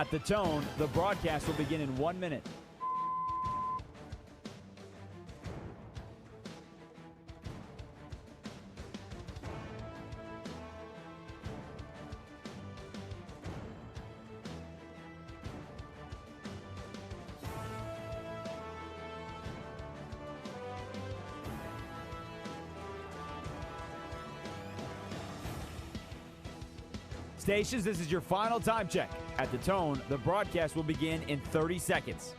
At the tone, the broadcast will begin in 1 minute. Stations, this is your final time check. At the tone, the broadcast will begin in 30 seconds.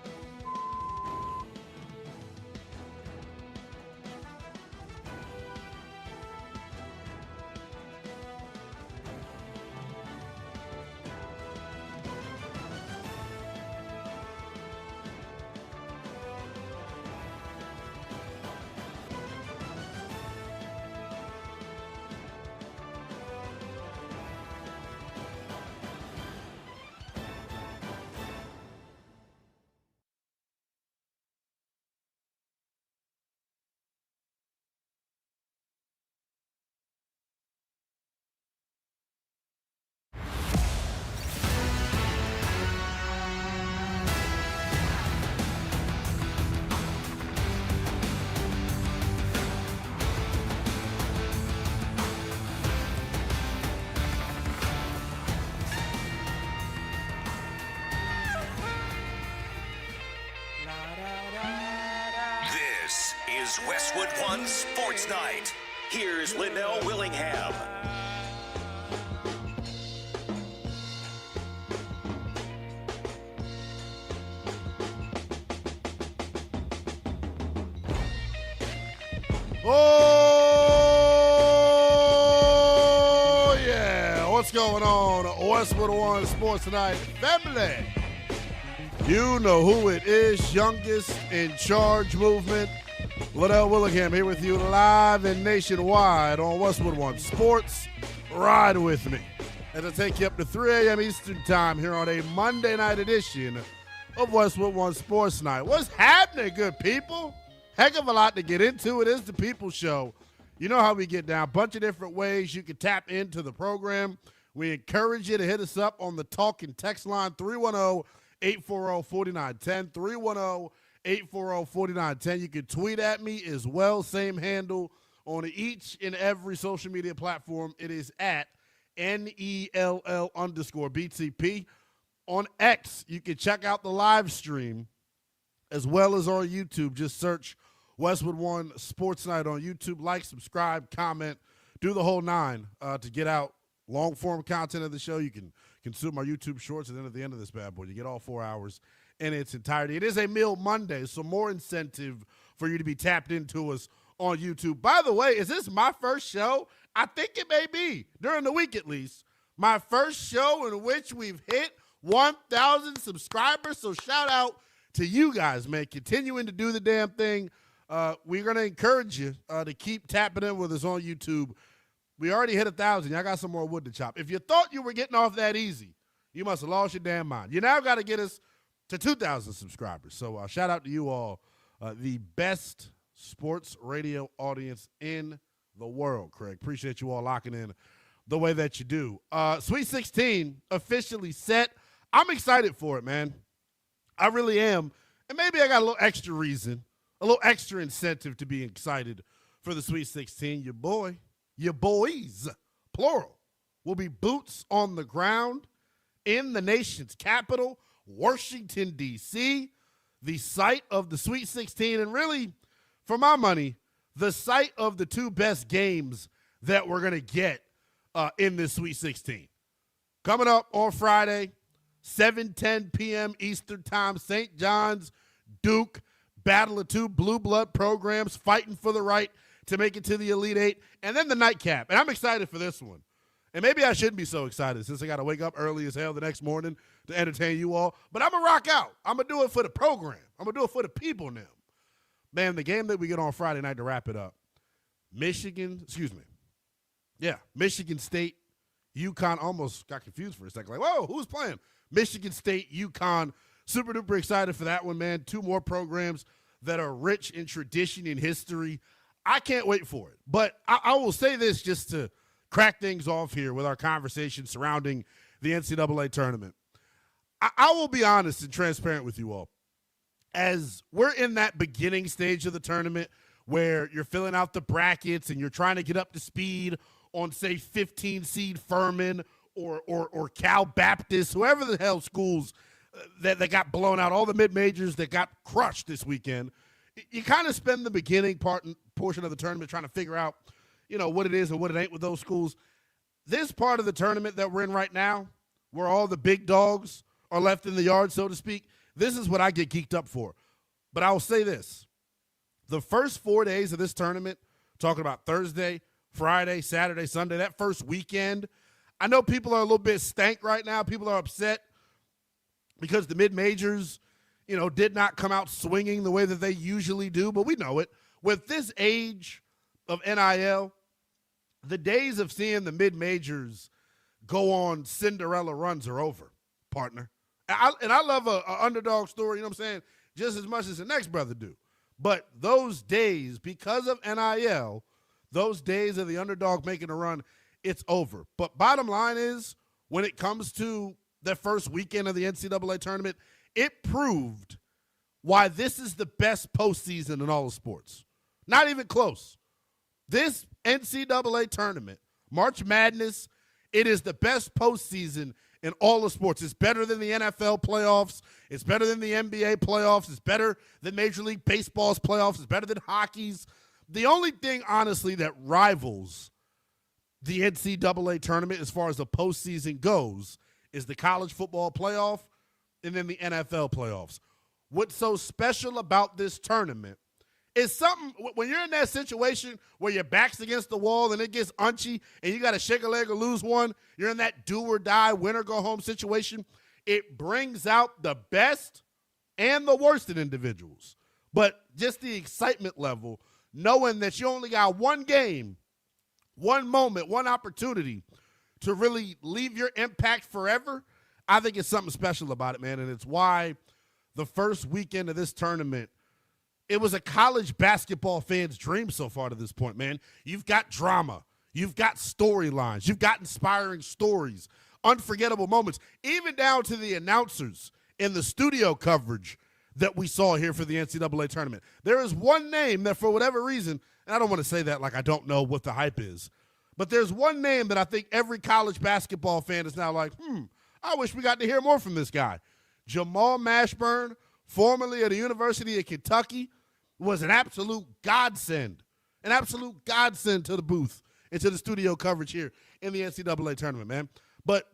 This is Westwood One Sports Night. Here's Lynnell Willingham. Oh, yeah. What's going on, Westwood One Sports Night family? You know who it is, youngest in charge movement. Lynnell Willingham here with you live and nationwide on Westwood One Sports. Ride with me as I take you up to 3 a.m. Eastern Time here on a Monday night edition of Westwood One Sports Night. What's happening, good people? Heck of a lot to get into. It is the People Show. You know how we get down. A bunch of different ways you can tap into the program. We encourage you to hit us up on the talk and text line 310-840-4910, 310-840-4910. You can tweet at me as well, same handle on each and every social media platform. It is at NELL_BTP. On X, you can check out the live stream as well as on YouTube. Just search Westwood One Sports Night on YouTube. Like, subscribe, comment, do the whole nine to get out long-form content of the show. You can consume our YouTube shorts, and then at the end of this bad boy, you get all 4 hours in its entirety. It is a Meal Monday, so more incentive for you to be tapped into us on YouTube. By the way, is this my first show? I think it may be, during the week at least, my first show in which we've hit 1,000 subscribers, so shout out to you guys, man, continuing to do the damn thing. We're going to encourage you to keep tapping in with us on YouTube. We already hit 1,000. Y'all got some more wood to chop. If you thought you were getting off that easy, you must have lost your damn mind. You now got to get us to 2,000 subscribers. So shout out to you all, the best sports radio audience in the world, Craig. Appreciate you all locking in the way that you do. Sweet 16 officially set. I'm excited for it, man. I really am. And maybe I got a little extra reason, a little extra incentive to be excited for the Sweet 16. Your boys, plural, will be boots on the ground in the nation's capital, Washington, D.C., the site of the Sweet 16, and really, for my money, the site of the two best games that we're going to get in this Sweet 16. Coming up on Friday, 7:10 p.m. Eastern Time, St. John's, Duke, battle of two blue blood programs fighting for the right to make it to the Elite Eight, and then the nightcap. And I'm excited for this one. And maybe I shouldn't be so excited since I got to wake up early as hell the next morning to entertain you all. But I'm going to rock out. I'm going to do it for the program. I'm going to do it for the people now. Man, the game that we get on Friday night to wrap it up, Michigan State, UConn. Almost got confused for a second. Like, whoa, who's playing? Michigan State, UConn. Super duper excited for that one, man. Two more programs that are rich in tradition and history. I can't wait for it. But I will say this just to crack things off here with our conversation surrounding the NCAA tournament. I will be honest and transparent with you all. As we're in that beginning stage of the tournament where you're filling out the brackets and you're trying to get up to speed on, say, 15 seed Furman or Cal Baptist, whoever the hell schools that got blown out, all the mid-majors that got crushed this weekend, you kind of spend the beginning portion of the tournament trying to figure out, what it is and what it ain't with those schools. This part of the tournament that we're in right now, where all the big dogs are left in the yard, so to speak, this is what I get geeked up for. But I'll say this. The first 4 days of this tournament, talking about Thursday, Friday, Saturday, Sunday, that first weekend, I know people are a little bit stank right now. People are upset because the mid-majors, did not come out swinging the way that they usually do, but we know it. With this age of NIL, the days of seeing the mid-majors go on Cinderella runs are over, partner. And I love a underdog story, just as much as the next brother do. But those days, because of NIL, those days of the underdog making a run, it's over. But bottom line is, when it comes to the first weekend of the NCAA tournament, it proved why this is the best postseason in all of sports. Not even close. This NCAA tournament, March Madness, it is the best postseason in all of sports. It's better than the NFL playoffs. It's better than the NBA playoffs. It's better than Major League Baseball's playoffs. It's better than hockey's. The only thing, honestly, that rivals the NCAA tournament as far as the postseason goes is the college football playoff and then the NFL playoffs. What's so special about this tournament is something, when you're in that situation where your back's against the wall and it gets unchy and you got to shake a leg or lose one, you're in that do or die, win or go home situation, it brings out the best and the worst in individuals. But just the excitement level, knowing that you only got one game, one moment, one opportunity to really leave your impact forever, I think it's something special about it, man. And it's why the first weekend of this tournament, it was a college basketball fan's dream so far to this point, man. You've got drama. You've got storylines. You've got inspiring stories, unforgettable moments, even down to the announcers in the studio coverage that we saw here for the NCAA tournament. There is one name that, for whatever reason, and I don't want to say that like I don't know what the hype is, but there's one name that I think every college basketball fan is now like, I wish we got to hear more from this guy. Jamal Mashburn, formerly of the University of Kentucky, was an absolute godsend to the booth and to the studio coverage here in the NCAA tournament, man. But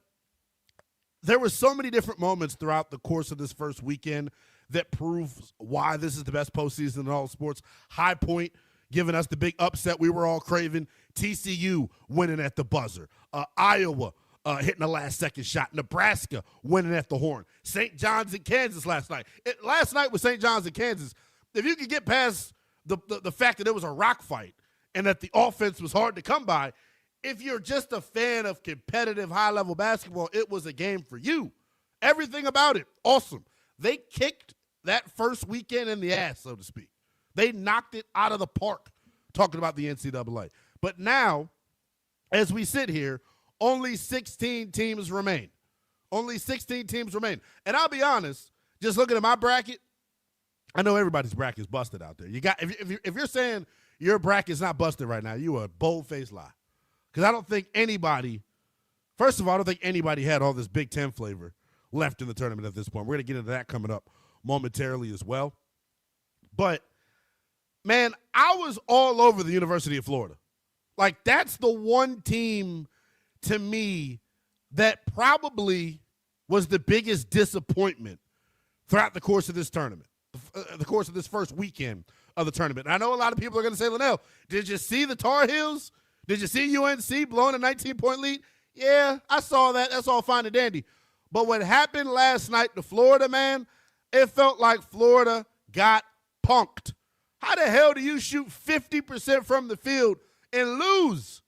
there were so many different moments throughout the course of this first weekend that proves why this is the best postseason in all sports. High Point giving us the big upset we were all craving. TCU winning at the buzzer. Iowa hitting the last-second shot. Nebraska winning at the horn. St. John's in Kansas last night. Last night with St. John's in Kansas, if you could get past the fact that it was a rock fight and that the offense was hard to come by, if you're just a fan of competitive high-level basketball, it was a game for you. Everything about it, awesome. They kicked that first weekend in the ass, so to speak. They knocked it out of the park, talking about the NCAA. But now, as we sit here, only 16 teams remain. Only 16 teams remain. And I'll be honest, just looking at my bracket, I know everybody's bracket is busted out there. You got if you're saying your bracket's not busted right now, you are a bold-faced lie. Because I don't think anybody, first of all, I don't think anybody had all this Big Ten flavor left in the tournament at this point. We're going to get into that coming up momentarily as well. But, man, I was all over the University of Florida. Like, that's the one team to me that probably was the biggest disappointment throughout the course of this tournament, the course of this first weekend of the tournament. And I know a lot of people are going to say, Lynnell, did you see the Tar Heels? Did you see UNC blowing a 19-point lead? Yeah, I saw that. That's all fine and dandy. But what happened last night to Florida, man, it felt like Florida got punked. How the hell do you shoot 50% from the field and lose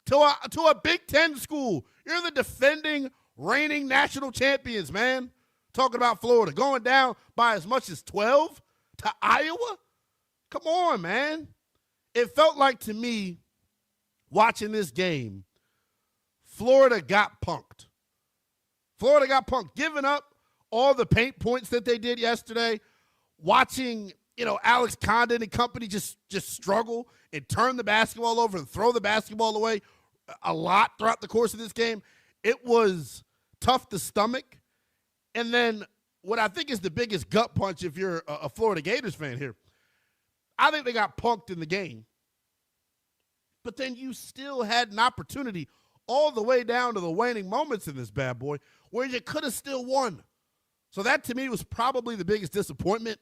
to a Big Ten school? You're the defending, reigning national champions, man. Talking about Florida going down by as much as 12 to Iowa? Come on, man. It felt like to me, watching this game, Florida got punked. Florida got punked, giving up all the paint points that they did yesterday, watching, Alex Condon and company just struggle and turn the basketball over and throw the basketball away a lot throughout the course of this game, it was tough to stomach. And then what I think is the biggest gut punch if you're a Florida Gators fan here, I think they got punked in the game. But then you still had an opportunity all the way down to the waning moments in this bad boy where you could have still won. So that, to me, was probably the biggest disappointment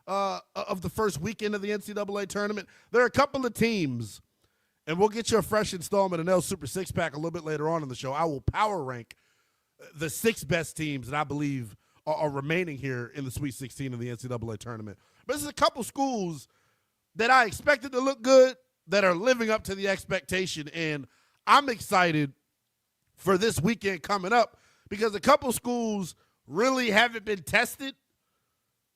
of the first weekend of the NCAA tournament. There are a couple of teams, and we'll get you a fresh installment of Nell's Super Six Pack a little bit later on in the show. I will power rank the 6 best teams that I believe are remaining here in the Sweet 16 of the NCAA tournament. But this is a couple schools that I expected to look good that are living up to the expectation, and I'm excited for this weekend coming up because a couple schools really haven't been tested.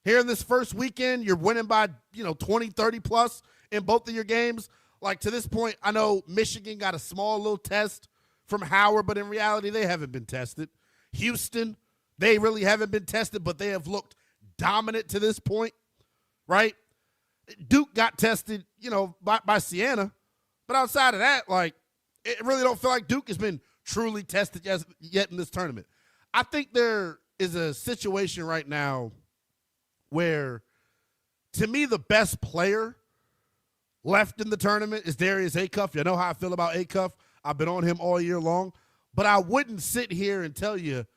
Here in this first weekend, you're winning by, 20, 30 plus in both of your games. Like, to this point, I know Michigan got a small little test from Howard, but in reality, they haven't been tested. Houston, they really haven't been tested, but they have looked dominant to this point, right? Duke got tested, by Siena. But outside of that, it really don't feel like Duke has been truly tested yet in this tournament. I think there is a situation right now where, to me, the best player left in the tournament is Darius Acuff. You know how I feel about Acuff. I've been on him all year long. But I wouldn't sit here and tell you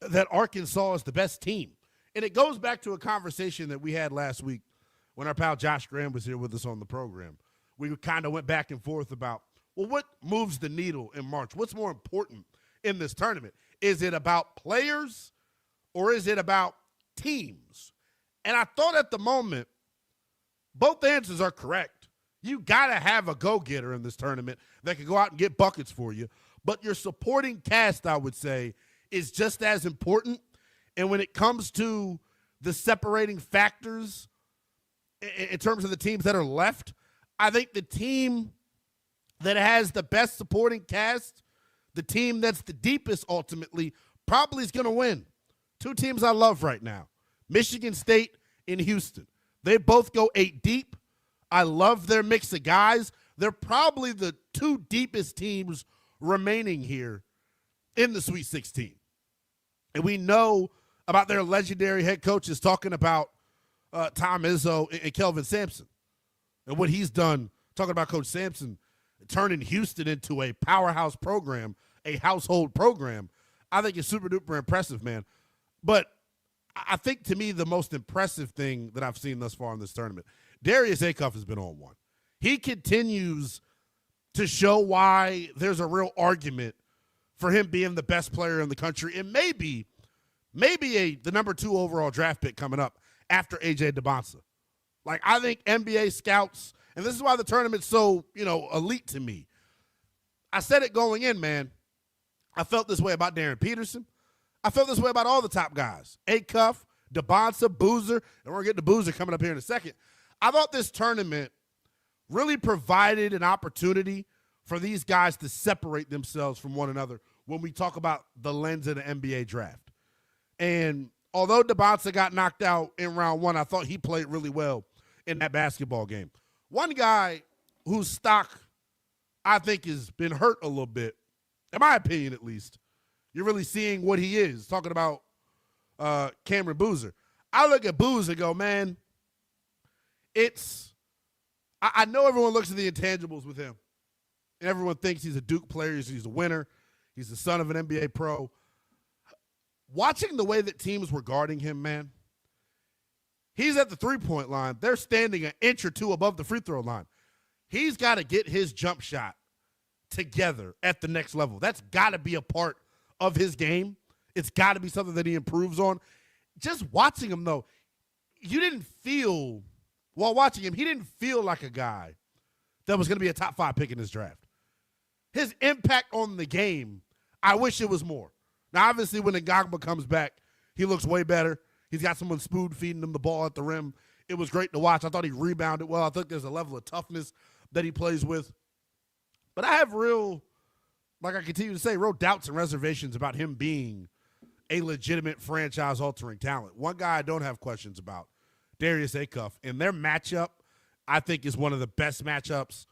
that Arkansas is the best team. And it goes back to a conversation that we had last week when our pal Josh Graham was here with us on the program. We kind of went back and forth about, well, what moves the needle in March? What's more important in this tournament? Is it about players or is it about teams? And I thought at the moment, both answers are correct. You got to have a go-getter in this tournament that can go out and get buckets for you. But your supporting cast, I would say, is just as important. And when it comes to the separating factors in terms of the teams that are left, I think the team that has the best supporting cast, the team that's the deepest ultimately, probably is going to win. 2 teams I love right now, Michigan State and Houston. They both go 8 deep. I love their mix of guys. They're probably the 2 deepest teams remaining here in the Sweet 16. And we know about their legendary head coaches talking about Tom Izzo and Kelvin Sampson and what he's done, talking about Coach Sampson turning Houston into a powerhouse program, a household program. I think it's super duper impressive, man. But I think, to me, the most impressive thing that I've seen thus far in this tournament, Darius Acuff has been on one. He continues to show why there's a real argument for him being the best player in the country and maybe the number 2 overall draft pick coming up after A.J. DeBonsa. I think NBA scouts, and this is why the tournament's so, elite to me. I said it going in, man. I felt this way about Darren Peterson. I felt this way about all the top guys. Acuff, DeBonsa, Boozer, and we're going to get to Boozer coming up here in a second. I thought this tournament really provided an opportunity for these guys to separate themselves from one another when we talk about the lens of the NBA draft. And although DeBonsa got knocked out in round 1, I thought he played really well in that basketball game. One guy whose stock I think has been hurt a little bit, in my opinion at least, you're really seeing what he is, talking about Cameron Boozer. I look at Boozer and go, man, I know everyone looks at the intangibles with him, and everyone thinks he's a Duke player, he's a winner, he's the son of an NBA pro. Watching the way that teams were guarding him, man, he's at the three-point line. They're standing an inch or 2 above the free throw line. He's got to get his jump shot together at the next level. That's got to be a part of his game. It's got to be something that he improves on. Just watching him, though, you didn't feel, while watching him, he didn't feel like a guy that was going to be a top 5 pick in this draft. His impact on the game, I wish it was more. Now, obviously, when Ngagba comes back, he looks way better. He's got someone spoon-feeding him the ball at the rim. It was great to watch. I thought he rebounded well. I think there's a level of toughness that he plays with. But I have real, like I continue to say, real doubts and reservations about him being a legitimate franchise-altering talent. One guy I don't have questions about, Darius Acuff, and their matchup, I think, is one of the best matchups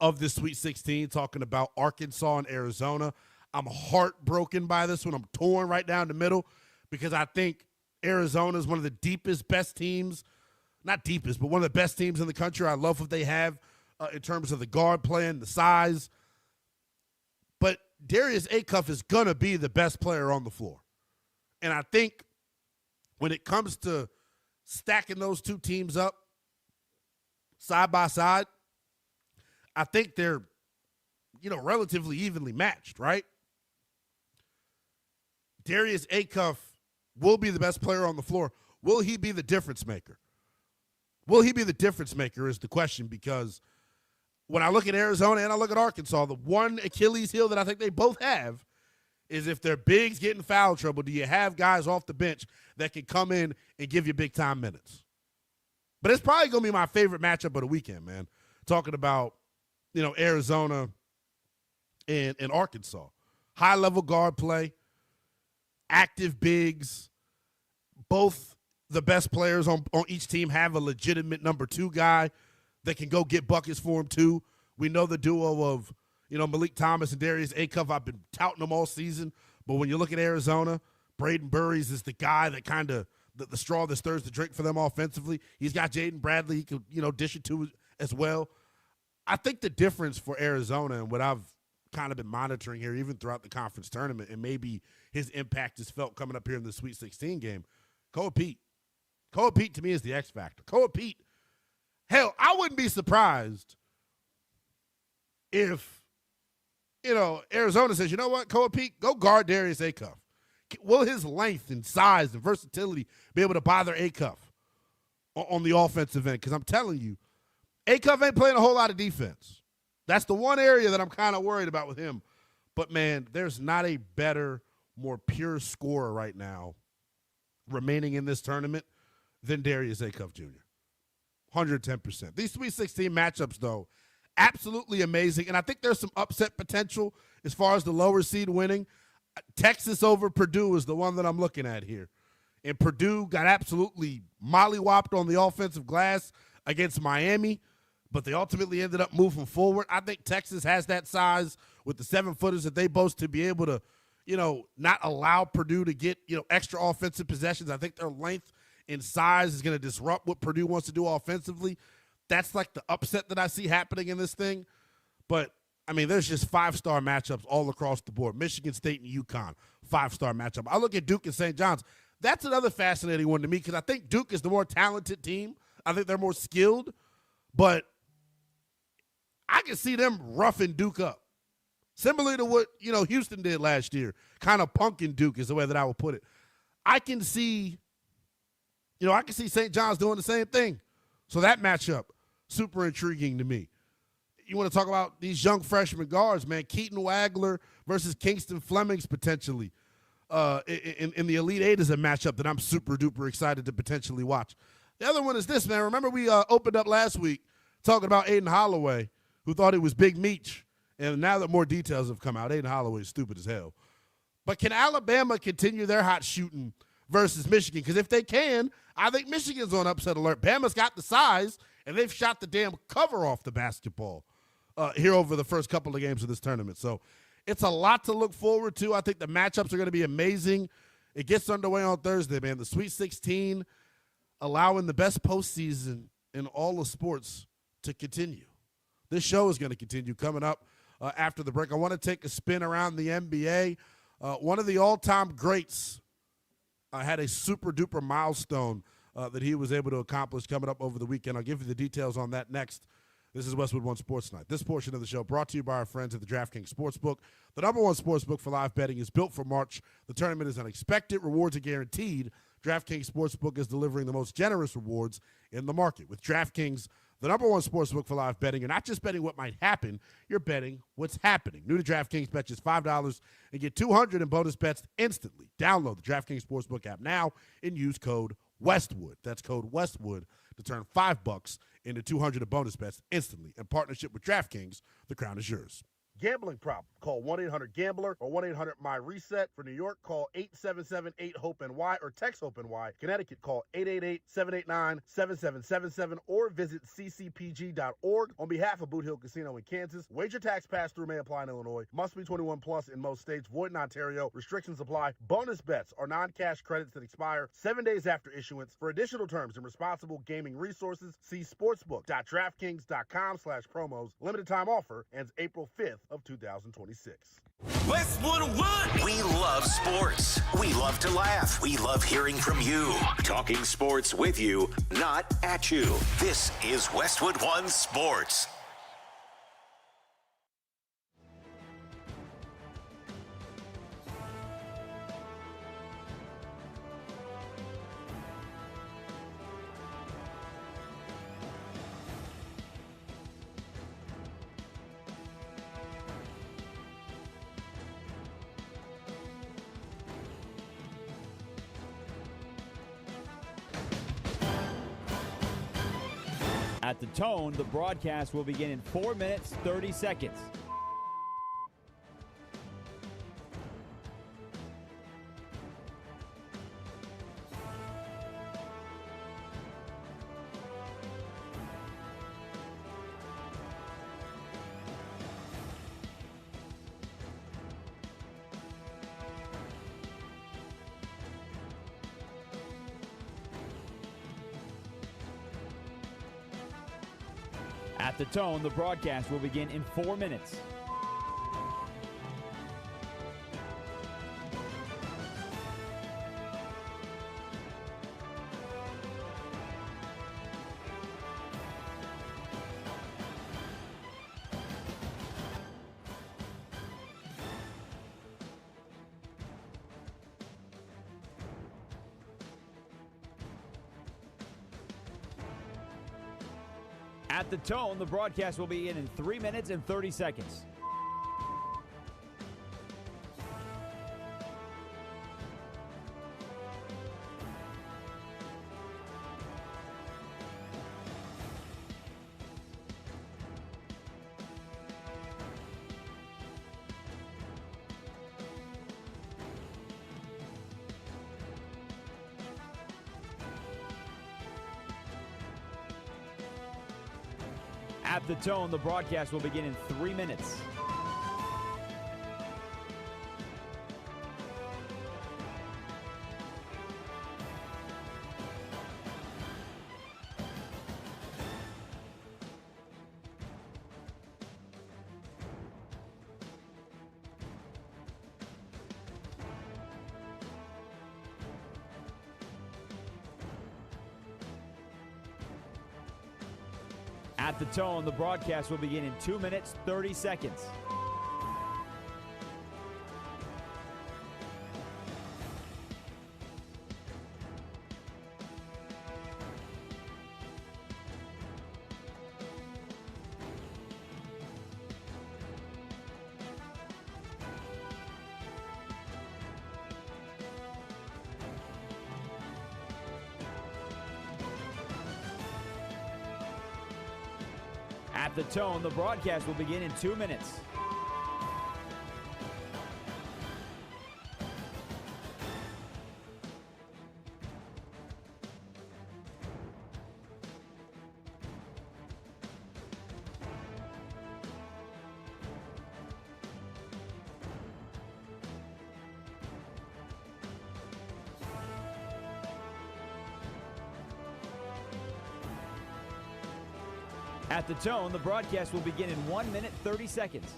of this Sweet 16, talking about Arkansas and Arizona. I'm heartbroken by this one. I'm torn right down the middle because I think Arizona is one of the deepest, best teams. Not deepest, but one of the best teams in the country. I love what they have in terms of the guard play and the size. But Darius Acuff is going to be the best player on the floor. And I think when it comes to stacking those two teams up side by side, I think they're, relatively evenly matched, right? Darius Acuff will be the best player on the floor. Will he be the difference maker? Will he be the difference maker is the question, because when I look at Arizona and I look at Arkansas, the one Achilles heel that I think they both have is if their bigs get in foul trouble, do you have guys off the bench that can come in and give you big-time minutes? But it's probably going to be my favorite matchup of the weekend, man, talking about, Arizona and Arkansas. High-level guard play, active bigs, both the best players on each team have a legitimate number two guy that can go get buckets for him too. We know the duo of, Malik Thomas and Darius Acuff. I've been touting them all season. But when you look at Arizona, Braden Burries is the guy that kind of the straw that stirs the drink for them offensively. He's got Jaden Bradley. He could, dish it to as well. I think the difference for Arizona and what I've kind of been monitoring here even throughout the conference tournament, and maybe his impact is felt coming up here in the Sweet 16 game, Koa Pete. Koa Pete to me is the X factor. Koa Pete, hell, I wouldn't be surprised if, Arizona says, you know what, Koa Pete, go guard Darius Acuff. Will his length and size and versatility be able to bother Acuff on the offensive end? Because I'm telling you, Acuff ain't playing a whole lot of defense. That's the one area that I'm kind of worried about with him. But, man, there's not a better, more pure scorer right now remaining in this tournament than Darius Acuff Jr. 110%. These Sweet 16 matchups, though, absolutely amazing. And I think there's some upset potential as far as the lower seed winning. Texas over Purdue is the one that I'm looking at here. And Purdue got absolutely mollywopped on the offensive glass against Miami, but they ultimately ended up moving forward. I think Texas has that size with the 7-footers that they boast to be able to, not allow Purdue to get, extra offensive possessions. I think their length and size is going to disrupt what Purdue wants to do offensively. That's like the upset that I see happening in this thing. But, there's just 5-star matchups all across the board. Michigan State and UConn, 5-star matchup. I look at Duke and St. John's. That's another fascinating one to me because I think Duke is the more talented team. I think they're more skilled. But I can see them roughing Duke up. Similar to what, Houston did last year. Kind of punking Duke is the way that I would put it. I can see St. John's doing the same thing. So that matchup, super intriguing to me. You want to talk about these young freshman guards, man. Keaton Wagler versus Kingston Flemings potentially. In the Elite Eight is a matchup that I'm super duper excited to potentially watch. The other one is this, man. Remember we opened up last week talking about Aiden Holloway, who thought it was Big Meech. And now that more details have come out, Aiden Holloway is stupid as hell. But can Alabama continue their hot shooting versus Michigan? Because if they can, I think Michigan's on upset alert. Bama's got the size, and they've shot the damn cover off the basketball here over the first couple of games of this tournament. So it's a lot to look forward to. I think the matchups are going to be amazing. It gets underway on Thursday, man. The Sweet 16 allowing the best postseason in all of sports to continue. This show is going to continue coming up after the break. I want to take a spin around the NBA. One of the all-time greats had a super-duper milestone that he was able to accomplish coming up over the weekend. I'll give you the details on that next. This is Westwood One Sports Night. This portion of the show brought to you by our friends at the DraftKings Sportsbook. The #1 sportsbook for live betting is built for March. The tournament is unexpected. Rewards are guaranteed. DraftKings Sportsbook is delivering the most generous rewards in the market. With DraftKings, the #1 sportsbook for live betting, you're not just betting what might happen, you're betting what's happening. New to DraftKings, bet just $5 and get $200 in bonus bets instantly. Download the DraftKings Sportsbook app now and use code Westwood. That's code Westwood to turn $5 into $200 in bonus bets instantly. In partnership with DraftKings, the crown is yours. Gambling problem? Call 1-800-GAMBLER or 1-800-MY-RESET. For New York, call 877-8-HOPE-NY or text HOPE-NY. Connecticut, call 888-789-7777 or visit ccpg.org. On behalf of Boot Hill Casino in Kansas, wager tax pass-through may apply in Illinois. Must be 21 plus in most states. Void in Ontario. Restrictions apply. Bonus bets are non-cash credits that expire 7 days after issuance. For additional terms and responsible gaming resources, see sportsbook.draftkings.com/promos. Limited time offer ends April 5th of 2026. Westwood One. We love sports. We love to laugh. We love hearing from you. Talking sports with you, not at you. This is Westwood One Sports. At the tone, the broadcast will begin in 4 minutes, 30 seconds. At the tone, the broadcast will begin in 4 minutes. At the tone, the broadcast will begin in 3 minutes and 30 seconds. At the tone, the broadcast will begin in 3 minutes. At the tone, the broadcast will begin in 2 minutes, 30 seconds. At the tone, the broadcast will begin in 2 minutes. At the tone, the broadcast will begin in 1 minute, 30 seconds.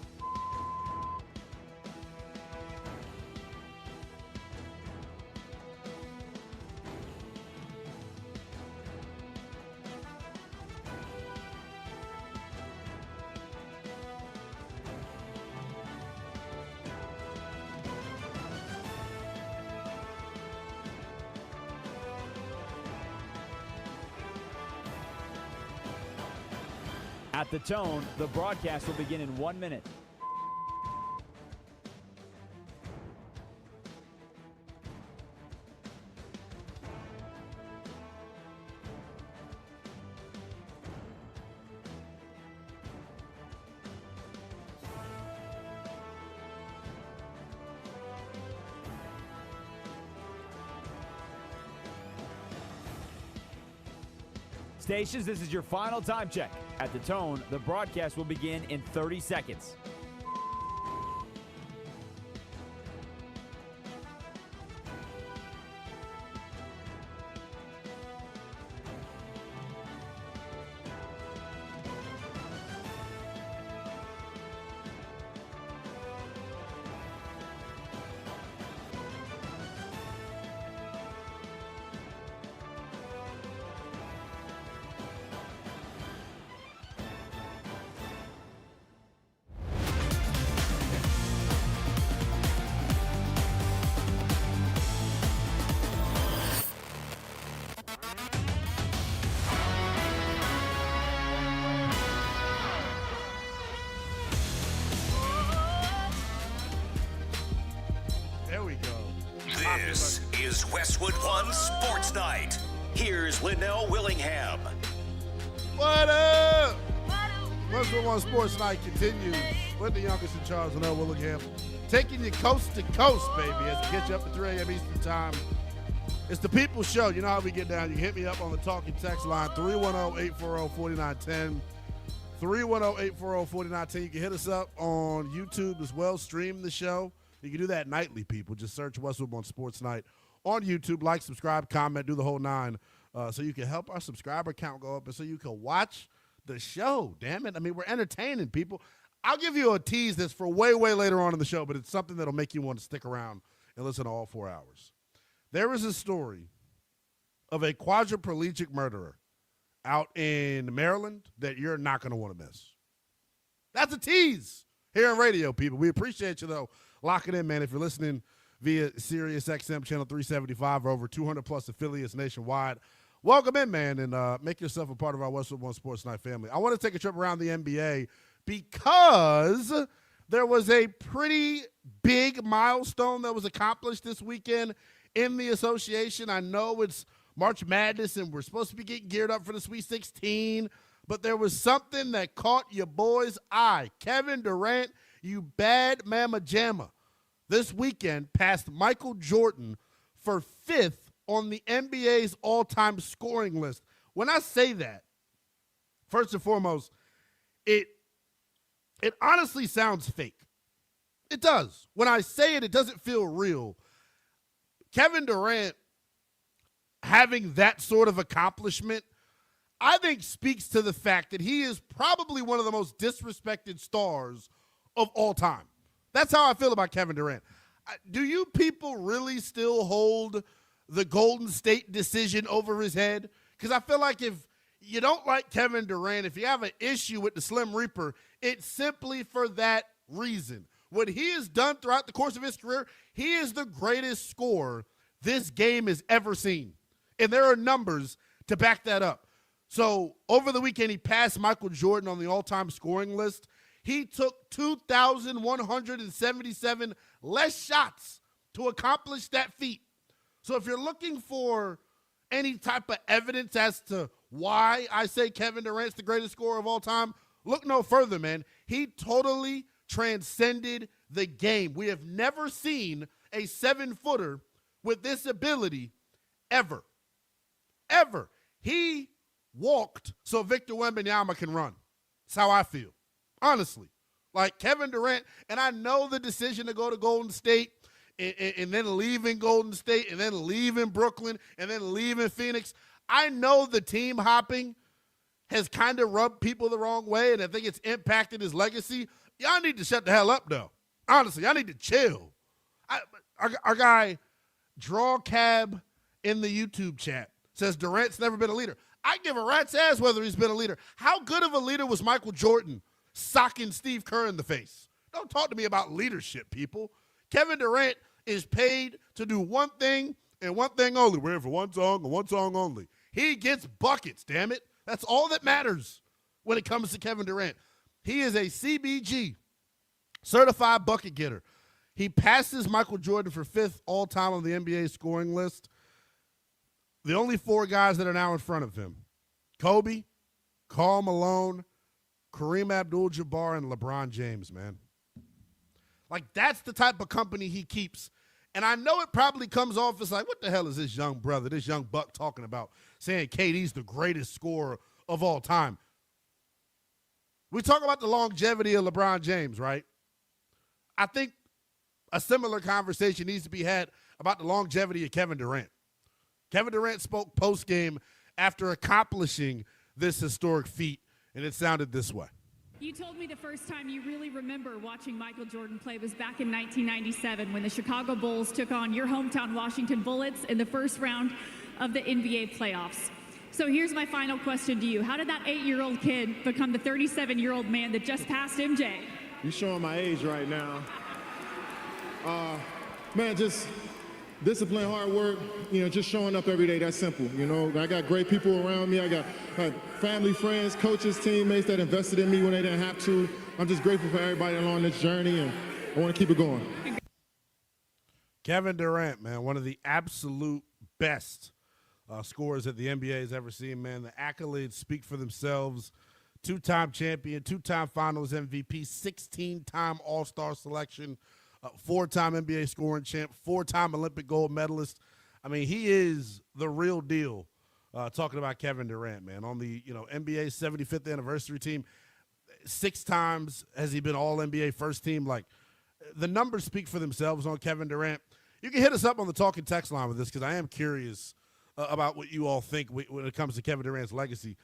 At the tone, the broadcast will begin in 1 minute. Stations, this is your final time check. At the tone, the broadcast will begin in 30 seconds. This is Westwood One Sports Night. Here's Lynnell Willingham. What up? Westwood One Sports Night continues with the youngest in charge, Lynnell Willingham, taking you coast to coast, baby, as we get you up at 3 a.m. Eastern Time. It's the People's Show. You know how we get down. You can hit me up on the talking text line, 310-840-4910. 310-840-4910. You can hit us up on YouTube as well. Stream the show. You can do that nightly, people. Just search Westwood One Sports Night on YouTube. Like, subscribe, comment, do the whole nine, so you can help our subscriber count go up and so you can watch the show. Damn it. I mean, we're entertaining people. I'll give you a tease that's for way, way later on in the show, but it's something that'll make you want to stick around and listen to all 4 hours. There is a story of a quadriplegic murderer out in Maryland that you're not going to want to miss. That's a tease here on radio, people. We appreciate you, though. Lock it in, man. If you're listening via Sirius XM Channel 375 or over 200-plus affiliates nationwide, welcome in, man, and make yourself a part of our Westwood One Sports Night family. I want to take a trip around the NBA because there was a pretty big milestone that was accomplished this weekend in the association. I know it's March Madness, and we're supposed to be getting geared up for the Sweet 16, but there was something that caught your boy's eye. Kevin Durant, you bad mama jamma, this weekend passed Michael Jordan for 5th on the NBA's all-time scoring list. When I say that, first and foremost, it honestly sounds fake. It does. When I say it, it doesn't feel real. Kevin Durant having that sort of accomplishment, I think, speaks to the fact that he is probably one of the most disrespected stars of all time. That's how I feel about Kevin Durant. Do you people really still hold the Golden State decision over his head? Because I feel like if you don't like Kevin Durant, if you have an issue with the Slim Reaper, it's simply for that reason. What he has done throughout the course of his career, he is the greatest scorer this game has ever seen. And there are numbers to back that up. So over the weekend, he passed Michael Jordan on the all-time scoring list. He took 2,177 less shots to accomplish that feat. So if you're looking for any type of evidence as to why I say Kevin Durant's the greatest scorer of all time, look no further, man. He totally transcended the game. We have never seen a 7-footer with this ability ever. Ever. He walked so Victor Wembanyama can run. That's how I feel. Honestly. Like Kevin Durant, and I know the decision to go to Golden State and then leaving Golden State and then leaving Brooklyn and then leaving Phoenix. I know the team hopping has kind of rubbed people the wrong way, and I think it's impacted his legacy. Y'all need to shut the hell up, though. Honestly, y'all need to chill. Our guy, Draw Cab, in the YouTube chat says Durant's never been a leader. I give a rat's ass whether he's been a leader. How good of a leader was Michael Jordan socking Steve Kerr in the face? Don't talk to me about leadership, people. Kevin Durant is paid to do one thing and one thing only. We're here for one song and one song only. He gets buckets, damn it. That's all that matters when it comes to Kevin Durant. He is a CBG, certified bucket getter. He passes Michael Jordan for 5th all-time on the NBA scoring list. The only 4 guys that are now in front of him: Kobe, Karl Malone, Kareem Abdul-Jabbar, and LeBron James, man. Like, that's the type of company he keeps. And I know it probably comes off as like, what the hell is this young brother, this young buck talking about, saying KD's the greatest scorer of all time. We talk about the longevity of LeBron James, right? I think a similar conversation needs to be had about the longevity of Kevin Durant. Kevin Durant spoke post-game after accomplishing this historic feat, and it sounded this way. You told me the first time you really remember watching Michael Jordan play was back in 1997 when the Chicago Bulls took on your hometown Washington Bullets in the first round of the NBA playoffs. So here's my final question to you. How did that 8-year-old kid become the 37-year-old man that just passed MJ? You're showing my age right now. Man, just discipline, hard work, just showing up every day. That's simple. I got great people around me. I got family, friends, coaches, teammates that invested in me when they didn't have to. I'm just grateful for everybody along this journey, and I want to keep it going. Kevin Durant, man, one of the absolute best scorers that the NBA has ever seen, man. The accolades speak for themselves. Two-time champion, two-time finals MVP, 16-time All-Star selection, 4-time NBA scoring champ, 4-time Olympic gold medalist. I mean, he is the real deal. Talking about Kevin Durant, man, on the NBA 75th anniversary team, 6 times has he been All-NBA first team. Like, the numbers speak for themselves on Kevin Durant. You can hit us up on the talking text line with this because I am curious about what you all think when it comes to Kevin Durant's legacy.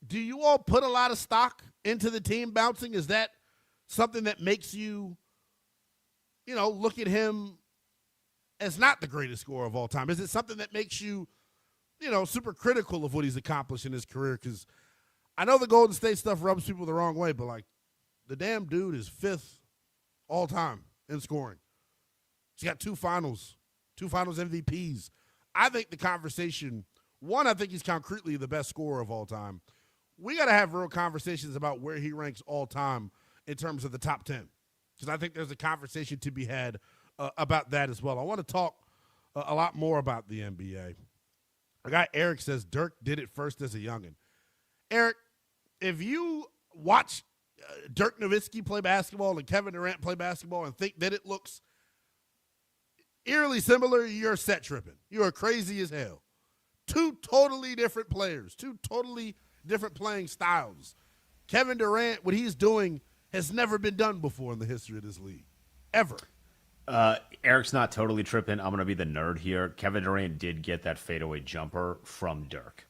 Do you all put a lot of stock into the team bouncing? Is that something that makes you, look at him as not the greatest scorer of all time? Is it something that makes you, super critical of what he's accomplished in his career? Because I know the Golden State stuff rubs people the wrong way, but, the damn dude is 5th all time in scoring. He's got 2 finals MVPs. I think the conversation, I think he's concretely the best scorer of all time. We got to have real conversations about where he ranks all time in terms of the top 10, because I think there's a conversation to be had about that as well. I want to talk a lot more about the NBA. A guy, Eric, says Dirk did it first as a youngin'. Eric, if you watch Dirk Nowitzki play basketball and Kevin Durant play basketball and think that it looks eerily similar, you're set tripping. You are crazy as hell. 2 totally different players, 2 totally different playing styles. Kevin Durant, what he's doing has never been done before in the history of this league, ever. Eric's not totally tripping. I'm going to be the nerd here. Kevin Durant did get that fadeaway jumper from Dirk.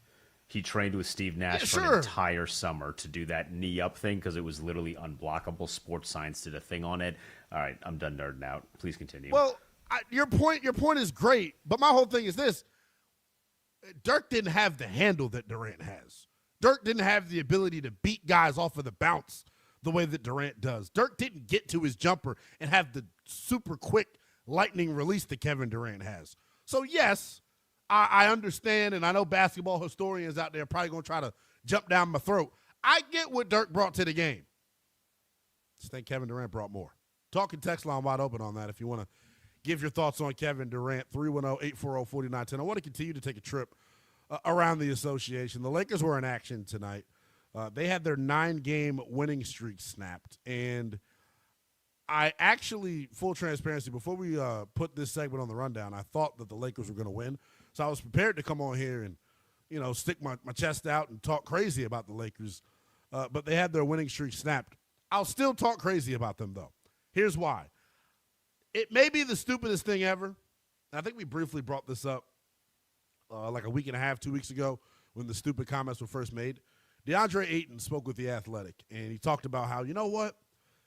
He trained with Steve Nash for an entire summer to do that knee-up thing because it was literally unblockable. Sports Science did a thing on it. All right, I'm done nerding out. Please continue. Well, your point is great, but my whole thing is this. Dirk didn't have the handle that Durant has. Dirk didn't have the ability to beat guys off of the bounce the way that Durant does. Dirk didn't get to his jumper and have the super quick lightning release that Kevin Durant has. So, yes, I understand, and I know basketball historians out there are probably going to try to jump down my throat. I get what Dirk brought to the game. Just think Kevin Durant brought more. Talking text line wide open on that if you want to give your thoughts on Kevin Durant, 310-840-4910. I want to continue to take a trip around the association. The Lakers were in action tonight. They had their 9-game winning streak snapped. And I actually, full transparency, before we put this segment on the rundown, I thought that the Lakers were going to win. So I was prepared to come on here and, stick my chest out and talk crazy about the Lakers. But they had their winning streak snapped. I'll still talk crazy about them, though. Here's why. It may be the stupidest thing ever. I think we briefly brought this up like a week and a half, 2 weeks ago when the stupid comments were first made. DeAndre Ayton spoke with The Athletic, and he talked about how, you know what?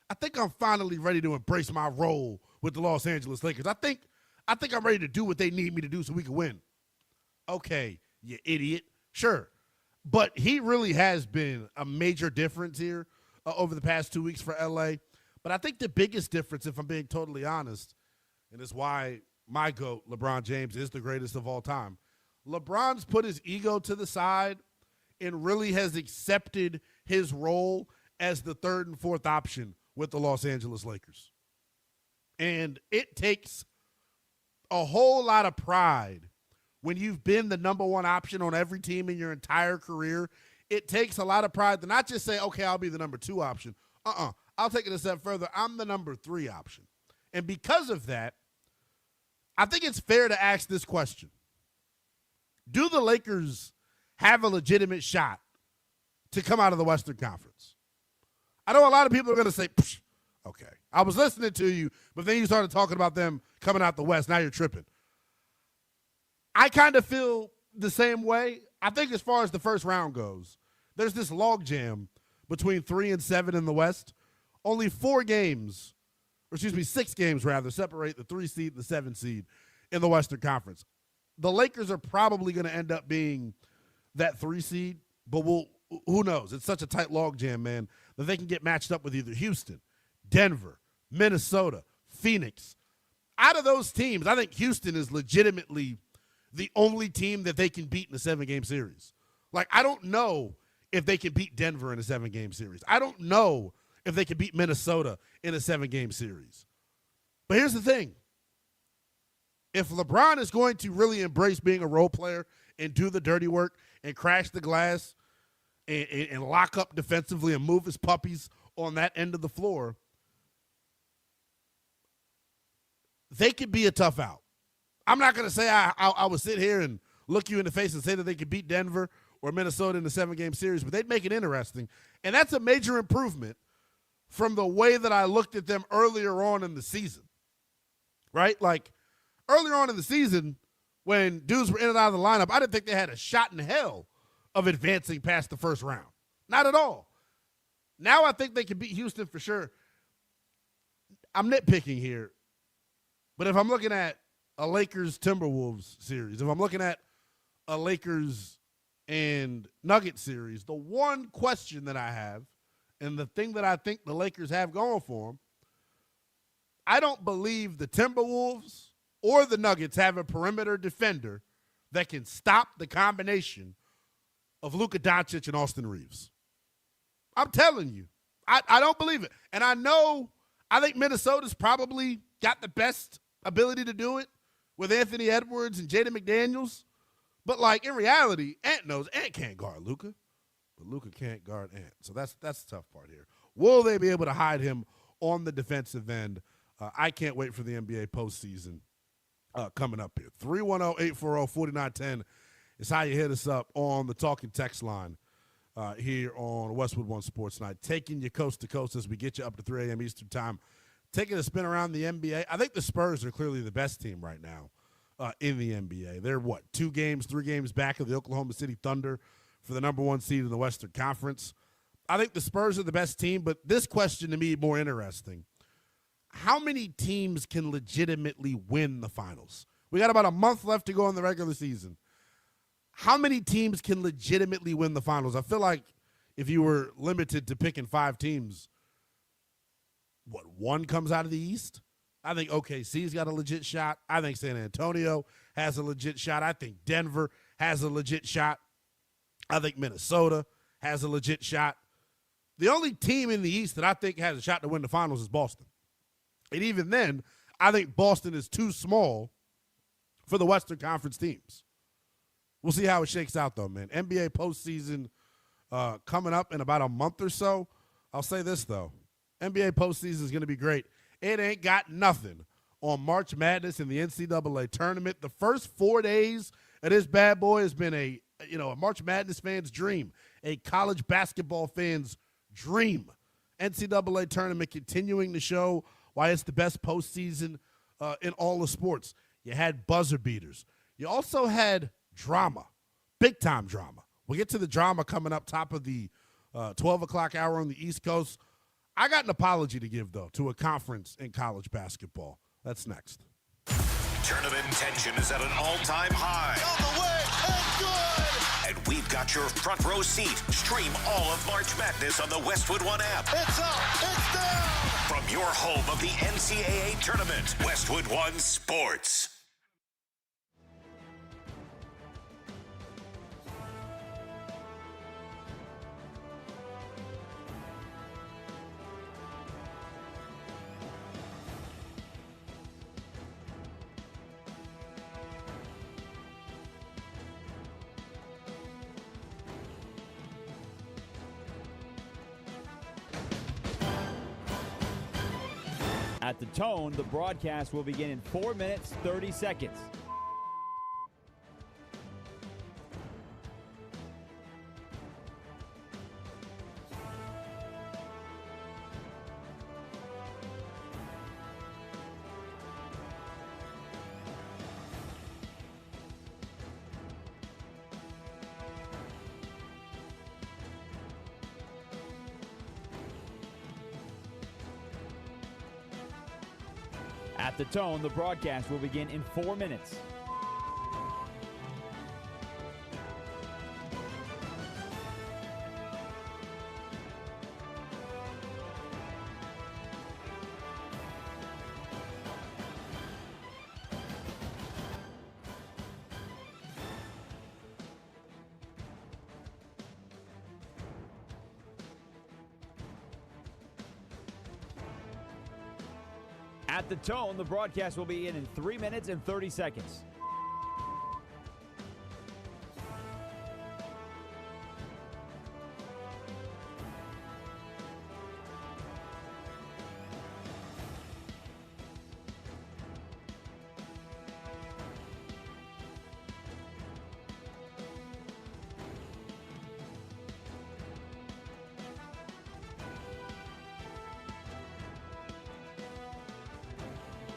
I think I'm finally ready to embrace my role with the Los Angeles Lakers. I think I'm ready to do what they need me to do so we can win. Okay, you idiot. Sure. But he really has been a major difference here over the past 2 weeks for L.A., but I think the biggest difference, if I'm being totally honest, and it's why my GOAT, LeBron James, is the greatest of all time, LeBron's put his ego to the side and really has accepted his role as the 3rd and 4th option with the Los Angeles Lakers. And it takes a whole lot of pride when you've been the number 1 option on every team in your entire career. It takes a lot of pride to not just say, okay, I'll be the number 2 option. I'll take it a step further. I'm the number 3 option. And because of that, I think it's fair to ask this question. Do the Lakers have a legitimate shot to come out of the Western Conference? I know a lot of people are going to say, okay, I was listening to you, but then you started talking about them coming out the West. Now you're tripping. I kind of feel the same way. I think as far as the first round goes, there's this logjam between 3 and 7 in the West. Only 6 games rather, separate the 3 seed and the 7 seed in the Western Conference. The Lakers are probably going to end up being that 3 seed, but who knows? It's such a tight logjam, man, that they can get matched up with either Houston, Denver, Minnesota, Phoenix. Out of those teams, I think Houston is legitimately the only team that they can beat in a 7-game series. Like, I don't know if they can beat Denver in a 7-game series. I don't know if they can beat Minnesota in a 7-game series. But here's the thing. If LeBron is going to really embrace being a role player and do the dirty work and crash the glass and lock up defensively and move his puppies on that end of the floor, they could be a tough out. I'm not going to say I would sit here and look you in the face and say that they could beat Denver or Minnesota in the 7-game series, but they'd make it interesting. And that's a major improvement from the way that I looked at them earlier on in the season, right? Like, earlier on in the season, when dudes were in and out of the lineup, I didn't think they had a shot in hell of advancing past the first round. Not at all. Now I think they can beat Houston for sure. I'm nitpicking here, but if I'm looking at a Lakers-Timberwolves series, if I'm looking at a Lakers and Nuggets series, the one question that I have and the thing that I think the Lakers have going for them, I don't believe the Timberwolves or the Nuggets have a perimeter defender that can stop the combination of Luka Doncic and Austin Reeves. I'm telling you, I don't believe it. And I think Minnesota's probably got the best ability to do it with Anthony Edwards and Jayden McDaniels. But, like, in reality, Ant knows Ant can't guard Luka, but Luka can't guard Ant. So that's the tough part here. Will they be able to hide him on the defensive end? I can't wait for the NBA postseason coming up here. 310-840-4910 is how you hit us up on the Talking Text line here on Westwood One Sports Night. Taking you coast to coast as we get you up to 3 a.m. Eastern time. Taking a spin around the NBA. I think the Spurs are clearly the best team right now in the NBA. They're, 3 games back of the Oklahoma City Thunder for the number 1 seed in the Western Conference. I think the Spurs are the best team, but this question to me more interesting. How many teams can legitimately win the finals? We got about a month left to go in the regular season. How many teams can legitimately win the finals? I feel like if you were limited to picking 5 teams, 1 comes out of the East? I think OKC's got a legit shot. I think San Antonio has a legit shot. I think Denver has a legit shot. I think Minnesota has a legit shot. The only team in the East that I think has a shot to win the finals is Boston. And even then, I think Boston is too small for the Western Conference teams. We'll see how it shakes out, though, man. NBA postseason coming up in about a month or so. I'll say this, though. NBA postseason is going to be great. It ain't got nothing on March Madness and the NCAA Tournament. The first 4 days of this bad boy has been a March Madness fan's dream, a college basketball fan's dream. NCAA Tournament continuing to show why it's the best postseason in all of sports. You had buzzer beaters. You also had drama, big-time drama. We'll get to the drama coming up top of the 12 o'clock hour on the East Coast. I got an apology to give, though, to a conference in college basketball. That's next. Tournament tension is at an all-time high. On the way, and good! And we've got your front row seat. Stream all of March Madness on the Westwood One app. It's up, it's down! From your home of the NCAA Tournament, Westwood One Sports. At the tone, the broadcast will begin in 4 minutes, 30 seconds. At the tone, the broadcast will begin in 4 minutes. At the tone, the broadcast will begin in 3 minutes and 30 seconds.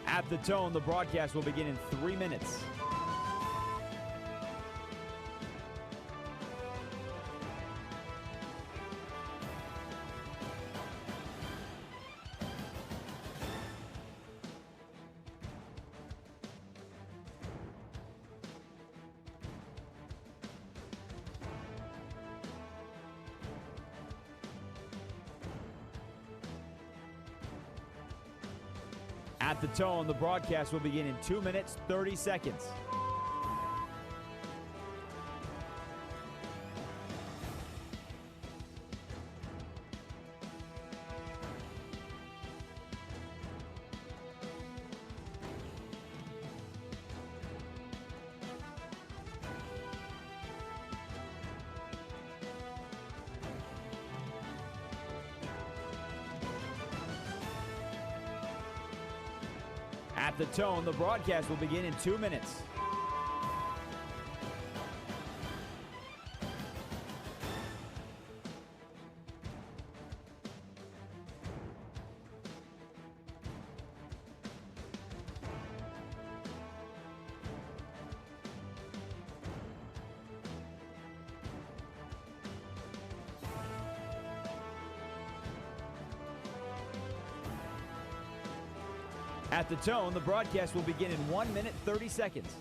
At the tone, the broadcast will begin in 3 minutes. At the tone, the broadcast will begin in 2 minutes, 30 seconds. At the tone, the broadcast will begin in 2 minutes. At the tone, the broadcast will begin in 1 minute, 30 seconds.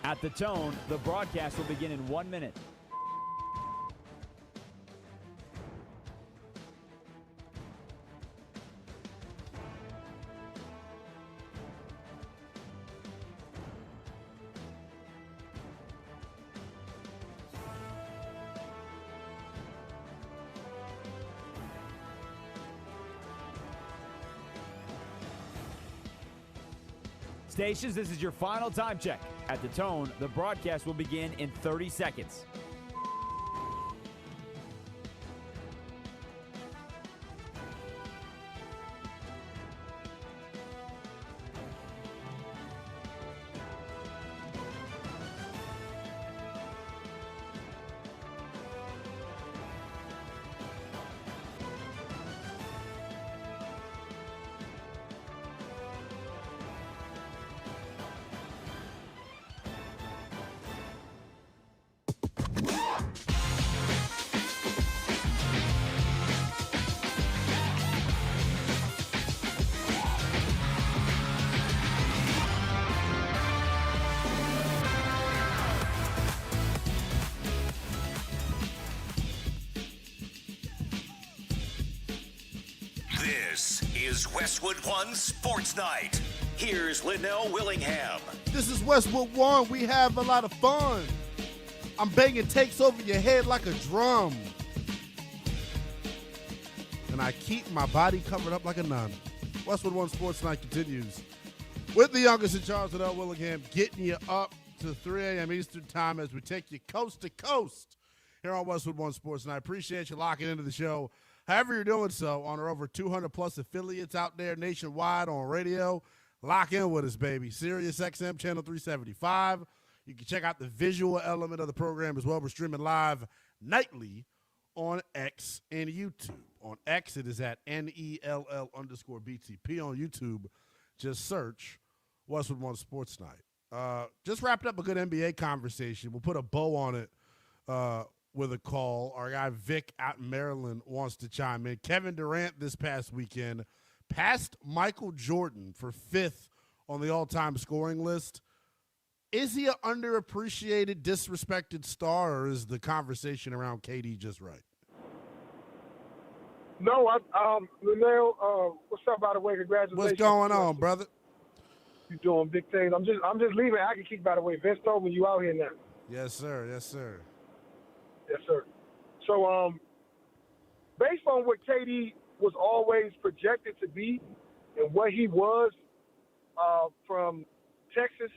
At the tone, the broadcast will begin in 1 minute. Stations, this is your final time check. At the tone, the broadcast will begin in 30 seconds. This is Westwood One Sports Night. here's Lynnell Willingham. This is Westwood One. We have a lot of fun. I'm banging takes over your head like a drum. And I keep my body covered up like a nun. Westwood One Sports Night continues with the youngest in charge, Lynnell Willingham, getting you up to 3 a.m. Eastern Time as we take you coast to coast here on Westwood One Sports Night. Appreciate you locking into the show. However you're doing so, on our over 200-plus affiliates out there nationwide on radio, lock in with us, baby. Sirius XM Channel 375. You can check out the visual element of the program as well. We're streaming live nightly on X and YouTube. On X, it is at NELL_BTP. On YouTube, just search Westwood One Sports Night. Just wrapped up a good NBA conversation. We'll put a bow on it with a call. Our guy Vic out in Maryland wants to chime in. Kevin Durant this past weekend passed Michael Jordan for 5th on the all-time scoring list. Is he an underappreciated, disrespected star, or is the conversation around KD just right? No, Lynnell, what's up, by the way? Congratulations. What's going on, brother? You doing big things. I'm just leaving. I can keep, by the way. Vince told me you out here now. Yes, sir. Yes, sir. Yes, sir. So, based on what KD was always projected to be and what he was from Texas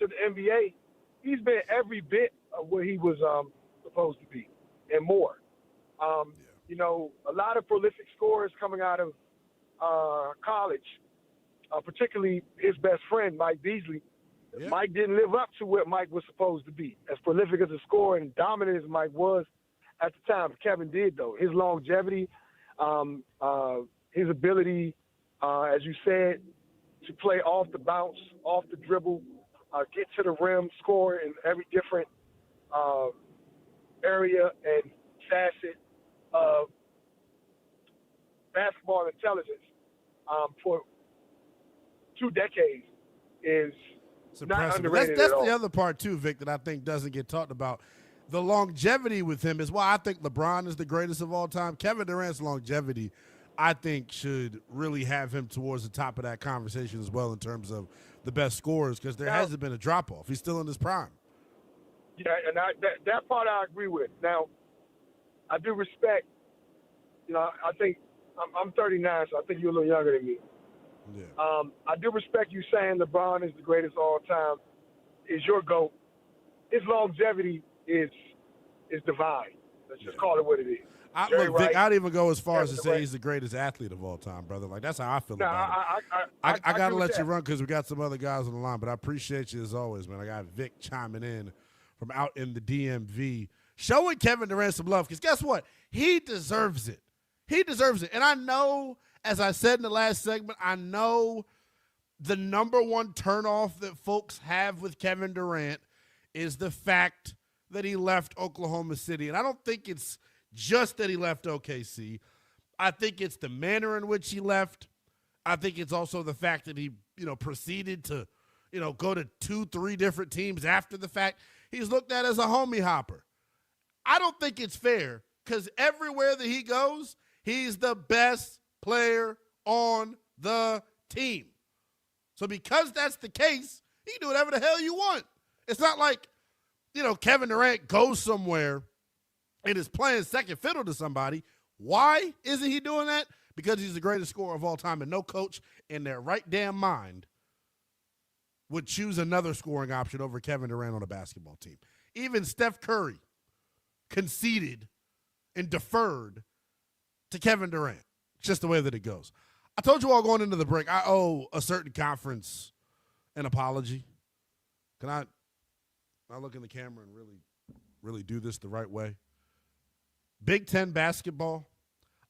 to the NBA, he's been every bit of what he was supposed to be and more. You know, a lot of prolific scorers coming out of college, particularly his best friend, Mike Beasley. Yeah. Mike didn't live up to what Mike was supposed to be. As prolific as a scorer and dominant as Mike was at the time, Kevin did, though. His longevity, his ability, as you said, to play off the bounce, off the dribble, get to the rim, score in every different area and facet of basketball intelligence for 2 decades is not underrated that's at all. the other part, too, Vic, that I think doesn't get talked about. The longevity with him is why I think LeBron is the greatest of all time. Kevin Durant's longevity, I think, should really have him towards the top of that conversation as well in terms of the best scorers, because there hasn't been a drop-off. He's still in his prime. Yeah, and that part I agree with. Now, I do respect, you know, I think I'm 39, so I think you're a little younger than me. Yeah. I do respect you saying LeBron is the greatest of all time, is your GOAT. His longevity is divine. Let's just call it what it is. Vic, I'd even go as far as to say he's the greatest athlete of all time, brother. Like, that's how I feel about it. I got to let you run because we got some other guys on the line, but I appreciate you as always, man. I got Vic chiming in from out in the DMV, showing Kevin Durant some love, because guess what? He deserves it. He deserves it. And I know, as I said in the last segment, I know the number one turnoff that folks have with Kevin Durant is the fact that he left Oklahoma City. And I don't think it's just that he left OKC. I think it's the manner in which he left. I think it's also the fact that he, proceeded to, go to 2-3 different teams after the fact. He's looked at as a homie hopper. I don't think it's fair, because everywhere that he goes, he's the best player on the team. So because that's the case, he can do whatever the hell you want. It's not like, Kevin Durant goes somewhere and is playing second fiddle to somebody. Why isn't he doing that? Because he's the greatest scorer of all time, and no coach in their right damn mind would choose another scoring option over Kevin Durant on a basketball team. Even Steph Curry conceded and deferred to Kevin Durant. It's just the way that it goes. I told you all going into the break, I owe a certain conference an apology. Can I look in the camera and really do this the right way? Big Ten basketball,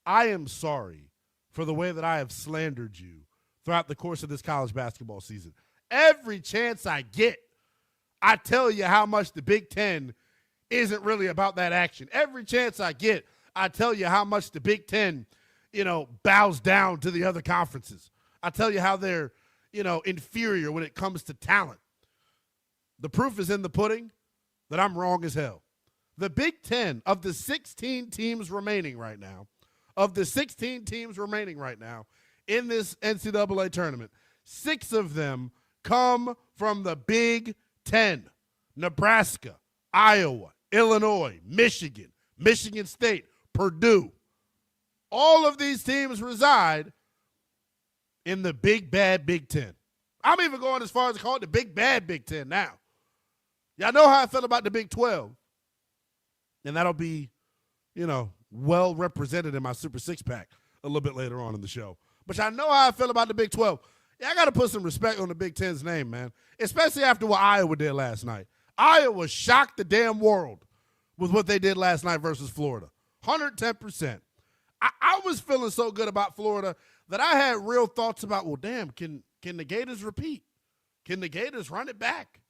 I am sorry for the way that I have slandered you throughout the course of this college basketball season. Every chance I get, I tell you how much the Big Ten isn't really about that action. Every chance I get, I tell you how much the Big Ten, bows down to the other conferences. I tell you how they're, inferior when it comes to talent. The proof is in the pudding that I'm wrong as hell. The Big Ten, of the 16 teams remaining right now, in this NCAA tournament, 6 of them come from the Big Ten. Nebraska, Iowa, Illinois, Michigan, Michigan State, Purdue. All of these teams reside in the big, bad Big Ten. I'm even going as far as to call it the big, bad Big Ten now. Y'all know how I feel about the Big 12. And that'll be, well represented in my Super Six-Pack a little bit later on in the show. But y'all know how I feel about the Big 12. Yeah, I got to put some respect on the Big Ten's name, man, especially after what Iowa did last night. Iowa shocked the damn world with what they did last night versus Florida. 110%. I was feeling so good about Florida that I had real thoughts about, well, damn, can the Gators repeat? Can the Gators run it back?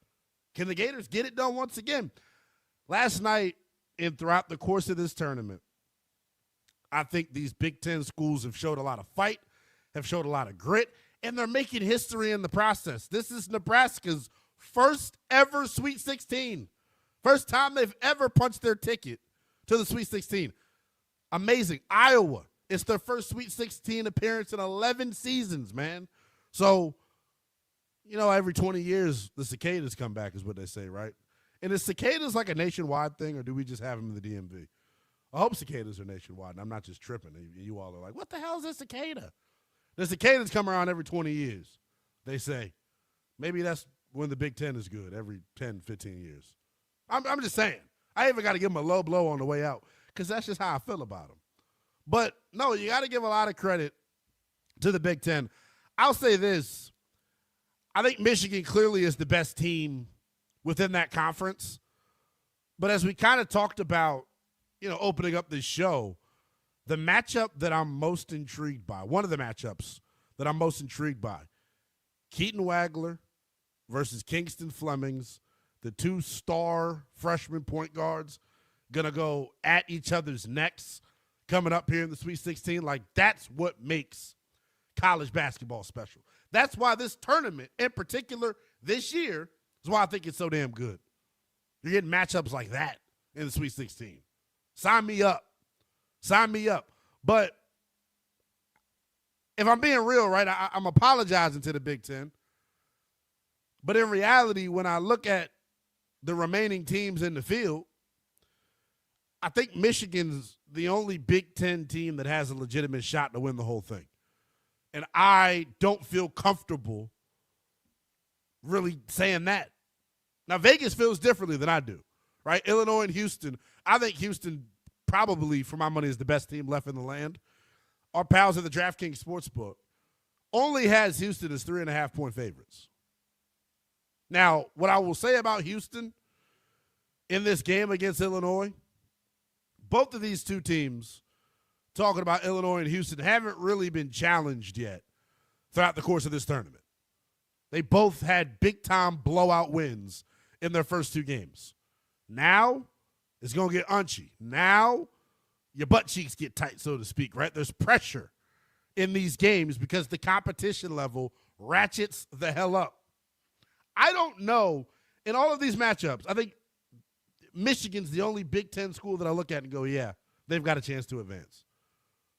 Can the Gators get it done once again? Last night and throughout the course of this tournament, I think these Big Ten schools have showed a lot of fight, have showed a lot of grit, and they're making history in the process. This is Nebraska's first ever Sweet 16. First time they've ever punched their ticket to the Sweet 16. Amazing. Iowa, it's their first Sweet 16 appearance in 11 seasons, man. So, every 20 years, the cicadas come back is what they say, right? And is cicadas like a nationwide thing, or do we just have them in the DMV? I hope cicadas are nationwide, and I'm not just tripping. You all are like, what the hell is a cicada? The cicadas come around every 20 years, they say. Maybe that's when the Big Ten is good, every 10, 15 years. I'm just saying. I even got to give them a low blow on the way out because that's just how I feel about them. But, no, you got to give a lot of credit to the Big Ten. I'll say this. I think Michigan clearly is the best team within that conference. But as we kind of talked about, opening up this show, the matchup that I'm most intrigued by, one of the matchups that I'm most intrigued by, Keaton Wagler versus Kingston Flemings, the 2 star freshman point guards, going to go at each other's necks coming up here in the Sweet 16. Like, that's what makes college basketball special. That's why this tournament, in particular this year, is why I think it's so damn good. You're getting matchups like that in the Sweet 16. Sign me up. Sign me up. But if I'm being real, right, I'm apologizing to the Big Ten. But in reality, when I look at the remaining teams in the field, I think Michigan's the only Big Ten team that has a legitimate shot to win the whole thing. And I don't feel comfortable really saying that. Now, Vegas feels differently than I do, right? Illinois and Houston. I think Houston probably, for my money, is the best team left in the land. Our pals at the DraftKings Sportsbook only has Houston as 3.5-point favorites. Now, what I will say about Houston in this game against Illinois, both of these two teams, talking about Illinois and Houston, haven't really been challenged yet throughout the course of this tournament. They both had big-time blowout wins in their first 2 games. Now, it's going to get unchy. Now, your butt cheeks get tight, so to speak, right? There's pressure in these games because the competition level ratchets the hell up. I don't know. In all of these matchups, I think Michigan's the only Big Ten school that I look at and go, yeah, they've got a chance to advance.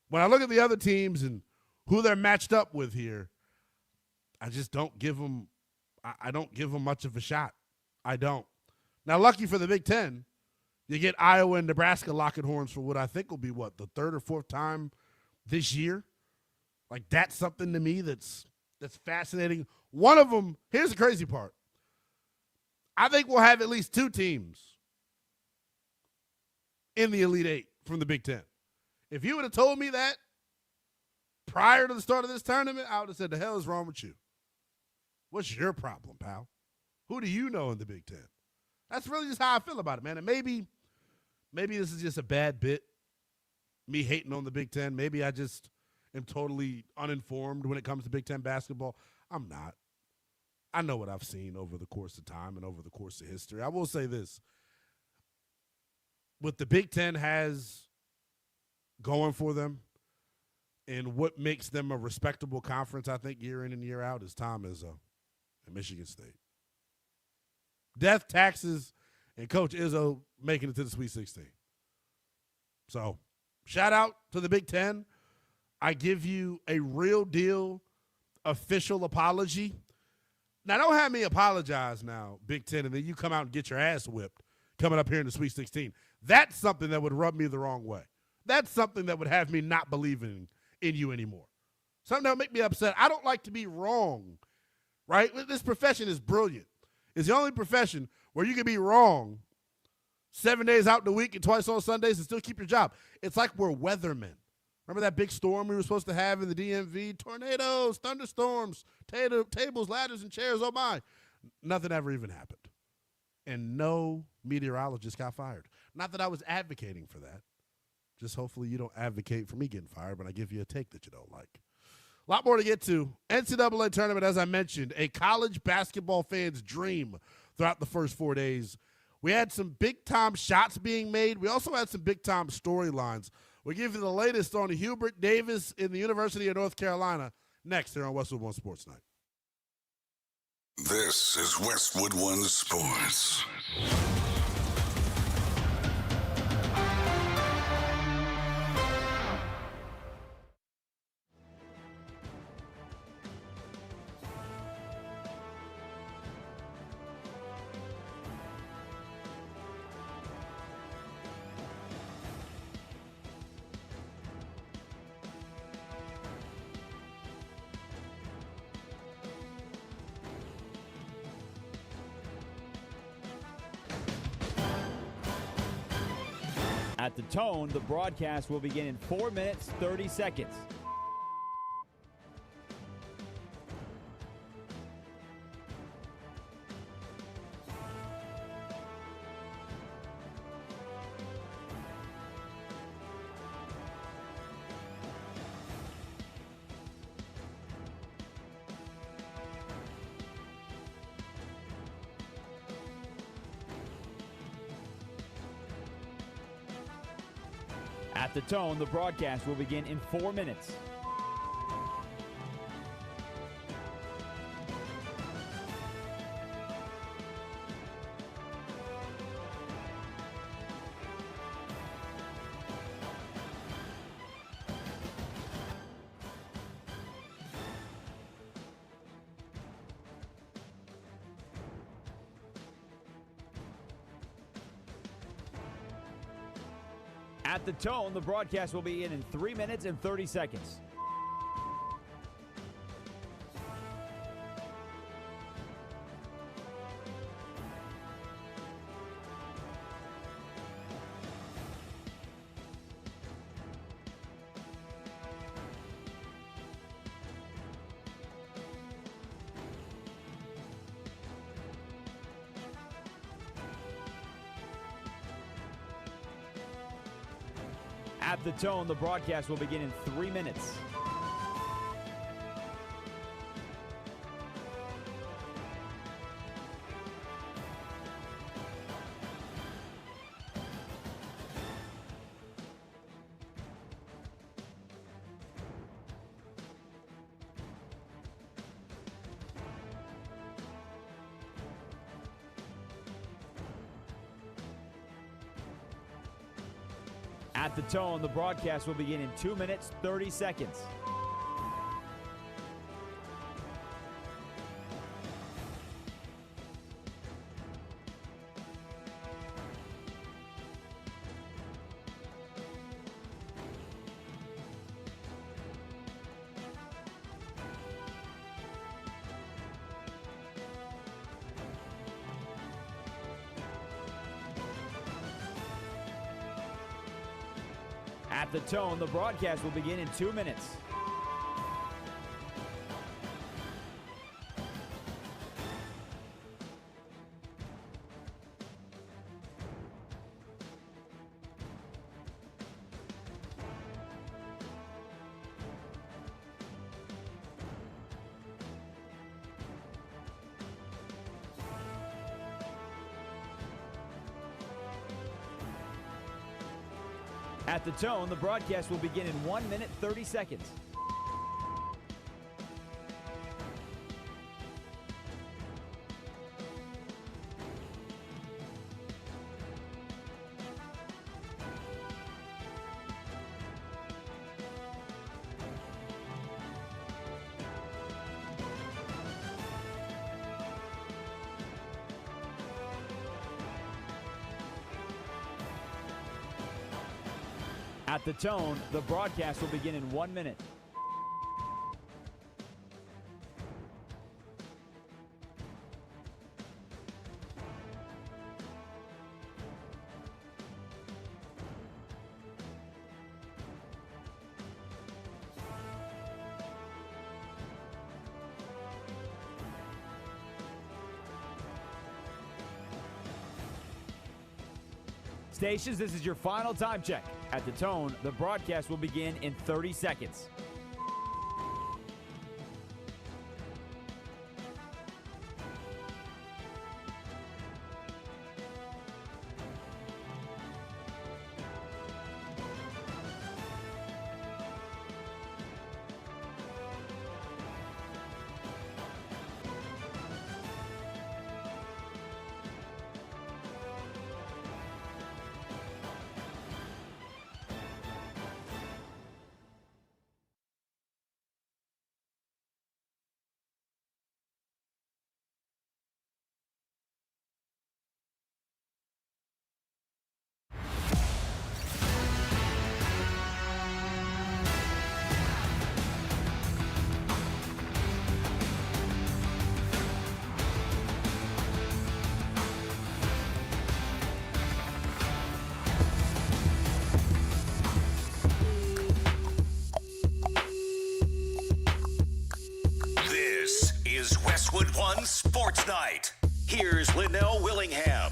When I look at the other teams and who they're matched up with here, I just don't give them – I don't give them much of a shot. I don't. Now, lucky for the Big Ten, you get Iowa and Nebraska locking horns for what I think will be, the 3rd or 4th time this year? Like, that's something to me that's fascinating. One of them – here's the crazy part. I think we'll have at least 2 teams in the Elite 8 from the Big Ten. If you would have told me that prior to the start of this tournament, I would have said, the hell is wrong with you? What's your problem, pal? Who do you know in the Big Ten? That's really just how I feel about it, man. And maybe this is just a bad bit, me hating on the Big Ten. Maybe I just am totally uninformed when it comes to Big Ten basketball. I'm not. I know what I've seen over the course of time and over the course of history. I will say this. What the Big Ten has going for them and what makes them a respectable conference, I think, year in and year out, is Tom Izzo at Michigan State. Death, taxes, and Coach Izzo making it to the Sweet 16. So, shout out to the Big Ten. I give you a real deal official apology. Now, don't have me apologize now, Big Ten, and then you come out and get your ass whipped coming up here in the Sweet 16. That's something that would rub me the wrong way. That's something that would have me not believing in you anymore. Something that would make me upset. I don't like to be wrong, right? This profession is brilliant. It's the only profession where you can be wrong 7 days out in the week and twice on Sundays and still keep your job. It's like we're weathermen. Remember that big storm we were supposed to have in the DMV? Tornadoes, thunderstorms, tables, ladders, and chairs. Oh, my. Nothing ever even happened. And no meteorologist got fired. Not that I was advocating for that. Just hopefully you don't advocate for me getting fired when I give you a take that you don't like. A lot more to get to. NCAA Tournament, as I mentioned, a college basketball fan's dream throughout the first 4 days. We had some big-time shots being made. We also had some big-time storylines. We'll give you the latest on Hubert Davis in the University of North Carolina next here on Westwood One Sports Night. This is Westwood One Sports. At the tone, the broadcast will begin in 4 minutes, 30 seconds. At the tone, the broadcast will begin in 4 minutes. At the tone, the broadcast will begin in 3 minutes and 30 seconds. At the tone, the broadcast will begin in 3 minutes. At the tone, the broadcast will begin in 2 minutes, 30 seconds. At the tone, the broadcast will begin in 2 minutes. At the tone, the broadcast will begin in 1 minute, 30 seconds. At the tone, the broadcast will begin in 1 minute. Stations, this is your final time check. At the tone, the broadcast will begin in 30 seconds. This is Westwood One Sports Night. Here's Lynnell Willingham.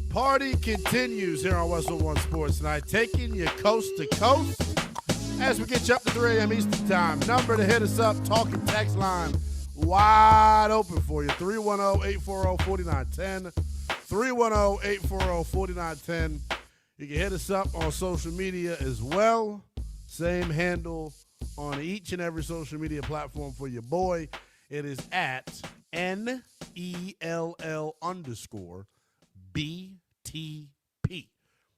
Party continues here on Westwood One Sports Night, taking you coast to coast as we get you up to 3 a.m. Eastern Time. Number to hit us up, talking text line, wide open for you, 310-840-4910, 310-840-4910. You can hit us up on social media as well. Same handle on each and every social media platform for your boy. It is at NELL_BTP.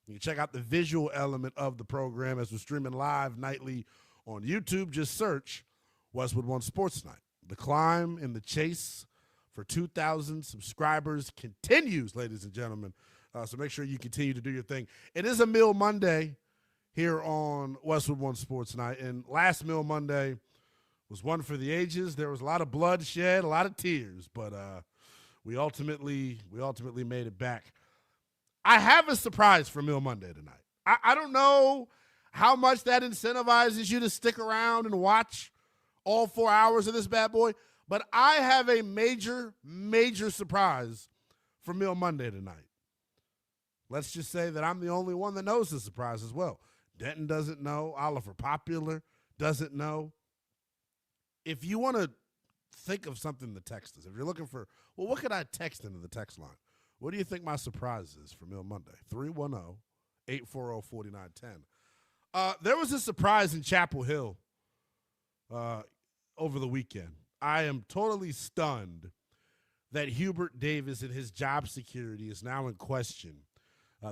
You can check out the visual element of the program as we're streaming live nightly on YouTube. Just search Westwood One Sports Night. The climb and the chase for 2,000 subscribers continues, ladies and gentlemen. So make sure you continue to do your thing. It is a Meal Monday here on Westwood One Sports Night. And last Meal Monday was one for the ages. There was a lot of blood shed, a lot of tears, but we ultimately made it back. I have a surprise for Meal Monday tonight. I don't know how much that incentivizes you to stick around and watch all 4 hours of this bad boy, but I have a major, major surprise for Meal Monday tonight. Let's just say that I'm the only one that knows the surprise as well. Denton doesn't know. Oliver Popular doesn't know. If you want to think of something to text us, if you're looking for, well, what could I text into the text line? What do you think my surprise is for Meal Monday? 310-840-4910. There was a surprise in Chapel Hill over the weekend. I am totally stunned that Hubert Davis and his job security is now in question.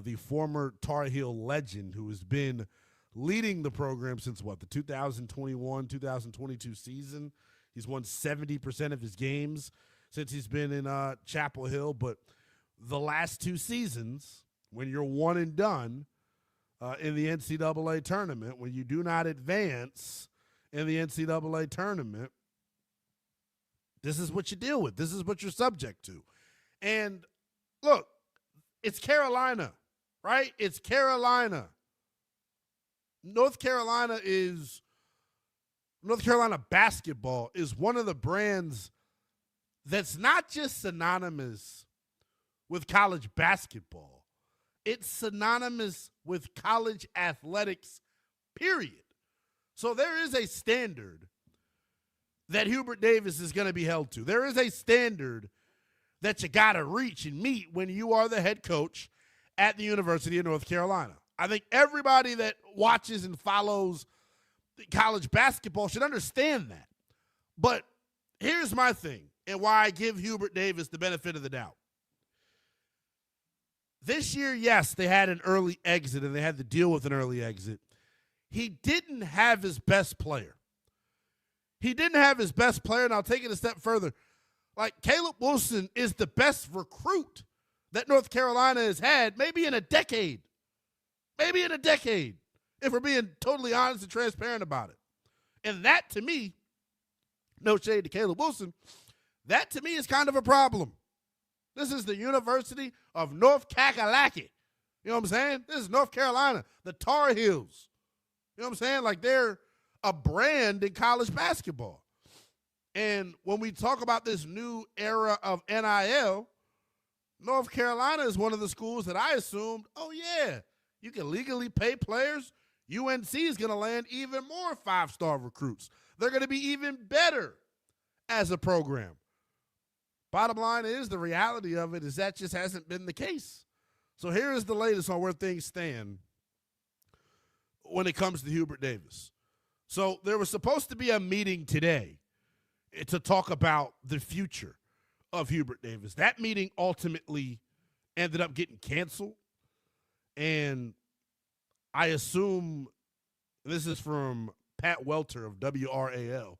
The former Tar Heel legend who has been leading the program since, the 2021-2022 season. He's won 70% of his games since he's been in Chapel Hill. But the last 2 seasons, when you're one and done in the NCAA tournament, when you do not advance in the NCAA tournament, this is what you deal with. This is what you're subject to. And look, it's Carolina, right? It's Carolina. North Carolina basketball is one of the brands that's not just synonymous with college basketball. It's synonymous with college athletics, period. So there is a standard that Hubert Davis is going to be held to. There is a standard that you got to reach and meet when you are the head coach at the University of North Carolina. I think everybody that watches and follows college basketball should understand that. But here's my thing and why I give Hubert Davis the benefit of the doubt. This year, yes, they had an early exit and they had to deal with an early exit. He didn't have his best player. And I'll take it a step further. Like, Caleb Wilson is the best recruit that North Carolina has had maybe in a decade. maybe in a decade, if we're being totally honest and transparent about it. And that, to me, no shade to Caleb Wilson, that to me is kind of a problem. This is the University of North Kakalaki. You know what I'm saying? This is North Carolina, the Tar Heels. You know what I'm saying? Like, they're a brand in college basketball. And when we talk about this new era of NIL, North Carolina is one of the schools that I assumed, oh, yeah, you can legally pay players. UNC is going to land even more five-star recruits. They're going to be even better as a program. Bottom line is, the reality of it is that just hasn't been the case. So here is the latest on where things stand when it comes to Hubert Davis. So there was supposed to be a meeting today to talk about the future of Hubert Davis. That meeting ultimately ended up getting canceled. And I assume, this is from Pat Welter of WRAL,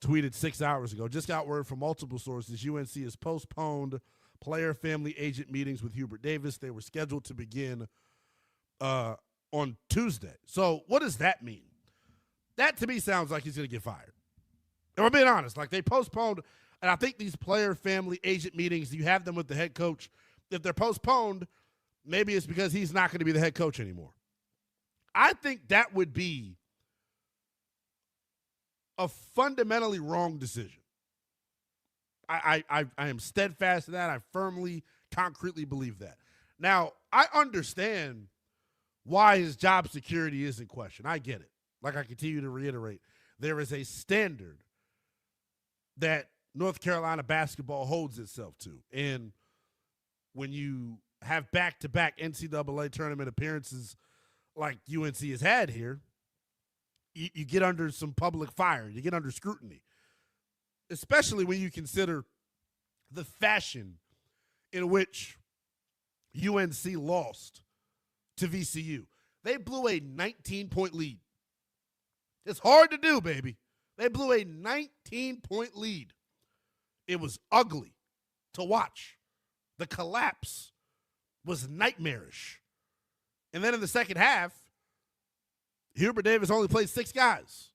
tweeted 6 hours ago, just got word from multiple sources, UNC has postponed player family agent meetings with Hubert Davis. They were scheduled to begin on Tuesday. So what does that mean? That to me sounds like he's going to get fired. And we're being honest, like, they postponed, and I think these player family agent meetings, you have them with the head coach. If they're postponed, maybe it's because he's not going to be the head coach anymore. I think that would be a fundamentally wrong decision. I am steadfast in that. I firmly, concretely believe that. Now, I understand why his job security is in question. I get it. Like I continue to reiterate, there is a standard that North Carolina basketball holds itself to. And when you have back-to-back NCAA tournament appearances like UNC has had here, you get under some public fire. You get under scrutiny, especially when you consider the fashion in which UNC lost to VCU. They blew a 19-point lead. It's hard to do, baby. They blew a 19-point lead. It was ugly to watch. The collapse was nightmarish. And then in the second half, Hubert Davis only played 6 guys.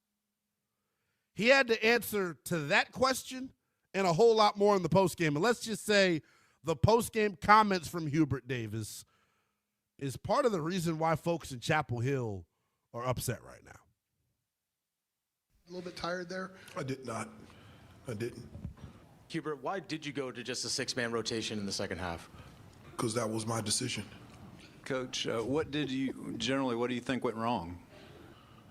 He had to answer to that question and a whole lot more in the postgame. And let's just say the postgame comments from Hubert Davis is part of the reason why folks in Chapel Hill are upset right now. A little bit tired there? I did not. I didn't. Hubert, why did you go to just a 6-man rotation in the second half? Because that was my decision. Coach, what do you think went wrong?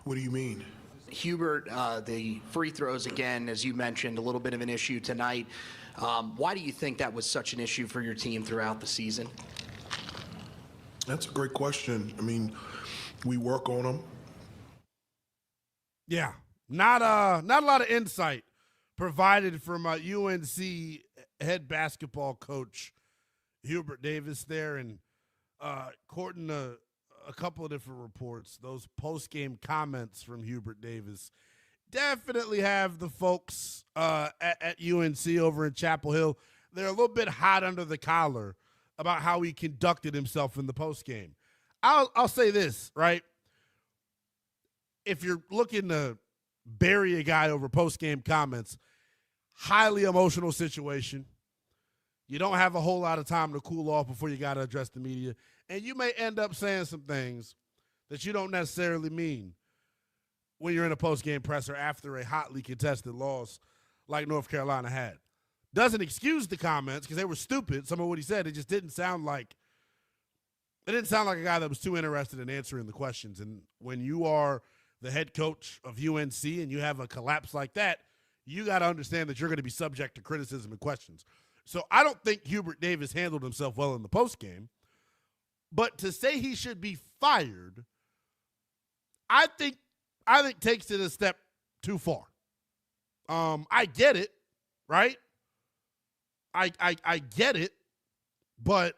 What do you mean? Hubert, the free throws again, as you mentioned, a little bit of an issue tonight. Why do you think that was such an issue for your team throughout the season? That's a great question. I mean, we work on them. Yeah, not a lot of insight provided from UNC head basketball coach Hubert Davis there, and according to a couple of different reports, those post-game comments from Hubert Davis definitely have the folks at UNC over in Chapel Hill, they're a little bit hot under the collar about how he conducted himself in the postgame. I'll say this, right? If you're looking to bury a guy over postgame comments, highly emotional situation. You don't have a whole lot of time to cool off before you got to address the media. And you may end up saying some things that you don't necessarily mean when you're in a post-game presser after a hotly contested loss like North Carolina had. Doesn't excuse the comments because they were stupid. Some of what he said, it just didn't sound like a guy that was too interested in answering the questions. And when you are the head coach of UNC and you have a collapse like that, you got to understand that you're going to be subject to criticism and questions. So I don't think Hubert Davis handled himself well in the postgame. But to say he should be fired, I think takes it a step too far. I get it, right? I get it, but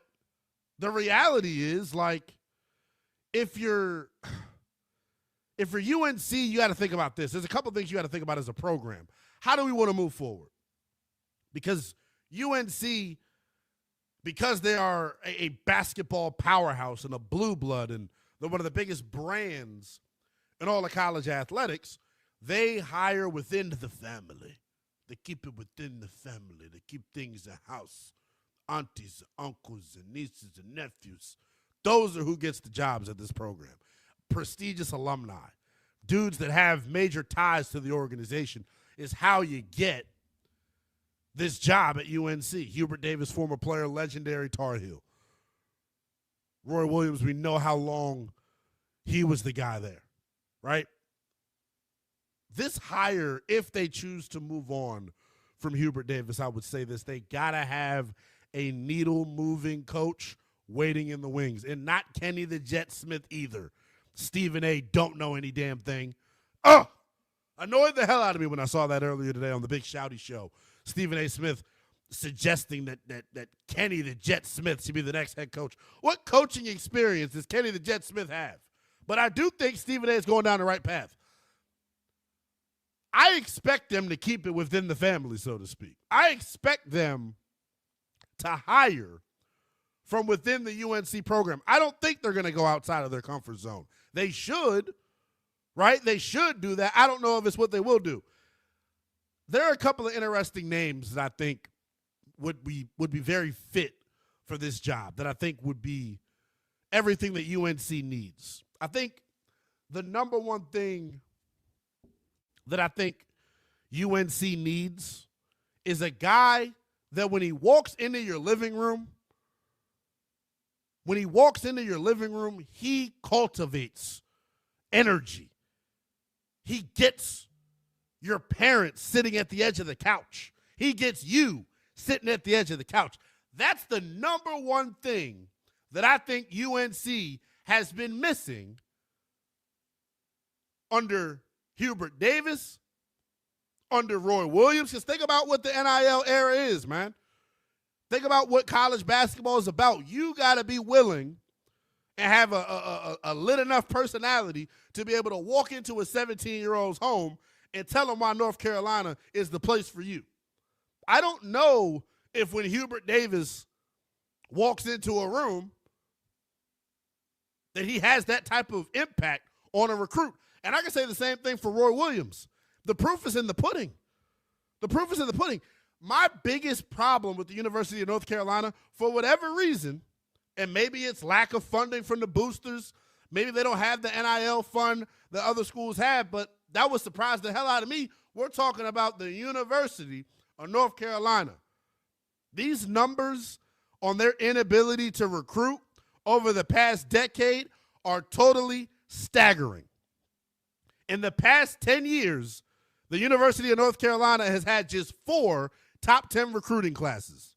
the reality is, like, if you're UNC, you got to think about this. There's a couple things you got to think about as a program. How do we want to move forward? Because UNC, because they are a basketball powerhouse and a blue blood and They're one of the biggest brands in all of college athletics. They hire within the family. They keep it within the family. They keep things in house. Aunties, uncles, and nieces and nephews. Those are who gets the jobs at this program. Prestigious alumni. Dudes that have major ties to the organization is how you get this job at UNC. Hubert Davis, former player, legendary Tar Heel. Roy Williams, we know how long he was the guy there, right? This hire, if they choose to move on from Hubert Davis, I would say this. They got to have a needle-moving coach waiting in the wings. And not Kenny the Jet Smith either. Stephen A. don't know any damn thing. Annoyed the hell out of me when I saw that earlier today on the Big Shouty Show. Stephen A. Smith suggesting that Kenny the Jet Smith should be the next head coach. What coaching experience does Kenny the Jet Smith have? But I do think Stephen A. is going down the right path. I expect them to keep it within the family, so to speak. I expect them to hire from within the UNC program. I don't think they're going to go outside of their comfort zone. They should, right? They should do that. I don't know if it's what they will do. There are a couple of interesting names that I think would be very fit for this job, that I think would be everything that UNC needs. I think the number one thing that I think UNC needs is a guy that when he walks into your living room, he cultivates energy. He gets your parents sitting at the edge of the couch. He gets you sitting at the edge of the couch. That's the number one thing that I think UNC has been missing under Hubert Davis, under Roy Williams. Just think about what the NIL era is, man. Think about what college basketball is about. You got to be willing and have a lit enough personality to be able to walk into a 17-year-old's home and tell them why North Carolina is the place for you. I don't know if when Hubert Davis walks into a room that he has that type of impact on a recruit. And I can say the same thing for Roy Williams. The proof is in the pudding. The proof is in the pudding. My biggest problem with the University of North Carolina, for whatever reason, and maybe it's lack of funding from the boosters, maybe they don't have the NIL fund that other schools have, but that would surprise the hell out of me. We're talking about the University of North Carolina. These numbers on their inability to recruit over the past decade are totally staggering. In the past 10 years, the University of North Carolina has had just 4 top 10 recruiting classes.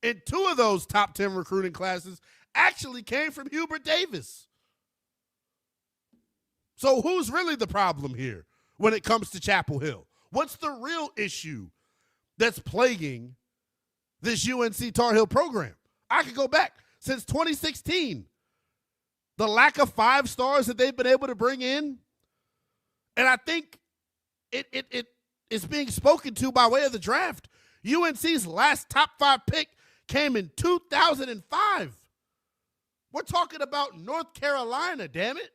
And 2 of those top 10 recruiting classes actually came from Hubert Davis. So who's really the problem here when it comes to Chapel Hill? What's the real issue that's plaguing this UNC Tar Heel program? I could go back since 2016. The lack of 5 stars that they've been able to bring in. And I think it is being spoken to by way of the draft. UNC's last top 5 pick came in 2005. We're talking about North Carolina, damn it.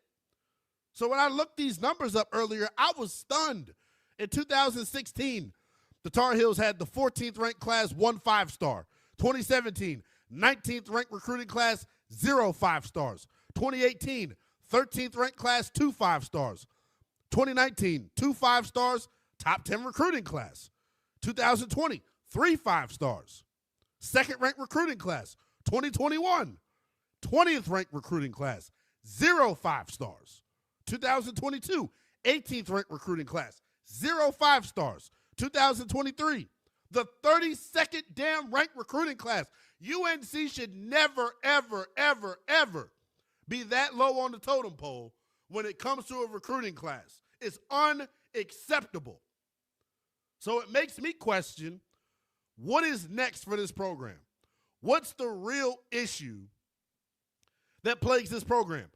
So when I looked these numbers up earlier, I was stunned. In 2016, the Tar Heels had the 14th ranked class, 1 5-star. 2017, 19th ranked recruiting class, 0 5-stars. 2018, 13th ranked class, 2 5-stars. 2019, 2 5-stars, top 10 recruiting class. 2020, 3 5-stars. Second ranked recruiting class. 2021, 20th ranked recruiting class, 0 5-stars. 2022, 18th ranked recruiting class, 0 5-stars. 2023, the 32nd damn ranked recruiting class. UNC should never, ever, ever, ever be that low on the totem pole when it comes to a recruiting class. It's unacceptable. So it makes me question, what is next for this program? What's the real issue that plagues this program?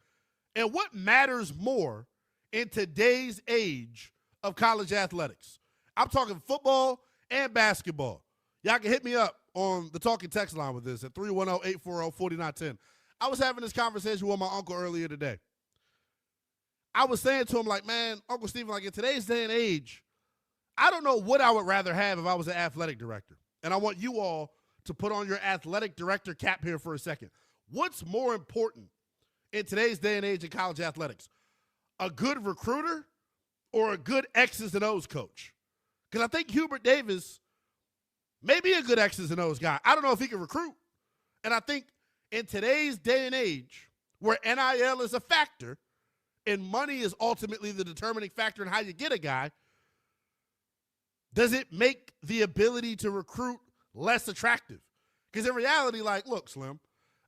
And what matters more in today's age of college athletics? I'm talking football and basketball. Y'all can hit me up on the talking text line with this at 310-840-4910. I was having this conversation with my uncle earlier today. I was saying to him, like, man, Uncle Stephen, like in today's day and age, I don't know what I would rather have if I was an athletic director. And I want you all to put on your athletic director cap here for a second. What's more important in today's day and age in college athletics? A good recruiter or a good X's and O's coach? Because I think Hubert Davis may be a good X's and O's guy. I don't know if he can recruit. And I think in today's day and age, where NIL is a factor and money is ultimately the determining factor in how you get a guy, does it make the ability to recruit less attractive? Because in reality, like, look, Slim,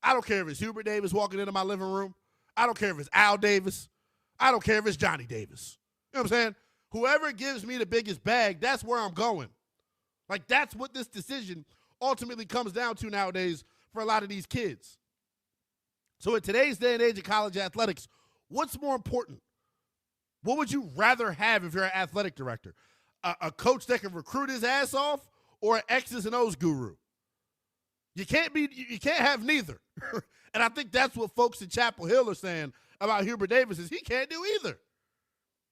I don't care if it's Hubert Davis walking into my living room. I don't care if it's Al Davis. I don't care if it's Johnny Davis. You know what I'm saying? Whoever gives me the biggest bag, that's where I'm going. Like, that's what this decision ultimately comes down to nowadays for a lot of these kids. So in today's day and age of college athletics, what's more important? What would you rather have if you're an athletic director? A coach that can recruit his ass off or an X's and O's guru? You can't have neither. And I think that's what folks in Chapel Hill are saying about Hubert Davis is he can't do either.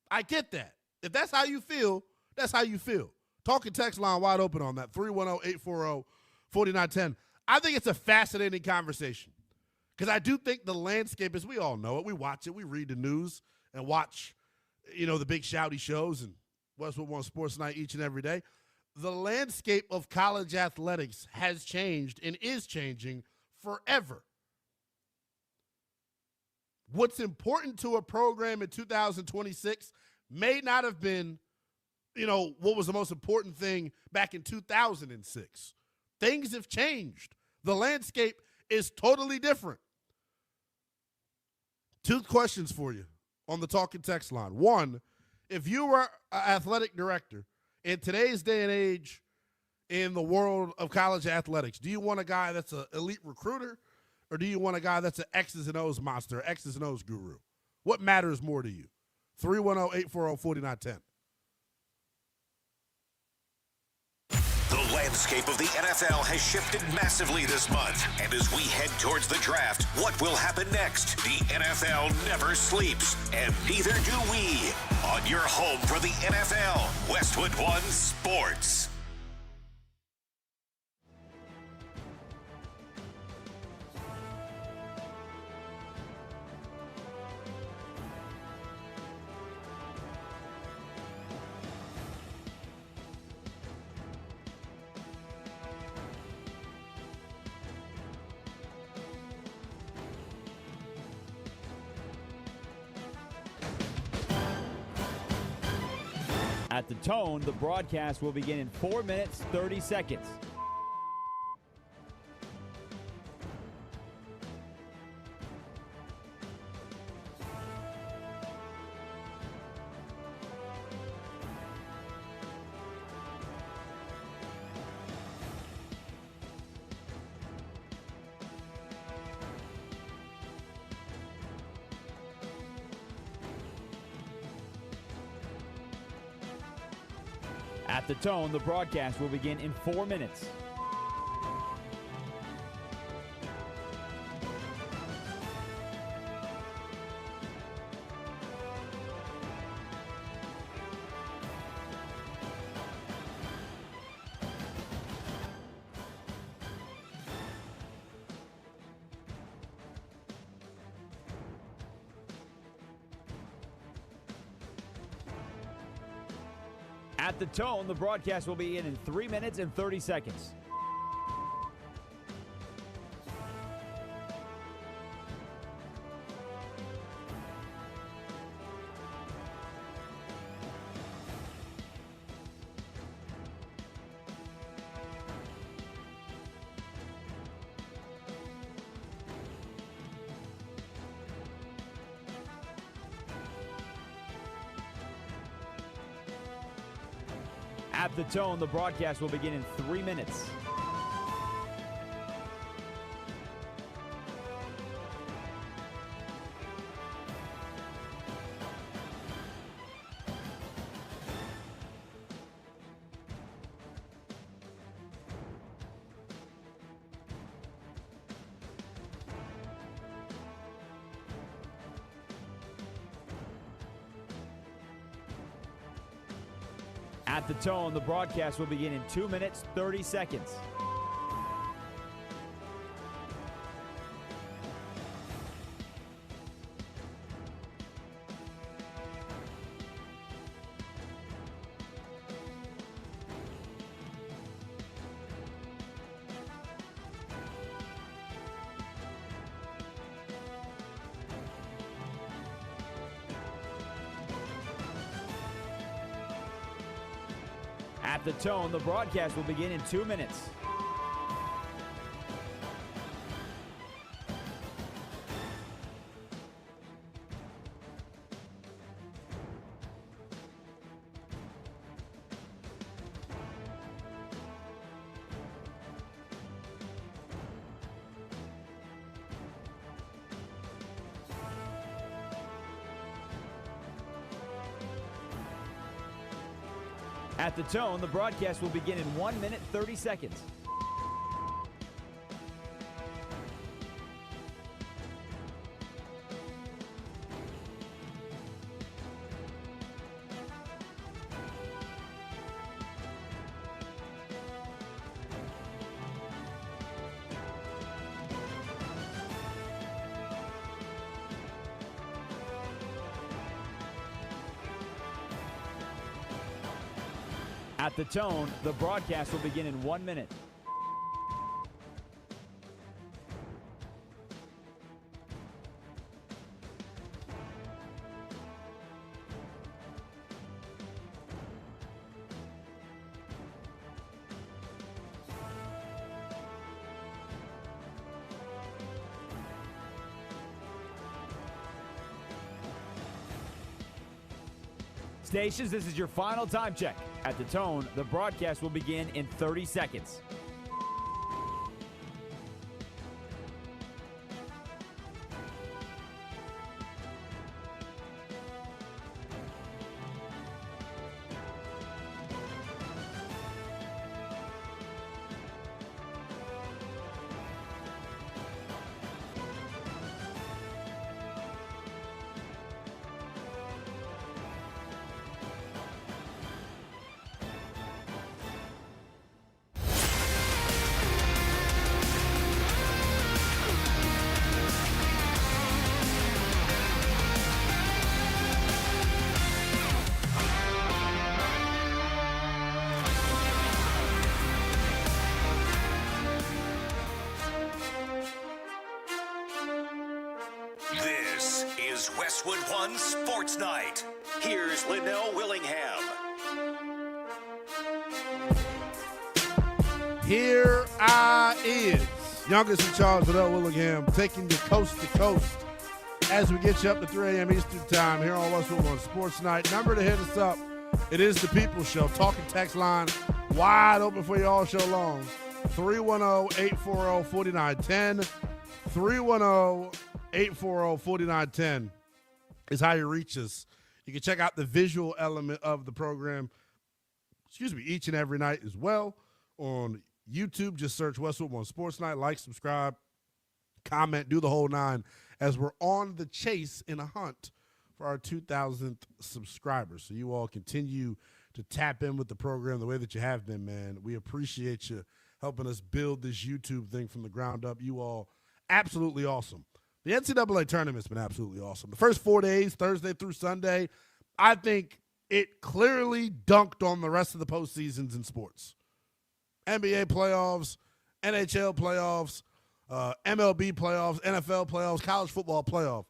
I get that. If that's how you feel, that's how you feel. Talking text line wide open on that, 310-840-4910. I think it's a fascinating conversation because I do think the landscape, as we all know it, we watch it, we read the news and watch, the big shouty shows and Westwood One Sports Night each and every day. The landscape of college athletics has changed and is changing forever. What's important to a program in 2026 may not have been, what was the most important thing back in 2006. Things have changed. The landscape is totally different. Two questions for you on the talking text line. One, if you were an athletic director in today's day and age in the world of college athletics, do you want a guy that's an elite recruiter or do you want a guy that's an X's and O's monster, X's and O's guru? What matters more to you? 310-840-4910. The landscape of the NFL has shifted massively this month. And as we head towards the draft, what will happen next? The NFL never sleeps, and neither do we. On your home for the NFL, Westwood One Sports. At the tone, the broadcast will begin in 4 minutes, 30 seconds. At the tone, the broadcast will begin in 4 minutes. At the tone, the broadcast will be in 3 minutes and 30 seconds. At the tone, the broadcast will begin in 3 minutes. At the tone, the broadcast will begin in 2 minutes, 30 seconds. At the tone, the broadcast will begin in 2 minutes. At the tone, the broadcast will begin in 1 minute, 30 seconds. At the tone, the broadcast will begin in 1 minute. Stations, this is your final time check. At the tone, the broadcast will begin in 30 seconds. This is Westwood One Sports Night. Here's Lynnell Willingham. Here I is, youngest in charge, Lynnell Willingham, taking you coast to coast as we get you up to 3 a.m. Eastern Time here on Westwood One Sports Night. Number to hit us up, it is the People Show. Talking text line wide open for you all show long. 310-840-4910. 310-840-4910 is how you reach us. You can check out the visual element of the program, each and every night as well. On YouTube, just search Westwood One Sports Night. Like, subscribe, comment, do the whole nine as we're on the chase in a hunt for our 2,000th subscribers. So you all continue to tap in with the program the way that you have been, man. We appreciate you helping us build this YouTube thing from the ground up. You all absolutely awesome. The NCAA Tournament's been absolutely awesome. The first 4 days, Thursday through Sunday, I think it clearly dunked on the rest of the postseasons in sports. NBA playoffs, NHL playoffs, MLB playoffs, NFL playoffs, college football playoff.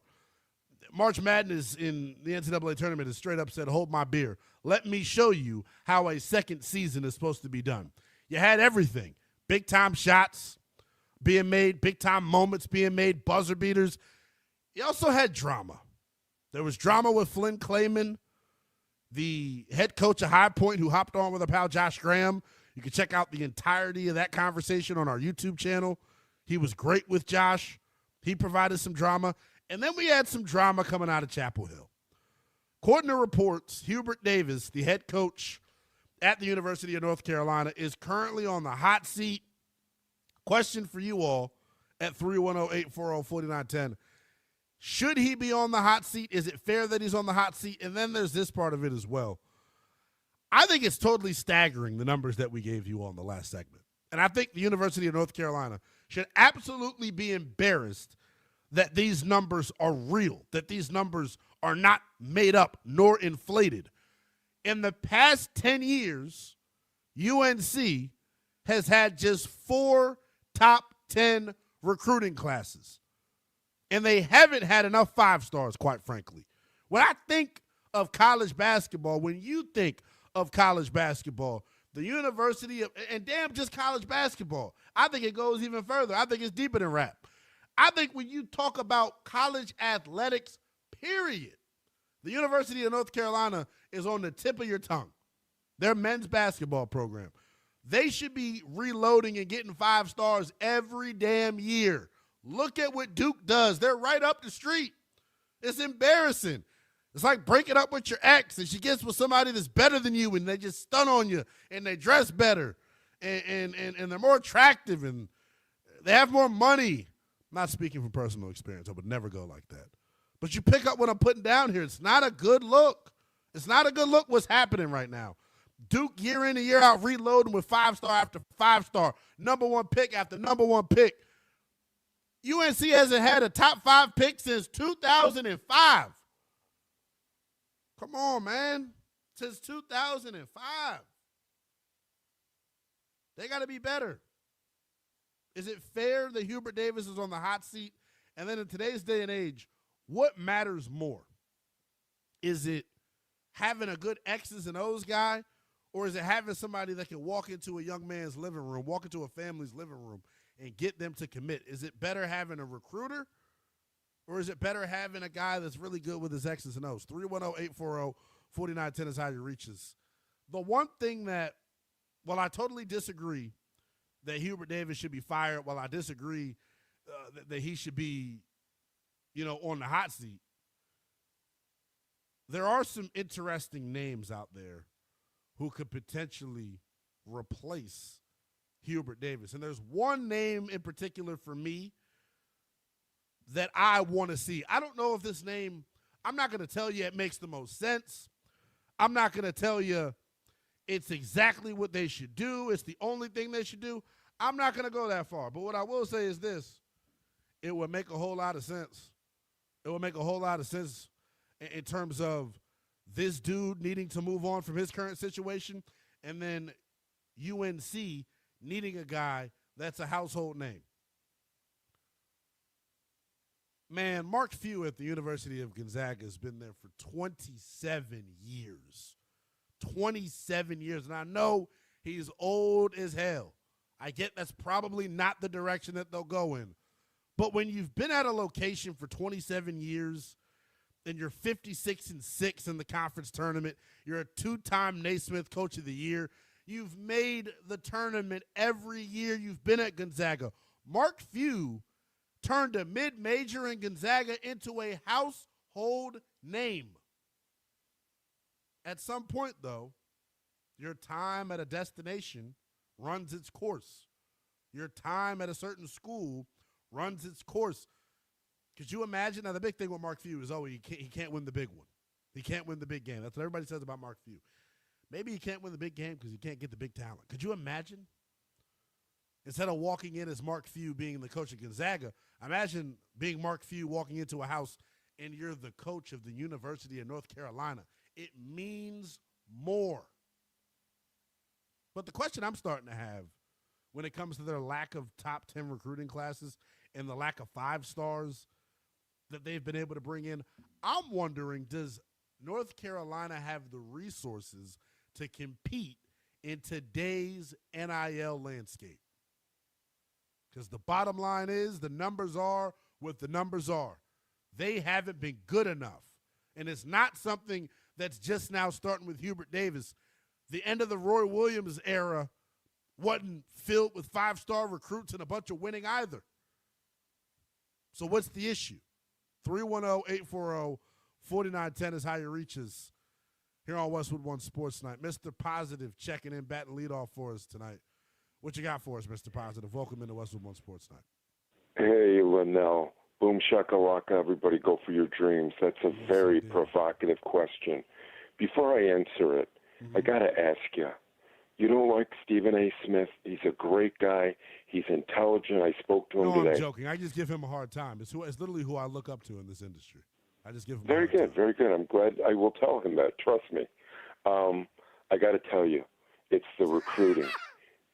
March Madness in the NCAA Tournament is straight up said, hold my beer. Let me show you how a second season is supposed to be done. You had everything. Big-time shots being made, big-time moments being made, buzzer beaters. You also had drama. There was drama with Flynn Clayman, the head coach of High Point, who hopped on with our pal Josh Graham. You can check out the entirety of that conversation on our YouTube channel. He was great with Josh. He provided some drama. And then we had some drama coming out of Chapel Hill. According to reports, Hubert Davis, the head coach at the University of North Carolina, is currently on the hot seat. Question for you all at 310-840-4910. Should he be on the hot seat? Is it fair that he's on the hot seat? And then there's this part of it as well. I think it's totally staggering, the numbers that we gave you on the last segment. And I think the University of North Carolina should absolutely be embarrassed that these numbers are real, that these numbers are not made up nor inflated. In the past 10 years, UNC has had just 4 top 10 recruiting classes. And they haven't had enough 5 stars, quite frankly. When I think of college basketball, when you think of college basketball, the University of, and damn just college basketball, I think it goes even further. I think it's deeper than rap. I think when you talk about college athletics, period, the University of North Carolina is on the tip of your tongue. Their men's basketball program. They should be reloading and getting 5 stars every damn year. Look at what Duke does. They're right up the street. It's embarrassing. It's like breaking up with your ex and she gets with somebody that's better than you and they just stun on you and they dress better and they're more attractive and they have more money. I'm not speaking from personal experience. I would never go like that. But you pick up what I'm putting down here. It's not a good look. It's not a good look what's happening right now. Duke year in and year out reloading with 5-star after 5-star, number 1 pick after number 1 pick. UNC hasn't had a top 5 pick since 2005. Come on, man. Since 2005. They got to be better. Is it fair that Hubert Davis is on the hot seat? And then in today's day and age, what matters more? Is it having a good X's and O's guy, or is it having somebody that can walk into a young man's living room, walk into a family's living room, and get them to commit? Is it better having a recruiter, or is it better having a guy that's really good with his X's and O's? 310-840-4910 is how you reach us. The one thing that, while I totally disagree that Hubert Davis should be fired, while I disagree that he should be, on the hot seat, there are some interesting names out there who could potentially replace Hubert Davis. And there's one name in particular for me that I want to see. I don't know if this name, I'm not going to tell you it makes the most sense. I'm not going to tell you it's exactly what they should do. It's the only thing they should do. I'm not going to go that far. But what I will say is this. It would make a whole lot of sense. It would make a whole lot of sense in terms of this dude needing to move on from his current situation and then UNC needing a guy that's a household name. Man, Mark Few at the University of Gonzaga has been there for 27 years. 27 years. And I know he's old as hell. I get that's probably not the direction that they'll go in. But when you've been at a location for 27 years and you're 56-6 in the conference tournament, you're a 2-time Naismith Coach of the Year, you've made the tournament every year you've been at Gonzaga. Mark Few turned a mid-major in Gonzaga into a household name. At some point, though, your time at a destination runs its course. Your time at a certain school runs its course. Could you imagine? Now, the big thing with Mark Few is, he can't win the big one. He can't win the big game. That's what everybody says about Mark Few. Maybe he can't win the big game because he can't get the big talent. Could you imagine? Instead of walking in as Mark Few being the coach of Gonzaga, imagine being Mark Few walking into a house and you're the coach of the University of North Carolina. It means more. But the question I'm starting to have when it comes to their lack of top 10 recruiting classes and the lack of 5 stars that they've been able to bring in, I'm wondering, does North Carolina have the resources to compete in today's NIL landscape? Because the bottom line is the numbers are what the numbers are. They haven't been good enough. And it's not something that's just now starting with Hubert Davis. The end of the Roy Williams era wasn't filled with 5-star recruits and a bunch of winning either. So what's the issue? 310-840-4910 is how you reach us here on Westwood One Sports Night. Mr. Positive checking in, batting leadoff for us tonight. What you got for us, Mr. Positive? Welcome into Westwood One Sports Night. Hey, Lynnell. Boom shakalaka, everybody go for your dreams. That's a very provocative question. Before I answer it, I got to ask you. You don't like Stephen A. Smith? He's a great guy. He's intelligent. I spoke to him today. I'm joking. I just give him a hard time. It's literally who I look up to in this industry. I just give him very good, very good. I'm glad. I will tell him that. Trust me. I got to tell you, it's the recruiting.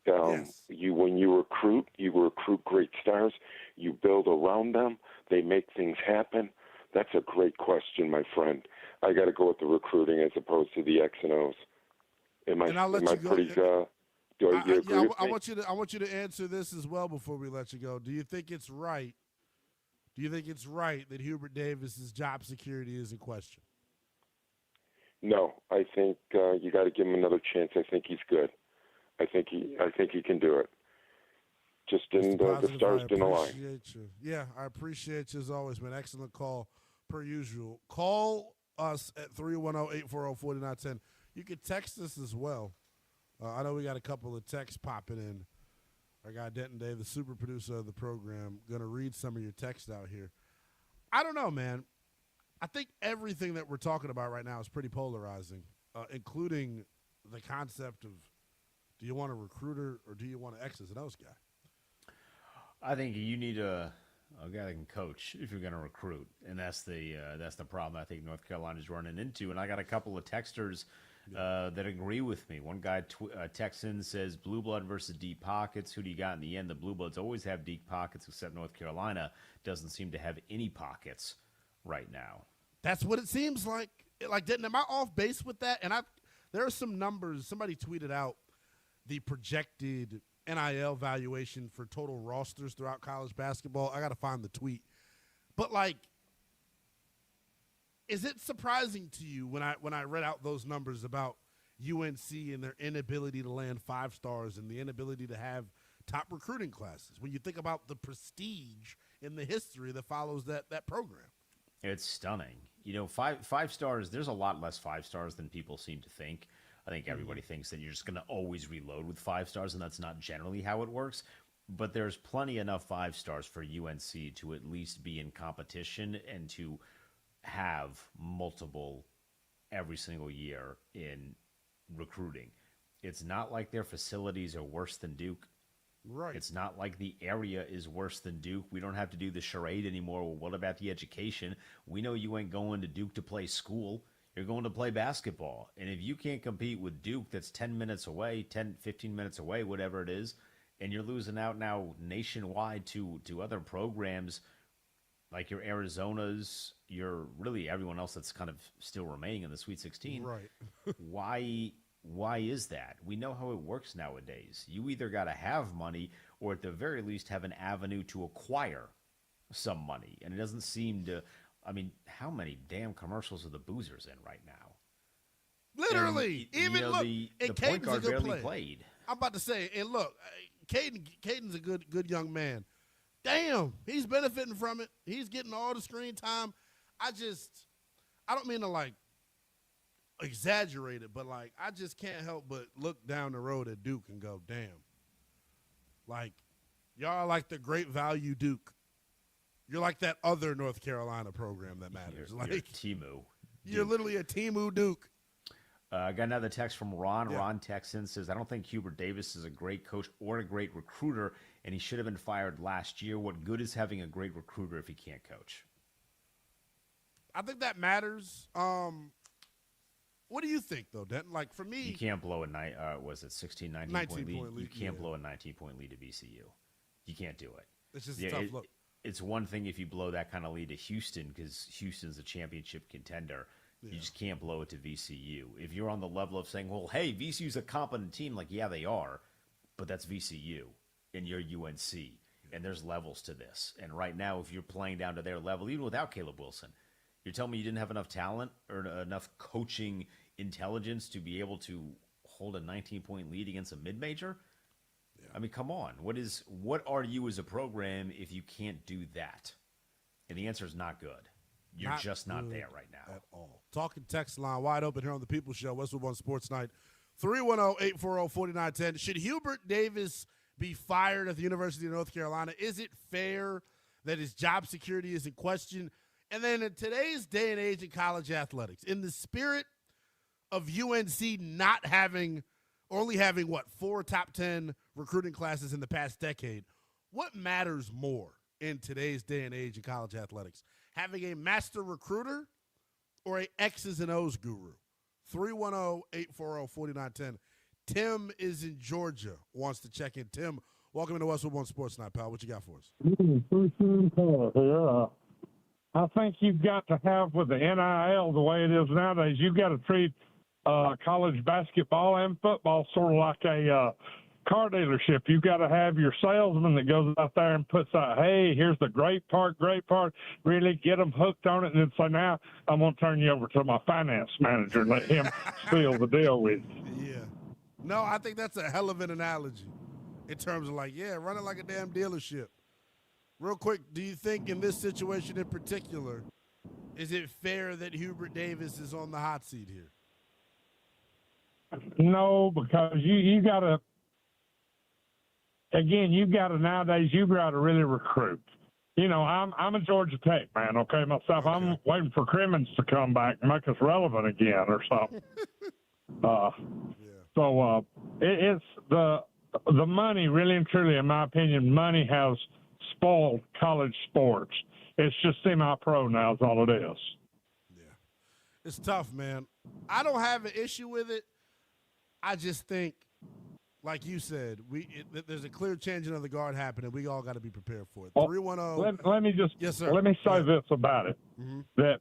Yes. When you recruit great stars. You build around them. They make things happen. That's a great question, my friend. I got to go with the recruiting as opposed to the X and O's. Am I pretty? Do you agree with me? I want you to answer this as well before we let you go. Do you think it's right? Do you think it's right that Hubert Davis's job security is in question? No, I think you got to give him another chance. I think he's good. I think he can do it. Just the stars didn't align. Yeah, I appreciate you as always, man. Excellent call per usual. Call us at 310-840-4910. You can text us as well. I know we got a couple of texts popping in. Our guy Denton Day, the super producer of the program, going to read some of your texts out here. I don't know, man. I think everything that we're talking about right now is pretty polarizing, including the concept of do you want a recruiter or do you want an X's and O's guy? I think you need a guy that can coach if you're going to recruit, and that's the problem I think North Carolina's running into. And I got a couple of texters that agree with me. One guy texts in, says blue blood versus deep pockets. Who do you got in the end? The blue bloods always have deep pockets, except North Carolina doesn't seem to have any pockets right now. That's what it seems like. Denton, am I off base with that? And there are some numbers. Somebody tweeted out the projected NIL valuation for total rosters throughout college basketball. I got to find the tweet. But, is it surprising to you when I read out those numbers about UNC and their inability to land 5 stars and the inability to have top recruiting classes, when you think about the prestige and the history that follows that program? It's stunning. Five stars, there's a lot less 5 stars than people seem to think. I think everybody thinks that you're just going to always reload with 5 stars, and that's not generally how it works. But there's plenty enough 5 stars for UNC to at least be in competition and to have multiple every single year in recruiting. It's not like their facilities are worse than Duke. Right. It's not like the area is worse than Duke. We don't have to do the charade anymore. Well, what about the education? We know you ain't going to Duke to play school. You're going to play basketball. And if you can't compete with Duke that's 10 minutes away, 10, 15 minutes away, whatever it is, and you're losing out now nationwide to other programs like your Arizonas, your really everyone else that's kind of still remaining in the Sweet 16. Right. Why is that? We know how it works nowadays. You either got to have money or at the very least have an avenue to acquire some money. And it doesn't seem to, how many damn commercials are the boozers in right now? Literally. The point guard barely played. I'm about to say, and look, Caden's a good young man. Damn, he's benefiting from it. He's getting all the screen time. I don't mean to exaggerate it, but I just can't help but look down the road at Duke and go, damn. Y'all are like the great value Duke. You're like that other North Carolina program that matters. You're Temu. You're literally a Temu Duke. I got another text from Ron. Yeah. Ron texts in, says, I don't think Hubert Davis is a great coach or a great recruiter, and he should have been fired last year. What good is having a great recruiter if he can't coach? I think that matters. What do you think, though, Denton? For me, you can't blow a 19-point lead? You can't blow a 19-point lead to VCU. You can't do it. It's just a tough look. It's one thing if you blow that kind of lead to Houston because Houston's a championship contender. Yeah. You just can't blow it to VCU. If you're on the level of saying, well, hey, VCU's a competent team, yeah, they are, but that's VCU, and you're UNC, and there's levels to this. And right now, if you're playing down to their level, even without Caleb Wilson, you're telling me you didn't have enough talent or enough coaching intelligence to be able to hold a 19-point lead against a mid-major? Yeah. Come on. What are you as a program if you can't do that? And the answer is not good. You're just not there right now. At all. Talking text line wide open here on the People Show, Westwood One Sports Night, 310-840-4910. Should Hubert Davis be fired at the University of North Carolina? Is it fair that his job security is in question? And then in today's day and age in college athletics, in the spirit of UNC not having, only having, 4 top 10 recruiting classes in the past decade, what matters more in today's day and age in college athletics? Having a master recruiter or a X's and O's guru? 310-840-4910. Tim is in Georgia, wants to check in. Tim, welcome to Westwood One Sports Night, pal. What you got for us? I think you've got to have, with the NIL the way it is nowadays, you've got to treat college basketball and football sort of like a car dealership. You've got to have your salesman that goes out there and puts out, hey, here's the great part, really get them hooked on it, and then say, now I'm going to turn you over to my finance manager and let him seal the deal with you. Yeah. No, I think that's a hell of an analogy in terms of run it like a damn dealership. Real quick, do you think in this situation in particular, is it fair that Hubert Davis is on the hot seat here? No, because you got to, again, nowadays, you've got to really recruit. I'm a Georgia Tech man, okay, myself. Okay. I'm waiting for Crimmins to come back and make us relevant again or something. So it's the money, really and truly, in my opinion, money has spoiled college sports. It's just semi-pro now is all it is. Yeah. It's tough, man. I don't have an issue with it. I just think, like you said, there's a clear changing of the guard happening. We all got to be prepared for it. 310. Let me just let me say this about it. Mm-hmm.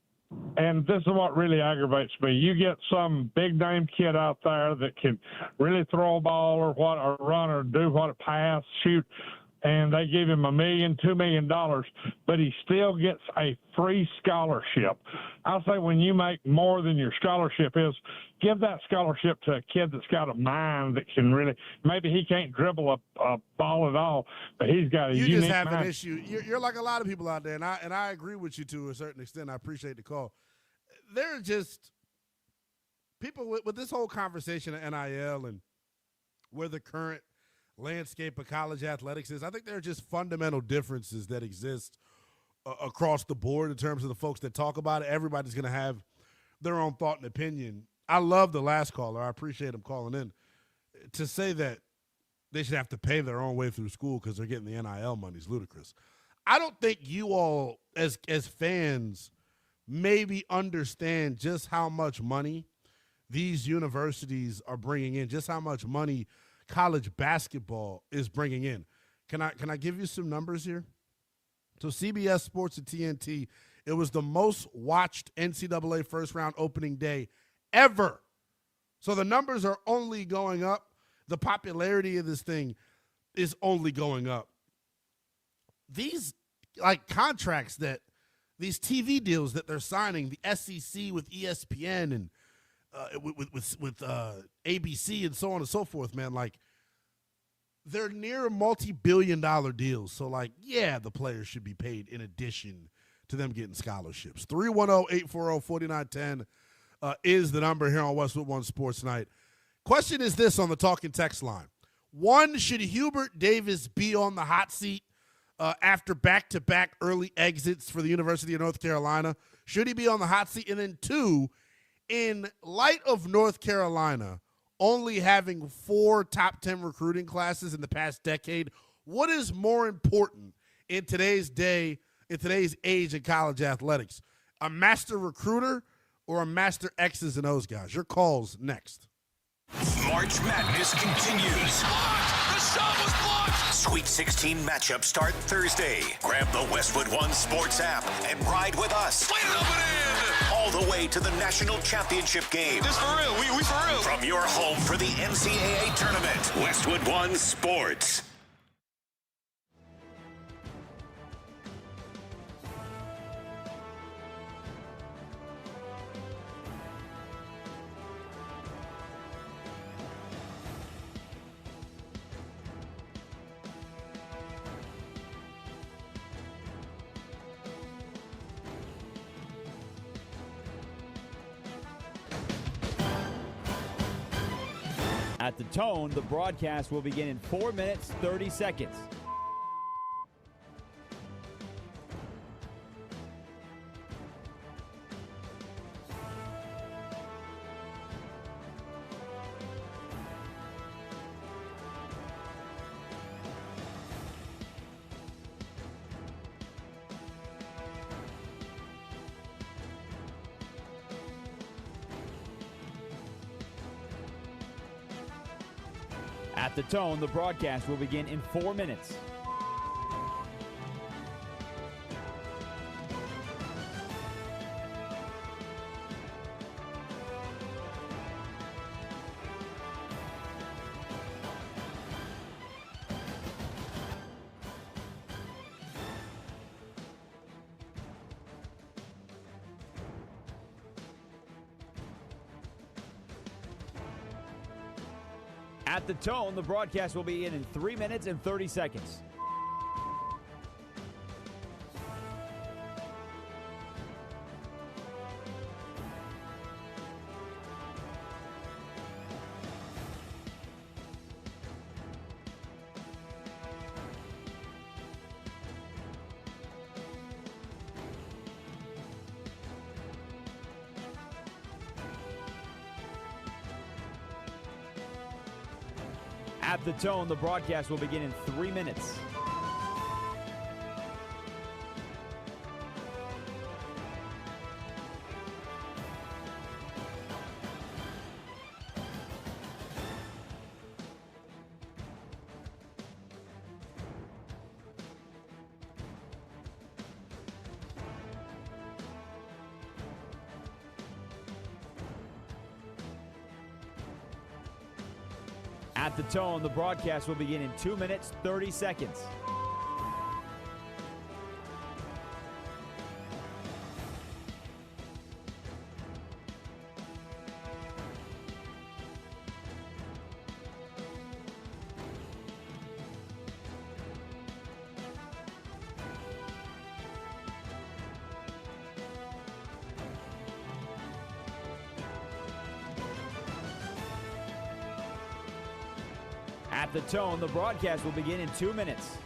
And this is what really aggravates me. You get some big-name kid out there that can really throw a ball or run or do pass, shoot, and they give him $1 million, $2 million, but he still gets a free scholarship. I say when you make more than your scholarship is, give that scholarship to a kid that's got a mind that can really, maybe he can't dribble a ball at all, but he's got a unique mind. You just have an issue. You're like a lot of people out there, and I agree with you to a certain extent. I appreciate the call. There are just people with this whole conversation of NIL and where the current landscape of college athletics is. I think there are just fundamental differences that exist across the board in terms of the folks that talk about it. Everybody's going to have their own thought and opinion. I love the last caller. I appreciate him calling in. To say that they should have to pay their own way through school because they're getting the NIL money is ludicrous. I don't think you all as fans maybe understand just how much money these universities are bringing in, just how much money college basketball is bringing in. Can I give you some numbers here? So CBS Sports and TNT, it was the most watched NCAA first round opening day ever. So the numbers are only going up. The popularity of this thing is only going up. These contracts that these TV deals that they're signing, the SEC with ESPN and with ABC and so on and so forth, man, they're near multi-billion-dollar deals. So, the players should be paid in addition to them getting scholarships. 310-840-4910 is the number here on Westwood One Sports Night. Question is this on the talking text line. 1, should Hubert Davis be on the hot seat after back-to-back early exits for the University of North Carolina? Should he be on the hot seat? And then 2, in light of North Carolina only having 4 top 10 recruiting classes in the past decade, what is more important in today's day, in today's age in college athletics? A master recruiter or a master X's and O's guys? Your call's next. March Madness continues. The shot was blocked. Sweet 16 matchups start Thursday. Grab the Westwood One Sports app and ride with us. Wait up and in. All the way to the national championship game. This for real. We for real. From your home for the NCAA Tournament. Westwood One Sports. At the tone, the broadcast will begin in 4 minutes, 30 seconds. At the tone, the broadcast will begin in 4 minutes. At the tone, the broadcast will be in 3 minutes and 30 seconds. At the tone, the broadcast will begin in 3 minutes. At the tone, the broadcast will begin in 2 minutes, 30 seconds. At the tone, the broadcast will begin in 2 minutes.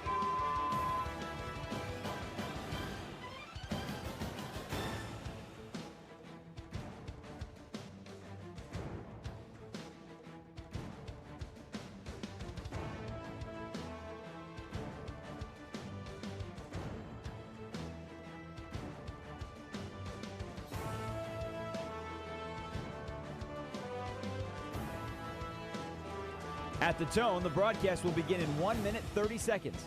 At the tone, the broadcast will begin in 1 minute, 30 seconds.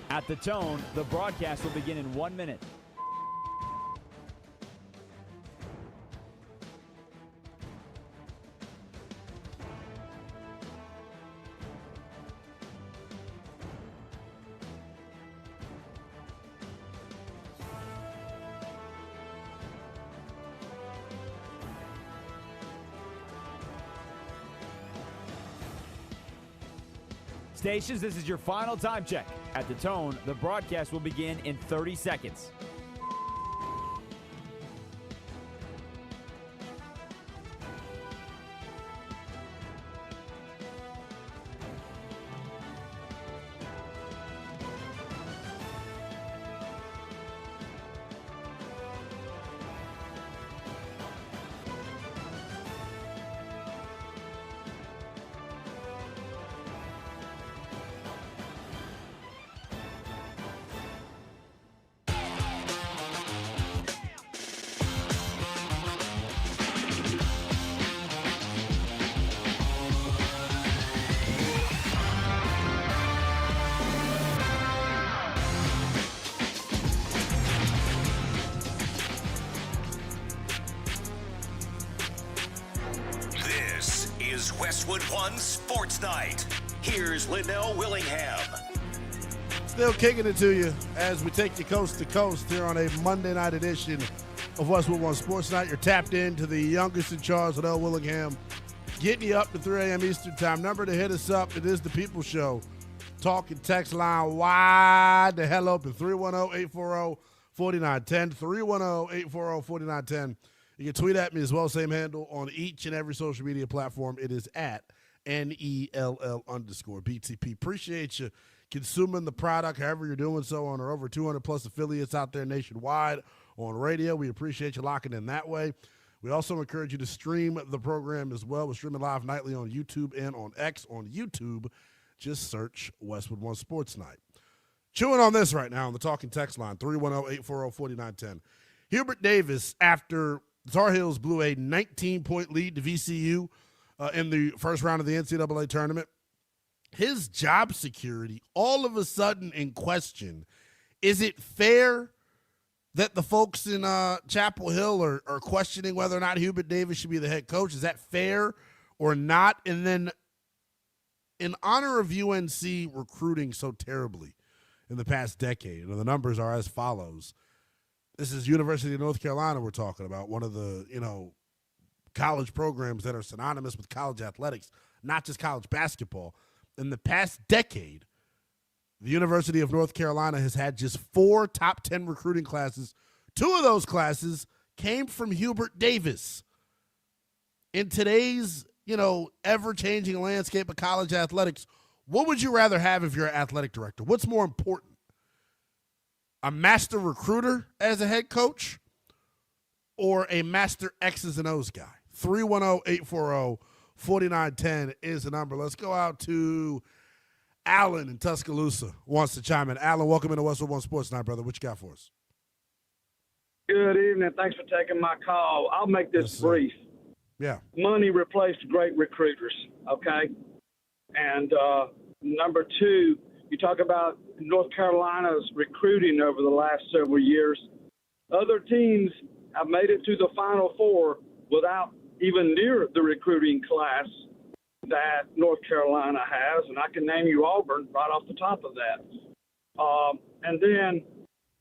At the tone, the broadcast will begin in 1 minute. Stations, this is your final time check. At the tone, the broadcast will begin in 30 seconds. Westwood One Sports Night. Here's Lynnell Willingham. Still kicking it to you as we take you coast to coast here on a Monday night edition of Westwood One Sports Night. You're tapped into the youngest in charge, Lynnell Willingham, getting you up to 3 a.m. Eastern Time. Number to hit us up, it is the People Show. Talk and text line wide the hell open, 310-840-4910, 310-840-4910. You can tweet at me as well, same handle on each and every social media platform. It is at NELL_BTP. Appreciate you consuming the product, however you're doing so, on our over 200-plus affiliates out there nationwide on radio. We appreciate you locking in that way. We also encourage you to stream the program as well. We're streaming live nightly on YouTube and on X. On YouTube, just search Westwood One Sports Night. Chewing on this right now on the Talking Text line, 310-840-4910. Hubert Davis, after Tar Heels blew a 19-point lead to VCU in the first round of the NCAA tournament, his job security all of a sudden in question. Is it fair that the folks in Chapel Hill are questioning whether or not Hubert Davis should be the head coach? Is that fair or not? And then in honor of UNC recruiting so terribly in the past decade, and the numbers are as follows. This is University of North Carolina we're talking about, one of the, college programs that are synonymous with college athletics, not just college basketball. In the past decade, the University of North Carolina has had just 4 top 10 recruiting classes. 2 of those classes came from Hubert Davis. In today's, ever-changing landscape of college athletics, what would you rather have if you're an athletic director? What's more important? A master recruiter as a head coach or a master X's and O's guy? 310-840-4910 is the number. Let's go out to Alan in Tuscaloosa wants to chime in. Alan, welcome into Westwood One Sports Night, brother. What you got for us? Good evening. Thanks for taking my call. I'll make this brief. Yeah. Money replaced great recruiters, okay? And number 2, you talk about North Carolina's recruiting over the last several years. Other teams have made it to the Final Four without even near the recruiting class that North Carolina has, and I can name you Auburn right off the top of that. And then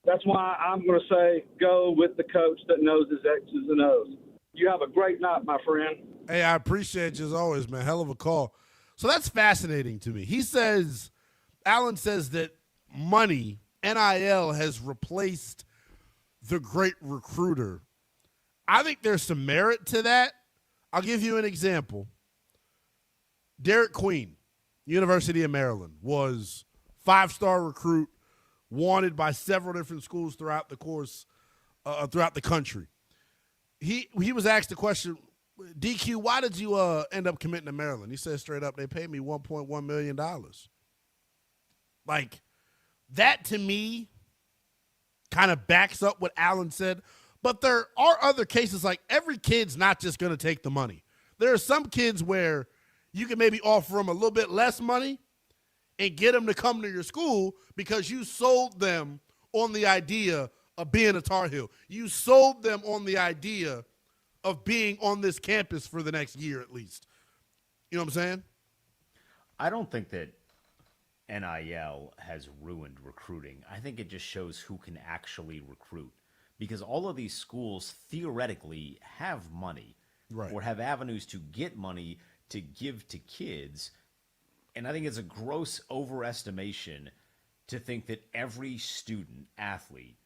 that's why I'm going to say go with the coach that knows his X's and O's. You have a great night, my friend. Hey, I appreciate you as always, man. Hell of a call. So that's fascinating to me. Alan says that money, NIL, has replaced the great recruiter. I think there's some merit to that. I'll give you an example. Derek Queen, University of Maryland, was 5-star recruit, wanted by several different schools throughout the country. He was asked the question, DQ, why did you end up committing to Maryland? He said straight up, they paid me $1.1 million. Like, that to me kind of backs up what Alan said. But there are other cases, like every kid's not just going to take the money. There are some kids where you can maybe offer them a little bit less money and get them to come to your school because you sold them on the idea of being a Tar Heel. You sold them on the idea of being on this campus for the next year at least. You know what I'm saying? I don't think that NIL has ruined recruiting. I think it just shows who can actually recruit. Because all of these schools theoretically have money, right, or have avenues to get money to give to kids. And I think it's a gross overestimation to think that every student athlete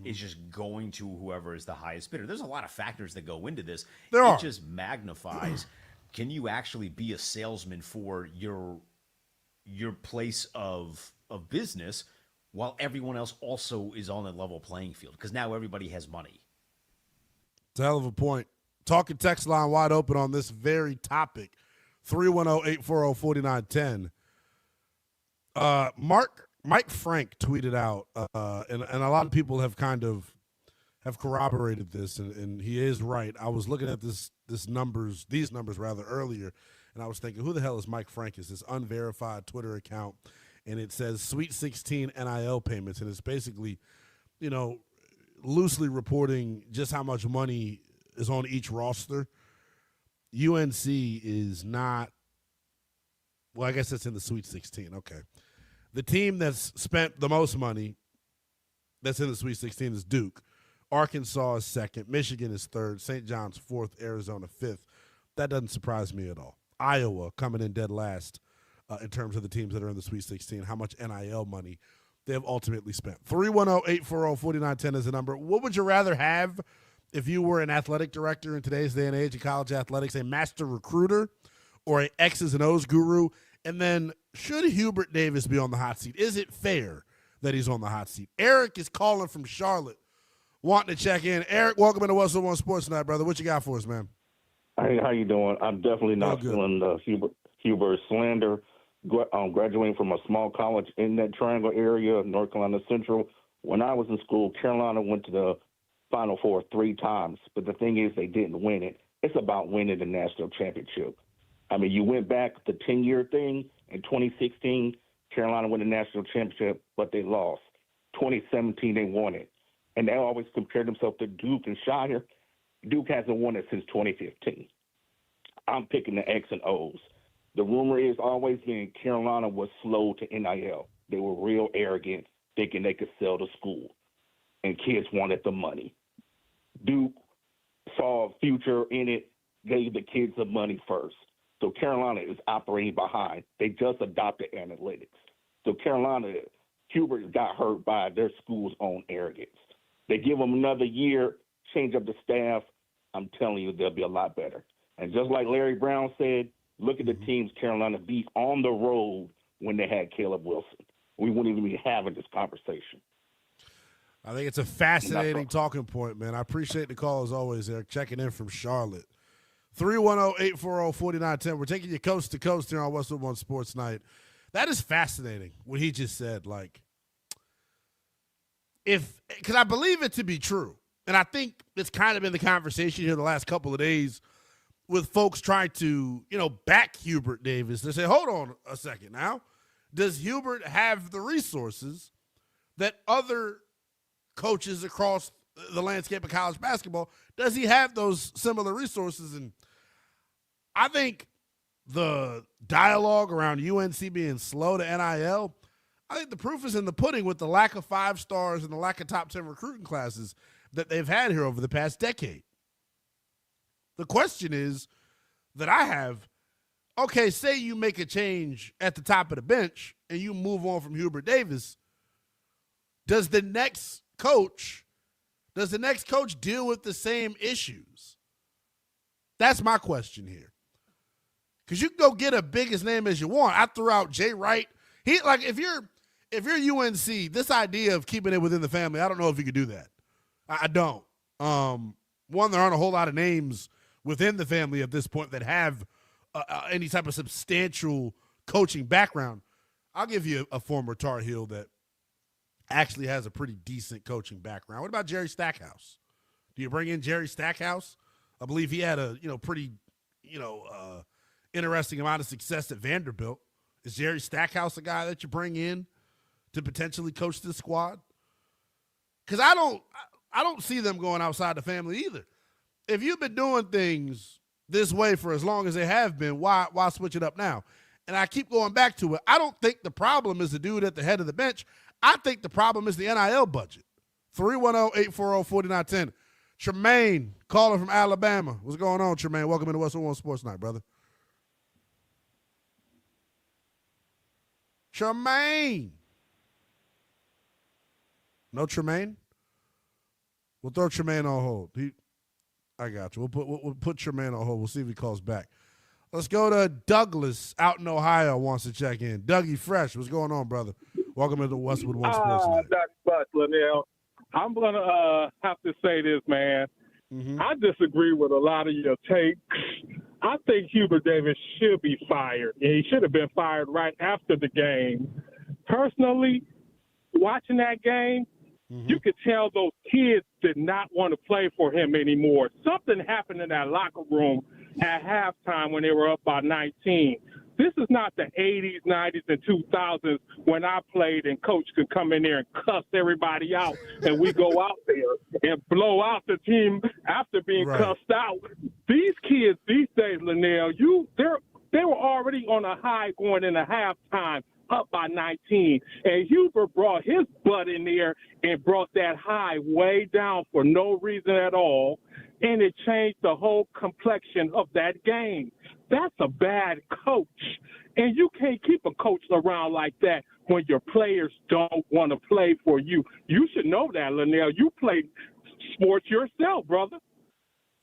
is just going to whoever is the highest bidder. There's a lot of factors that go into this. It just magnifies, can you actually be a salesman for your place of business while everyone else also is on a level playing field? Because now everybody has money. It's a hell of a point. Talking text line wide open on this very topic. 310-840-4910. Mike Frank tweeted out, and a lot of people have kind of have corroborated this, and he is right. I was looking at these numbers earlier, and I was thinking, who the hell is Mike Frank? Is this unverified Twitter account? And it says Sweet 16 NIL payments, and it's basically, loosely reporting just how much money is on each roster. UNC is not, well, I guess it's in the Sweet 16. Okay. The team that's spent the most money that's in the Sweet 16 is Duke. Arkansas is second. Michigan is third. St. John's fourth. Arizona fifth. That doesn't surprise me at all. Iowa coming in dead last in terms of the teams that are in the Sweet 16, how much NIL money they have ultimately spent. 310-840-4910 is the number. What would you rather have if you were an athletic director in today's day and age in college athletics, a master recruiter or a X's and O's guru? And then should Hubert Davis be on the hot seat? Is it fair that he's on the hot seat? Eric is calling from Charlotte, wanting to check in. Eric, welcome into Westwood One Sports tonight, brother. What you got for us, man? Hey, how you doing? I'm definitely not feeling Hubert slander. Graduating from a small college in that Triangle area, North Carolina Central. When I was in school, Carolina went to the Final Four 3 times. But the thing is, they didn't win it. It's about winning the national championship. I mean, you went back the 10-year thing in 2016, Carolina won the national championship, but they lost. 2017, they won it. And they always compare themselves to Duke and Shire. Duke hasn't won it since 2015. I'm picking the X and O's. The rumor is always been Carolina was slow to NIL. They were real arrogant, thinking they could sell the school, and kids wanted the money. Duke saw a future in it, gave the kids the money first. So Carolina is operating behind. They just adopted analytics. So Carolina, Hubert got hurt by their school's own arrogance. They give them another year, change up the staff. I'm telling you, they'll be a lot better. And just like Larry Brown said, look at the teams Carolina beat on the road when they had Caleb Wilson. We wouldn't even be having this conversation. I think it's a fascinating talking point, man. I appreciate the call as always, Eric. Checking in from Charlotte. 310-840-4910. We're taking you coast to coast here on Westwood One Sports Night. That is fascinating, what he just said. Like, because I believe it to be true. And I think it's kind of been the conversation here the last couple of days with folks trying to, back Hubert Davis. They say, hold on a second now. Does Hubert have the resources that other coaches across the landscape of college basketball, does he have those similar resources? And I think the dialogue around UNC being slow to NIL, I think the proof is in the pudding with the lack of 5 stars and the lack of top 10 recruiting classes that they've had here over the past decade. The question is that I have, okay, say you make a change at the top of the bench and you move on from Hubert Davis, does the next coach deal with the same issues? That's my question here. Because you can go get a big as name as you want. I threw out Jay Wright. If you're UNC, this idea of keeping it within the family, I don't know if you could do that. I don't. One, there aren't a whole lot of names within the family at this point that have any type of substantial coaching background. I'll give you a former Tar Heel that actually has a pretty decent coaching background. What about Jerry Stackhouse? Do you bring in Jerry Stackhouse? I believe he had a pretty interesting amount of success at Vanderbilt. Is Jerry Stackhouse a guy that you bring in to potentially coach this squad? Because I don't see them going outside the family either. If you've been doing things this way for as long as they have been, why switch it up now? And I keep going back to it. I don't think the problem is the dude at the head of the bench. I think the problem is the NIL budget. 310-840-4910. Tremaine, calling from Alabama. What's going on, Tremaine? Welcome into Westwood One Sports Night, brother. Tremaine. No Tremaine? We'll throw Tremaine on hold. I got you. We'll put Tremaine on hold. We'll see if he calls back. Let's go to Douglas out in Ohio wants to check in. Dougie Fresh, what's going on, brother? Welcome to the Westwood One Sports Night. That's Buck, Lynnell. I'm going to have to say this, man. Mm-hmm. I disagree with a lot of your takes. I think Hubert Davis should be fired, and he should have been fired right after the game. Personally, watching that game, you could tell those kids did not want to play for him anymore. Something happened in that locker room at halftime when they were up by 19. This is not the 80s, 90s, and 2000s when I played and coach could come in there and cuss everybody out, and we go out there and blow out the team after being cussed out. These kids these days, Lynnell, they were already on a high going into halftime, up by 19. And Hubert brought his butt in there and brought that high way down for no reason at all, and it changed the whole complexion of that game. That's a bad coach. And you can't keep a coach around like that when your players don't want to play for you. You should know that, Lynnell. You play sports yourself, brother.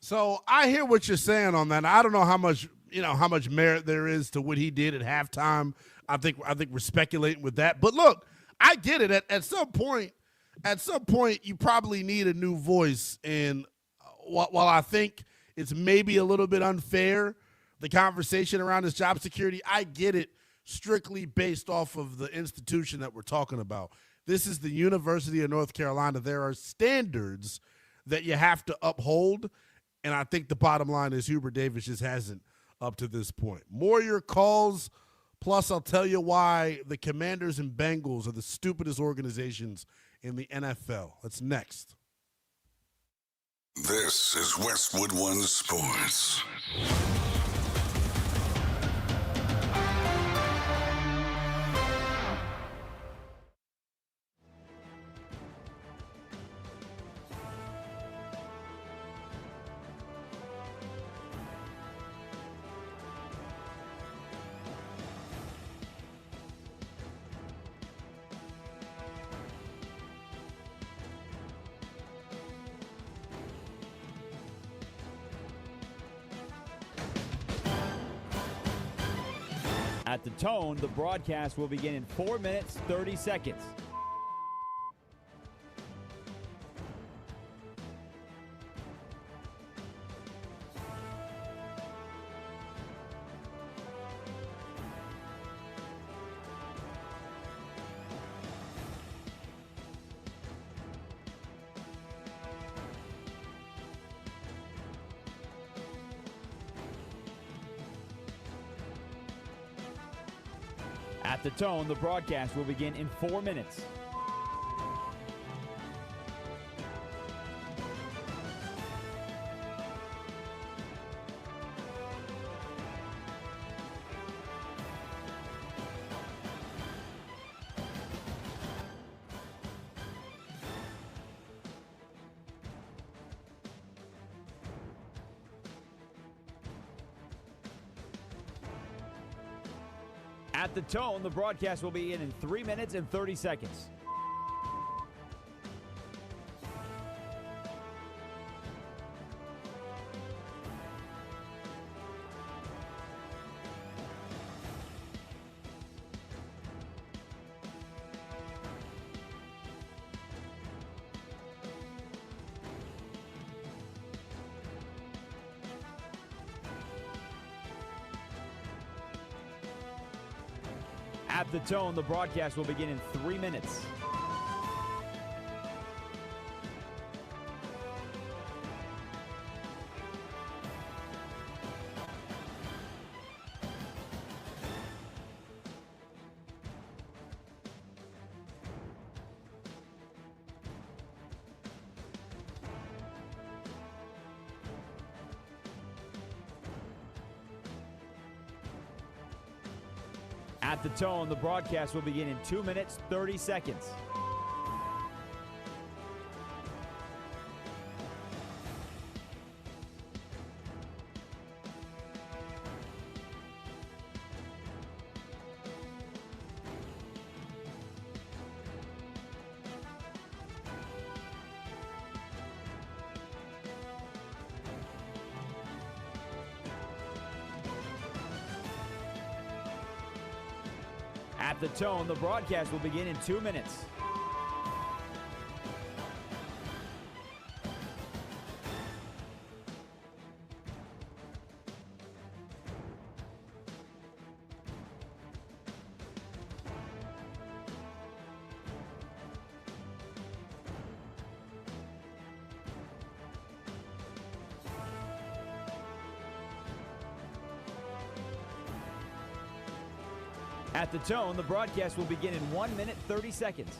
So I hear what you're saying on that. I don't know how much, how much merit there is to what he did at halftime. I think we're speculating with that. But look, I get it. At some point, you probably need a new voice. And while I think it's maybe a little bit unfair, the conversation around his job security, I get it strictly based off of the institution that we're talking about. This is the University of North Carolina. There are standards that you have to uphold, and I think the bottom line is Hubert Davis just hasn't up to this point. More your calls, plus I'll tell you why the Commanders and Bengals are the stupidest organizations in the NFL. That's next. This is Westwood One Sports. At the tone, the broadcast will begin in 4 minutes, 30 seconds. At the tone, the broadcast will begin in 4 minutes. At the tone, the broadcast will begin in 3 minutes and 30 seconds. At the tone, the broadcast will begin in 3 minutes. At the tone, the broadcast will begin in 2 minutes, 30 seconds. At the tone, the broadcast will begin in 2 minutes. At the tone, the broadcast will begin in 1 minute, 30 seconds.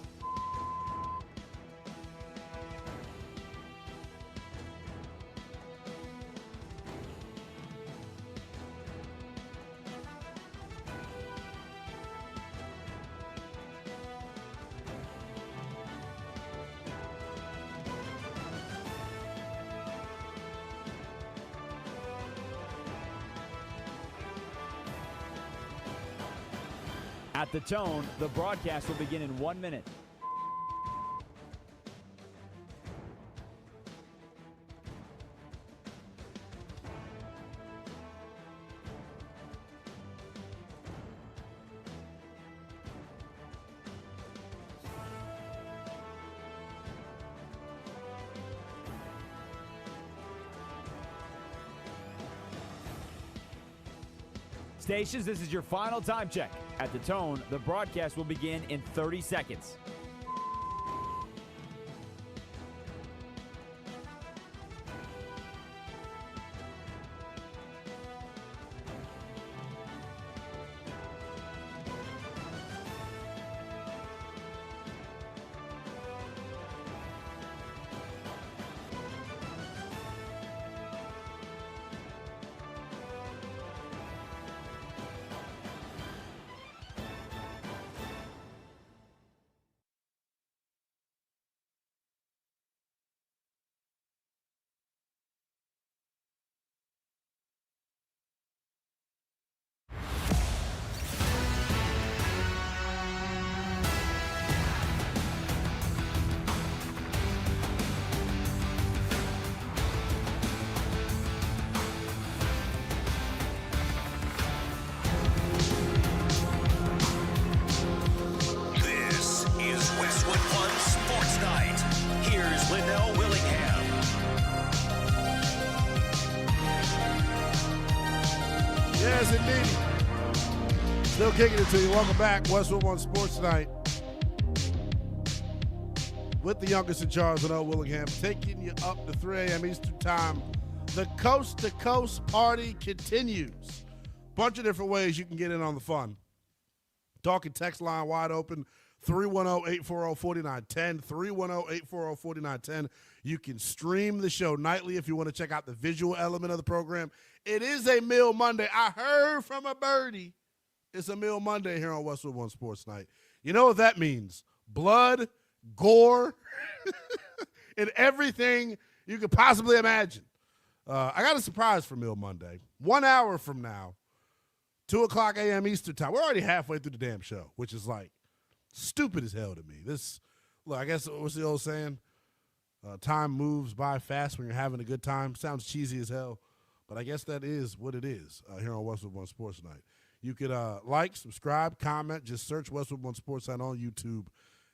At the tone, the broadcast will begin in 1 minute. Stations, this is your final time check. At the tone, the broadcast will begin in 30 seconds. This is Westwood One Sports Night. Here's Lynnell Willingham. Yes, indeed. Still kicking it to you. Welcome back. Westwood One Sports Night. With the youngest in charge, Lynnell Willingham, taking you up to 3 a.m. Eastern Time. The coast-to-coast party continues. Bunch of different ways you can get in on the fun. Talking text line wide open, 310-840-4910, 310-840-4910. You can stream the show nightly if you want to check out the visual element of the program. It is a Meal Monday. I heard from a birdie. It's a Meal Monday here on Westwood One Sports Night. You know what that means? Blood, gore, and everything you could possibly imagine. I got a surprise for Meal Monday. 1 hour from now, 2 o'clock a.m. Eastern Time. We're already halfway through the damn show, which is like stupid as hell to me. Look, I guess, what's the old saying? Time moves by fast when you're having a good time. Sounds cheesy as hell, but I guess that is what it is here on Westwood One Sports Night. You could like, subscribe, comment. Just search Westwood One Sports Night on YouTube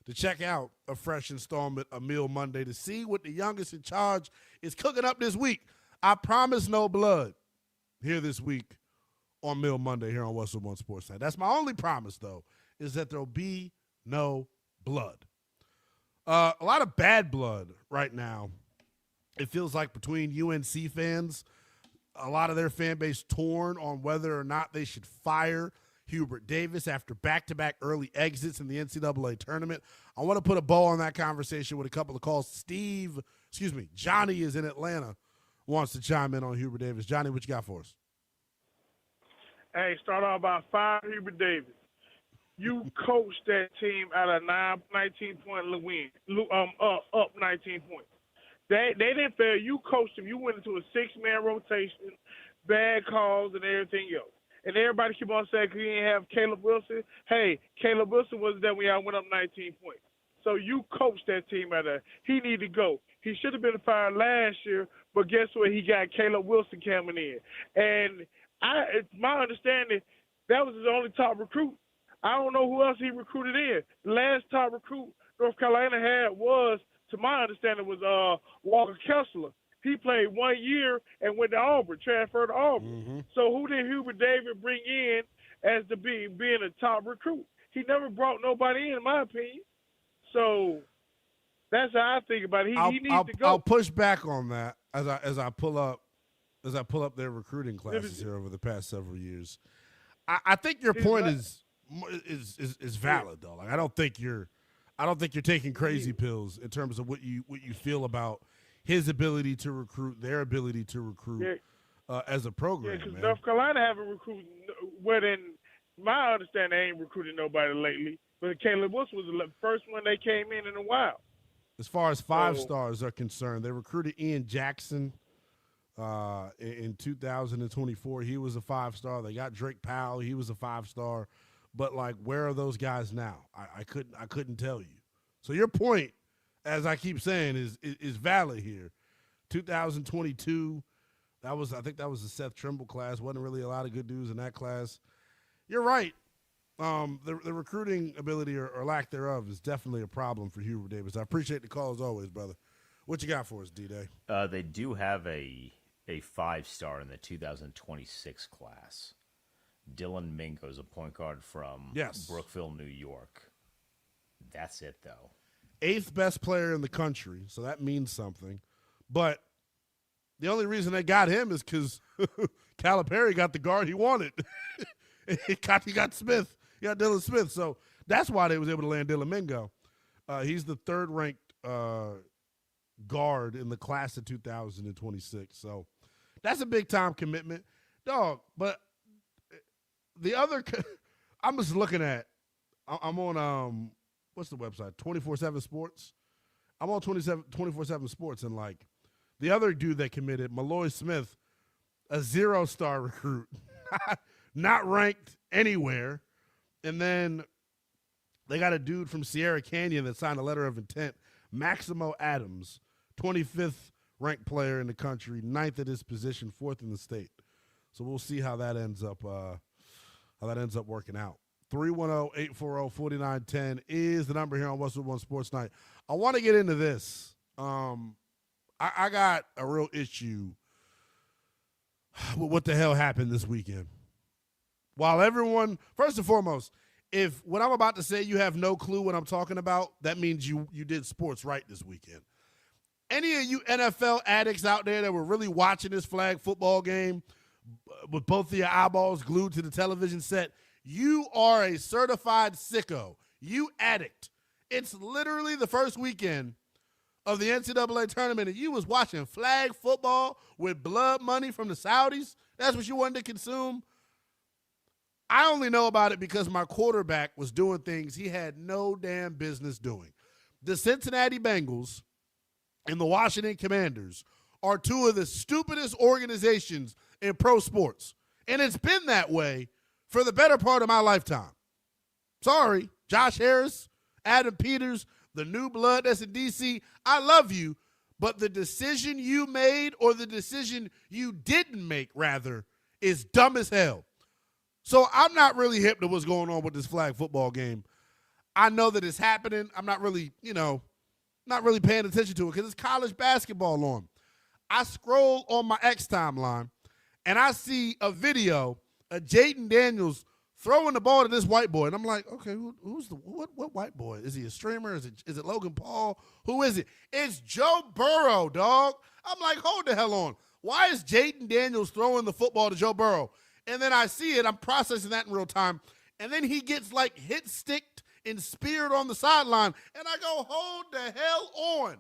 to check out a fresh installment of Meal Monday to see what the youngest in charge is cooking up this week. I promise no blood here this week on Meal Monday here on Westwood One Sports Night. That's my only promise, though, is that there'll be no blood. A lot of bad blood right now. It feels like between UNC fans, a lot of their fan base torn on whether or not they should fire Hubert Davis after back-to-back early exits in the NCAA tournament. I want to put a bow on that conversation with a couple of calls. Johnny is in Atlanta, wants to chime in on Hubert Davis. Johnny, what you got for us? Hey, start off by 5 Hubert Davis. You coached that team at a 19-point win, up 19 points. They didn't fail. You coached them. You went into a 6-man rotation, bad calls and everything else. And everybody keep on saying because you didn't have Caleb Wilson. Hey, Caleb Wilson wasn't there when y'all went up 19 points. So you coached that team at a – he needed to go. He should have been fired last year, but guess what? He got Caleb Wilson coming in. And it's my understanding that was his only top recruit. I don't know who else he recruited in. The last top recruit North Carolina had was, to my understanding, was Walker Kessler. He played 1 year and went to Auburn, transferred to Auburn. Mm-hmm. So who did Hubert Davis bring in as to being a top recruit? He never brought nobody in my opinion. So that's how I think about it. He needs to go. I'll push back on that as I pull up their recruiting classes here over the past several years. I think your point is valid though. Like I don't think you're taking crazy pills in terms of what you feel about his ability to recruit, their ability to recruit as a program. Yeah, because North Carolina haven't recruited. Well, then my understanding, they ain't recruited nobody lately. But Caleb Wilson was the first one they came in a while. As far as 5-stars are concerned, they recruited Ian Jackson in 2024. He was a 5-star. They got Drake Powell. He was a 5-star. But like, where are those guys now? I couldn't tell you. So your point, as I keep saying, is valid here. 2022, I think that was the Seth Trimble class. Wasn't really a lot of good dudes in that class. You're right. The recruiting ability or lack thereof is definitely a problem for Hubert Davis. I appreciate the call as always, brother. What you got for us, D-Day? They do have a 5-star in the 2026 class. Dylan Mingo's a point guard from Brookville, New York. That's it, though. 8th best player in the country, so that means something. But the only reason they got him is because Calipari got the guard he wanted. he got Smith. He got Dylan Smith. So that's why they was able to land Dylan Mingo. He's the 3rd-ranked guard in the class of 2026. So that's a big-time commitment. Dog, but the other – I'm just looking at – I'm on what's the website? 24/7 Sports. I'm on 24/7 Sports, and, like, the other dude that committed, Malloy Smith, a 0-star recruit, not ranked anywhere. And then they got a dude from Sierra Canyon that signed a letter of intent, Maximo Adams, 25th ranked player in the country, 9th at his position, 4th in the state. So we'll see how that ends up working out. 310-840-4910 is the number here on Westwood One Sports Night. I want to get into this. I got a real issue with what the hell happened this weekend. While everyone, first and foremost, if what I'm about to say you have no clue what I'm talking about, that means you did sports right this weekend. Any of you NFL addicts out there that were really watching this flag football game with both of your eyeballs glued to the television set, you are a certified sicko. You addict. It's literally the first weekend of the NCAA tournament, and you was watching flag football with blood money from the Saudis. That's what you wanted to consume. I only know about it because my quarterback was doing things he had no damn business doing. The Cincinnati Bengals and the Washington Commanders are two of the stupidest organizations in pro sports, and it's been that way for the better part of my lifetime. Sorry, Josh Harris, Adam Peters, the new blood that's in D.C., I love you, but the decision you made, or the decision you didn't make, rather, is dumb as hell. So I'm not really hip to what's going on with this flag football game. I know that it's happening. I'm not really, not really paying attention to it because it's college basketball on. I scroll on my X timeline, and I see a video of Jayden Daniels throwing the ball to this white boy. And I'm like, okay, what white boy? Is he a streamer? Is it Logan Paul? Who is it? It's Joe Burrow, dog. I'm like, hold the hell on. Why is Jayden Daniels throwing the football to Joe Burrow? And then I see it. I'm processing that in real time. And then he gets, like, hit-sticked and speared on the sideline. And I go, hold the hell on.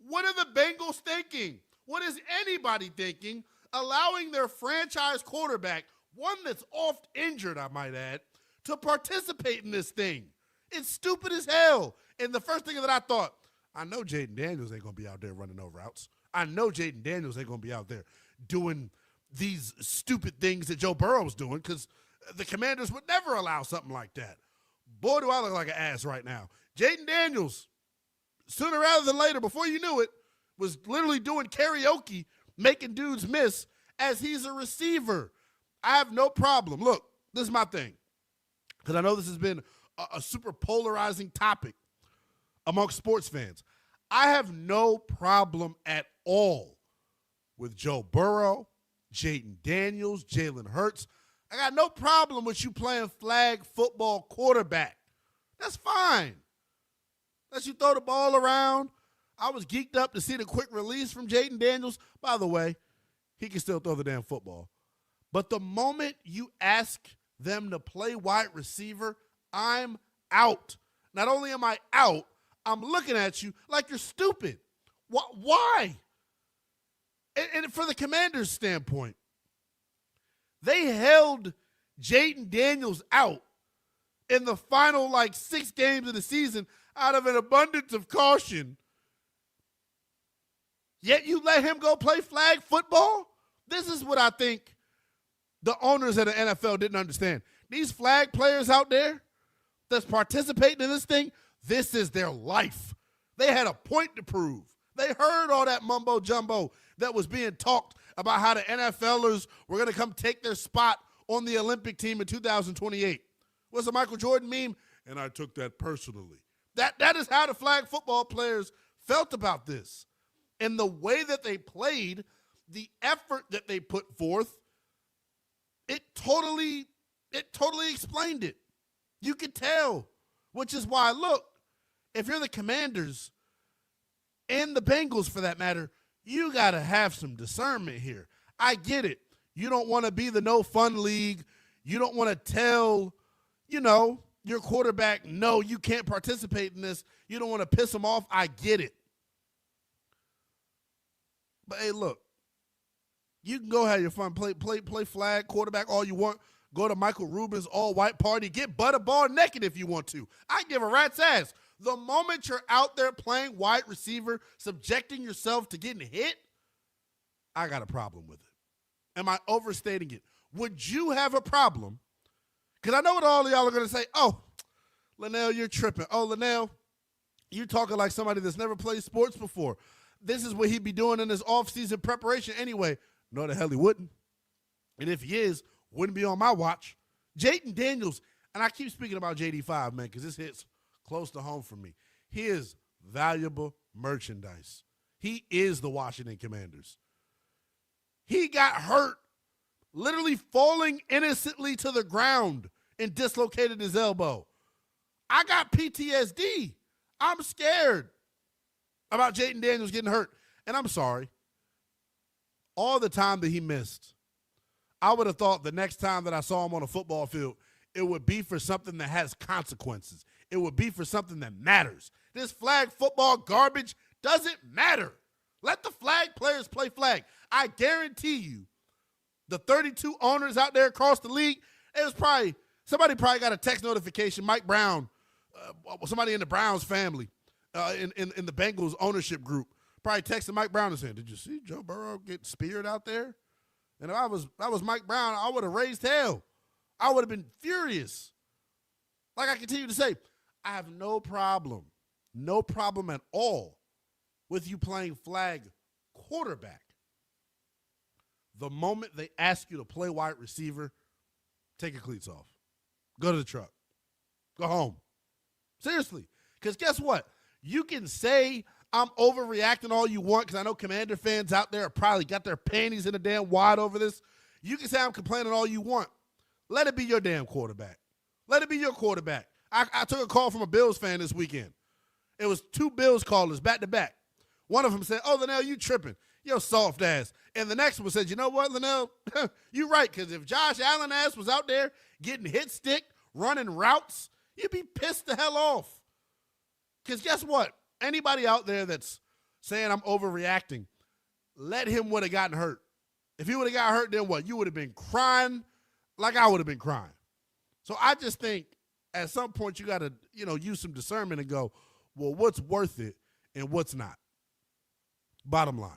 What are the Bengals thinking? What is anybody thinking allowing their franchise quarterback, one that's oft injured, I might add, to participate in this thing? It's stupid as hell. And the first thing that I thought, I know Jayden Daniels ain't going to be out there running no routes. I know Jayden Daniels ain't going to be out there doing these stupid things that Joe Burrow was doing, because the Commanders would never allow something like that. Boy, do I look like an ass right now. Jayden Daniels, sooner rather than later, before you knew it, was literally doing karaoke, making dudes miss as he's a receiver. I have no problem. Look, this is my thing, because I know this has been a super polarizing topic amongst sports fans. I have no problem at all with Joe Burrow, Jayden Daniels, Jalen Hurts. I got no problem with you playing flag football quarterback. That's fine. Let you throw the ball around. I was geeked up to see the quick release from Jayden Daniels. By the way, he can still throw the damn football. But the moment you ask them to play wide receiver, I'm out. Not only am I out, I'm looking at you like you're stupid. Why? And for the Commanders' standpoint, they held Jayden Daniels out in the final, 6 games of the season out of an abundance of caution. Yet you let him go play flag football? This is what I think the owners of the NFL didn't understand. These flag players out there that's participating in this thing, this is their life. They had a point to prove. They heard all that mumbo jumbo that was being talked about how the NFLers were going to come take their spot on the Olympic team in 2028. What's the Michael Jordan meme? And I took that personally. That is how the flag football players felt about this. And the way that they played, the effort that they put forth, it totally It totally explained it. You could tell, which is why, look, if you're the Commanders and the Bengals for that matter, you got to have some discernment here. I get it. You don't want to be the no fun league. You don't want to tell, your quarterback, no, you can't participate in this. You don't want to piss him off. I get it. But, hey, look, you can go have your fun, play flag, quarterback all you want. Go to Michael Rubin's all-white party. Get butterball naked if you want to. I give a rat's ass. The moment you're out there playing wide receiver, subjecting yourself to getting hit, I got a problem with it. Am I overstating it? Would you have a problem? Because I know what all of y'all are going to say. Oh, Lynnell, you're tripping. Oh, Lynnell, you're talking like somebody that's never played sports before. This is what he'd be doing in his off-season preparation anyway. No, the hell he wouldn't. And if he is, wouldn't be on my watch. Jayden Daniels, and I keep speaking about JD5, man, because this hits close to home for me. He is valuable merchandise. He is the Washington Commanders. He got hurt literally falling innocently to the ground and dislocated his elbow. I got PTSD. I'm scared about Jayden Daniels getting hurt. And I'm sorry. All the time that he missed, I would have thought the next time that I saw him on a football field, it would be for something that has consequences. It would be for something that matters. This flag football garbage doesn't matter. Let the flag players play flag. I guarantee you, the 32 owners out there across the league, somebody probably got a text notification. Mike Brown, somebody in the Browns family, in the Bengals ownership group, probably texted Mike Brown and saying, "Did you see Joe Burrow get speared out there?" And if I was Mike Brown, I would have raised hell. I would have been furious. Like I continue to say, I have no problem at all with you playing flag quarterback. The moment they ask you to play wide receiver, take your cleats off. Go to the truck. Go home. Seriously. Because guess what? You can say I'm overreacting all you want, because I know Commander fans out there have probably got their panties in a damn wad over this. You can say I'm complaining all you want. Let it be your damn quarterback. Let it be your quarterback. I took a call from a Bills fan this weekend. It was 2 Bills callers back-to-back. One of them said, "Oh, Lynnell, you tripping. Yo, soft ass." And the next one said, "You know what, Lynnell? You right, because if Josh Allen ass was out there getting hit stick, running routes, you'd be pissed the hell off." Because guess what? Anybody out there that's saying I'm overreacting, let him would have gotten hurt. If he would have got hurt, then what? You would have been crying like I would have been crying. So I just think at some point you got to, use some discernment and go, well, what's worth it and what's not? Bottom line,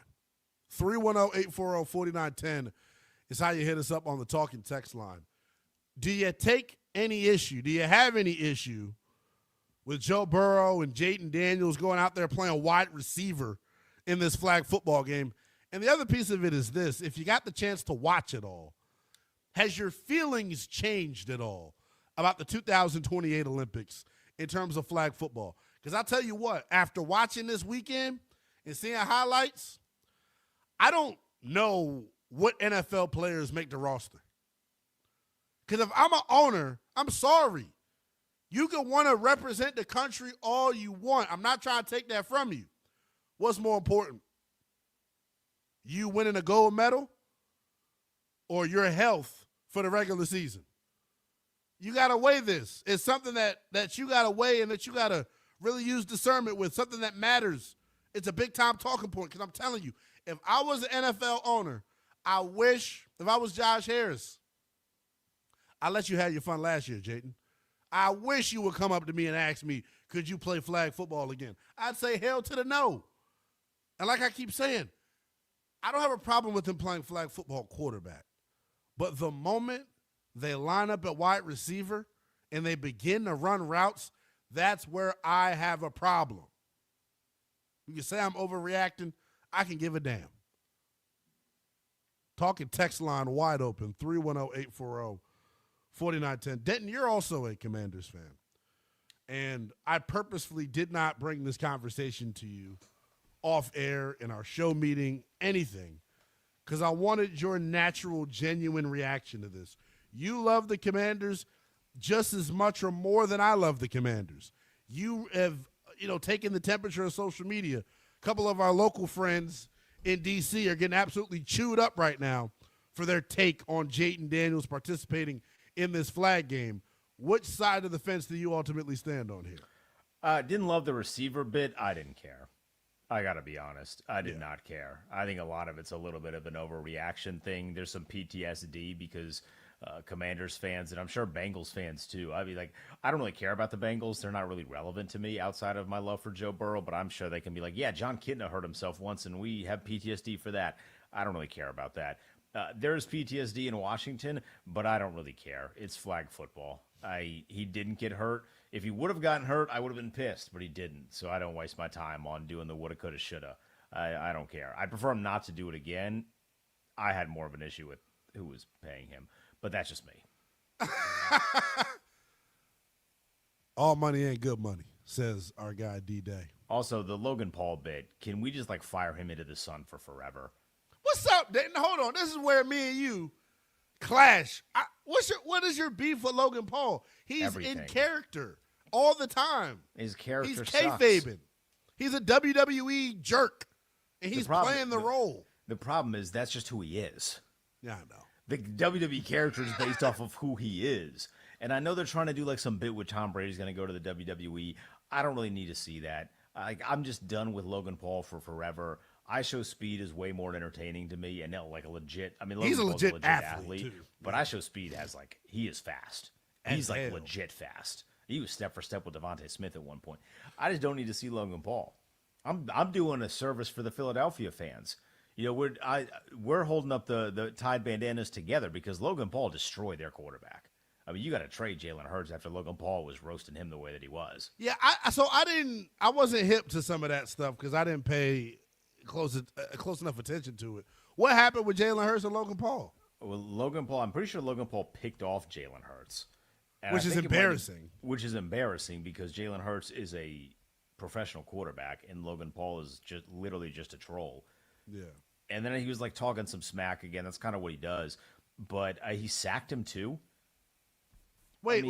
310-840-4910 is how you hit us up on the talking text line. Do you take any issue? Do you have any issue with Joe Burrow and Jayden Daniels going out there playing wide receiver in this flag football game? And the other piece of it is this: if you got the chance to watch it all, has your feelings changed at all about the 2028 Olympics in terms of flag football? Because I'll tell you what, after watching this weekend and seeing highlights, I don't know what NFL players make the roster. Because if I'm an owner, I'm sorry. You can want to represent the country all you want. I'm not trying to take that from you. What's more important? You winning a gold medal or your health for the regular season? You got to weigh this. It's something that you got to weigh and that you got to really use discernment with, something that matters. It's a big-time talking point, because I'm telling you, if I was an NFL owner, I wish, if I was Josh Harris, I let you have your fun last year, Jayden. I wish you would come up to me and ask me, could you play flag football again? I'd say hell to the no. And like I keep saying, I don't have a problem with him playing flag football quarterback. But the moment they line up at wide receiver and they begin to run routes, that's where I have a problem. You can say I'm overreacting. I can give a damn. Talking text line wide open, 310-840-4910. Denton, you're also a Commanders fan. And I purposefully did not bring this conversation to you off air in our show meeting, anything, because I wanted your natural, genuine reaction to this. You love the Commanders just as much or more than I love the Commanders. You have, taken the temperature of social media. A couple of our local friends in D.C. are getting absolutely chewed up right now for their take on Jayden Daniels participating in this flag game. Which side of the fence do you ultimately stand on here? Didn't love the receiver bit. I didn't care. I got to be honest. I did not care. I think a lot of it's a little bit of an overreaction thing. There's some PTSD because Commanders fans, and I'm sure Bengals fans too. I mean, I don't really care about the Bengals. They're not really relevant to me outside of my love for Joe Burrow, but I'm sure they can be like, yeah, John Kitna hurt himself once, and we have PTSD for that. I don't really care about that. There's PTSD in Washington, but I don't really care. It's flag football. He didn't get hurt. If he would have gotten hurt, I would have been pissed, but he didn't. So I don't waste my time on doing the woulda, coulda, shoulda. I don't care. I prefer him not to do it again. I had more of an issue with who was paying him, but that's just me. All money ain't good money, says our guy D-Day. Also, the Logan Paul bit, can we just fire him into the sun for forever? What's up, Dayton? Hold on. This is where me and you clash. What is your beef with Logan Paul? He's Everything. in character all the time. His character He's sucks. kayfabing. He's a WWE jerk, and he's playing the role. The problem is that's just who he is. Yeah, I know. The WWE character is based off of who he is. And I know they're trying to do some bit with Tom Brady's going to go to the WWE. I don't really need to see that. I'm just done with Logan Paul for forever. I Show Speed is way more entertaining to me, and a legit. I mean, Logan he's a Paul's legit athlete too. But I Show Speed has he is fast. And he's legit fast. He was step for step with Devontae Smith at one point. I just don't need to see Logan Paul. I'm doing a service for the Philadelphia fans. We're holding up the Tide bandanas together because Logan Paul destroyed their quarterback. I mean, you got to trade Jalen Hurts after Logan Paul was roasting him the way that he was. Yeah, I wasn't hip to some of that stuff because I didn't pay close enough attention to it. What happened with Jalen Hurts and Logan Paul? Well, Logan Paul, I'm pretty sure Logan Paul picked off Jalen Hurts. Which is embarrassing. Which is embarrassing because Jalen Hurts is a professional quarterback and Logan Paul is literally just a troll. Yeah. And then he was talking some smack again. That's kind of what he does. But he sacked him too. Wait,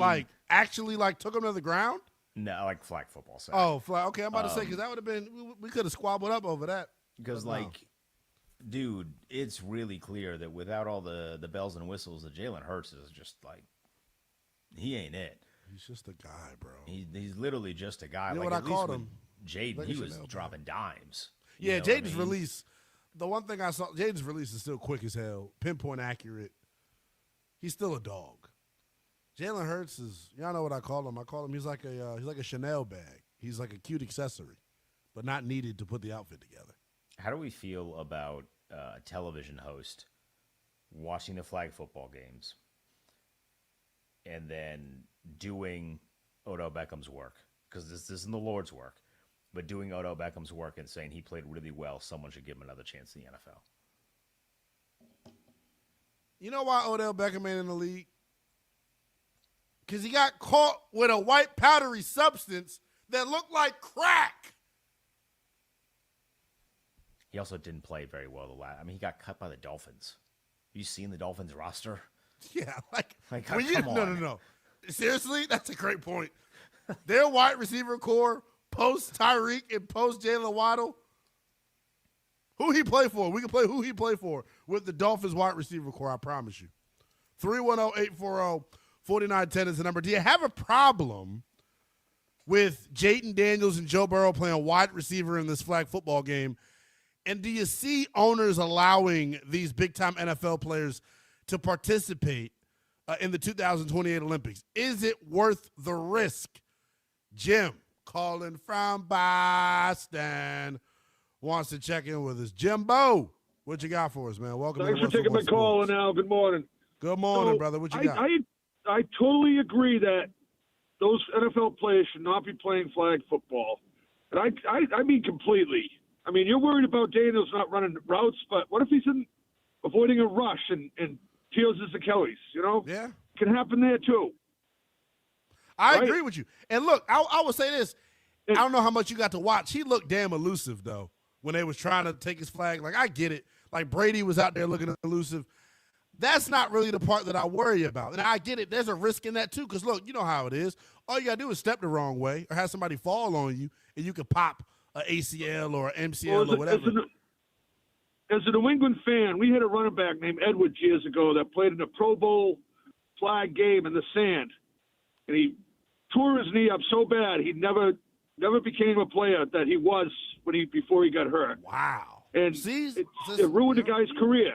actually took him to the ground? No, flag football sack. Oh, flag. Okay, I'm about to say because that would have been we could have squabbled up over that. Because dude, it's really clear that without all the bells and whistles, that Jalen Hurts is just he ain't it. He's just a guy, bro. He's literally just a guy. You know what I called him? Jayden, he was dropping dimes. Yeah, Jayden's release. The one thing I saw, Jayden's release is still quick as hell, pinpoint accurate. He's still a dog. Jalen Hurts is, y'all know what I call him. I call him he's like a Chanel bag. He's like a cute accessory, but not needed to put the outfit together. How do we feel about a television host watching the flag football games and then doing Odell Beckham's work? Because this isn't the Lord's work, but doing Odell Beckham's work and saying he played really well, someone should give him another chance in the NFL. You know why Odell Beckham ain't in the league? Because he got caught with a white powdery substance that looked like crack. He also didn't play very well the last. I mean, he got cut by the Dolphins. You seen the Dolphins roster? Yeah, come on. No. Seriously, that's a great point. Their wide receiver core, post Tyreek and post Jalen Waddle. Who he play for? We can play who he play for with the Dolphins wide receiver core, I promise you. 310-840-4910 is the number. Do you have a problem with Jayden Daniels and Joe Burrow playing wide receiver in this flag football game? And do you see owners allowing these big-time NFL players to participate in the 2028 Olympics? Is it worth the risk? Jim, calling from Boston, wants to check in with us. Jimbo, what you got for us, man? Welcome. Thanks for taking my call, and Al. Good morning. Good morning, brother. What you got? I totally agree that those NFL players should not be playing flag football. And I mean completely. I mean, you're worried about Daniels not running routes, but what if he's avoiding a rush and tears his Achilles, Yeah. Can happen there, too. I agree with you. And look, I will say this. I don't know how much you got to watch. He looked damn elusive, though, when they was trying to take his flag. I get it. Brady was out there looking elusive. That's not really the part that I worry about. And I get it. There's a risk in that too because, look, you know how it is. All you got to do is step the wrong way or have somebody fall on you, and you can pop an ACL or an MCL or whatever. As a New England fan, we had a running back named Edwards years ago that played in a Pro Bowl flag game in the sand. And he tore his knee up so bad he never became a player that he was before he got hurt. Wow. And it ruined the guy's career.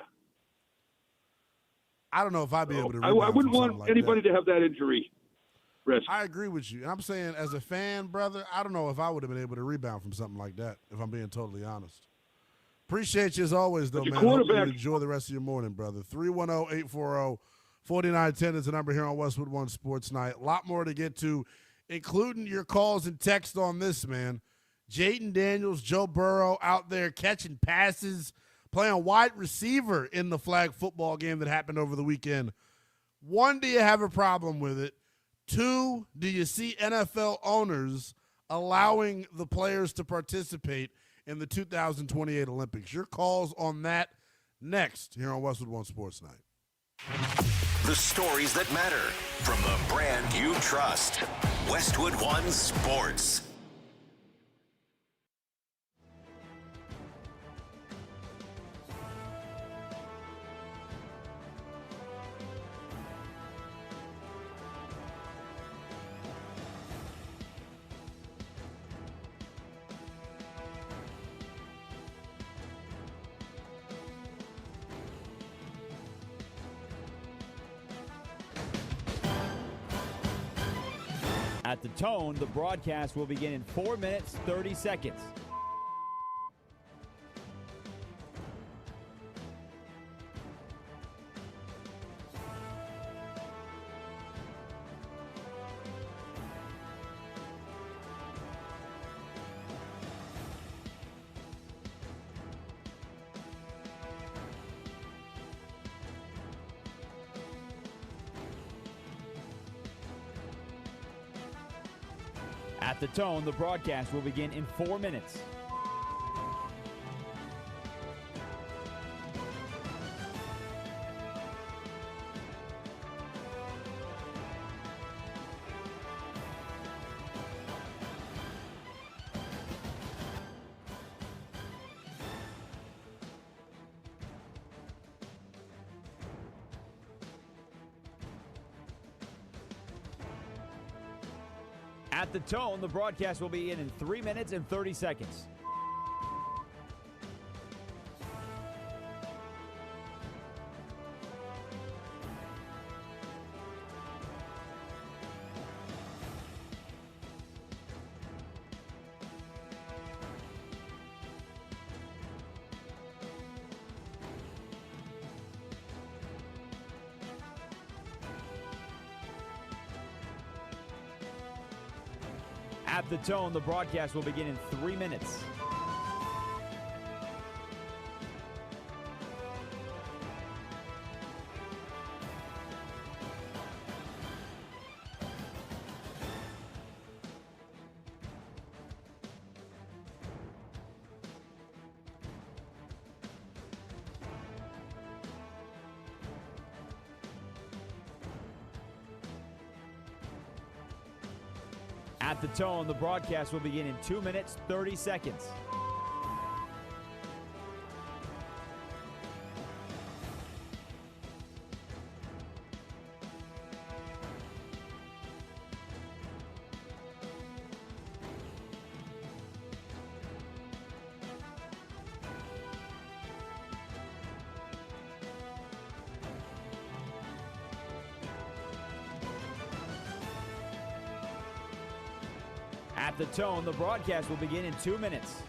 I don't know if I'd be able to rebound I wouldn't want like anybody that. to have that injury risk. I agree with you. And I'm saying as a fan, brother, I don't know if I would have been able to rebound from something like that, if I'm being totally honest. Appreciate you as always, though, man. Hope you enjoy the rest of your morning, brother. 310-840-4910 is the number here on Westwood One Sports Night. A lot more to get to, including your calls and text on this, man. Jayden Daniels, Joe Burrow out there catching passes, playing wide receiver in the flag football game that happened over the weekend. 1, do you have a problem with it? 2, do you see NFL owners allowing the players to participate in the 2028 Olympics? Your calls on that next here on Westwood One Sports Night. The stories that matter from the brand you trust. Westwood One Sports. At the tone, the broadcast will begin in 4 minutes, 30 seconds. At the tone, the broadcast will begin in 4 minutes. At the tone, the broadcast will be in 3 minutes and 30 seconds. At the tone, the broadcast will begin in 3 minutes. At the tone, the broadcast will begin in 2 minutes, 30 seconds. At the tone, the broadcast will begin in 2 minutes.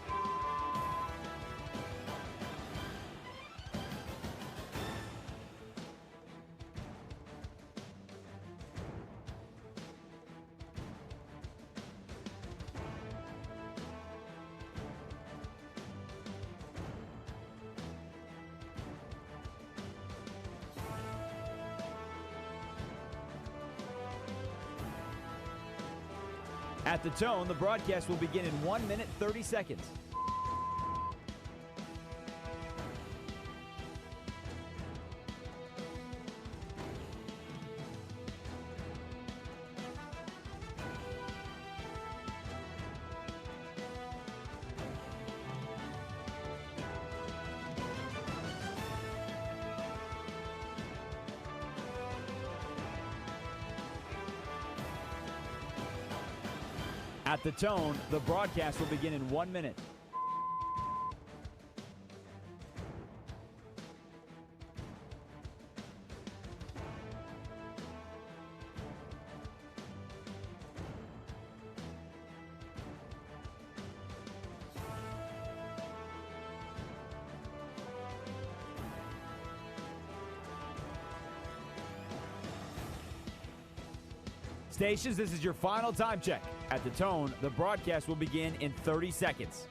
At the tone, the broadcast will begin in 1 minute, 30 seconds. At the tone, the broadcast will begin in 1 minute. Stations, this is your final time check. At the tone, the broadcast will begin in 30 seconds.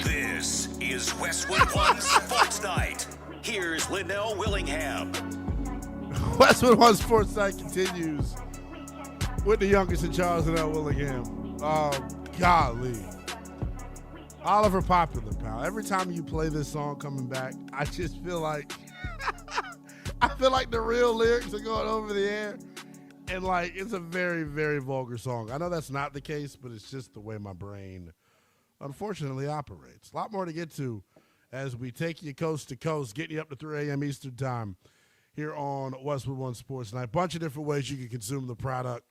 This is Westwood One Sports Night. Here's Lynnell Willingham. Westwood One Sports Night continues with the youngest in Charles, Lynnell Willingham. Golly. Oliver Popular, pal. Every time you play this song coming back, I just feel like the real lyrics are going over the air. And like it's a very, very vulgar song. I know that's not the case, but it's just the way my brain unfortunately operates. A lot more to get to as we take you coast to coast, getting you up to 3 a.m. Eastern time here on Westwood One Sports Night. Bunch of different ways you can consume the product.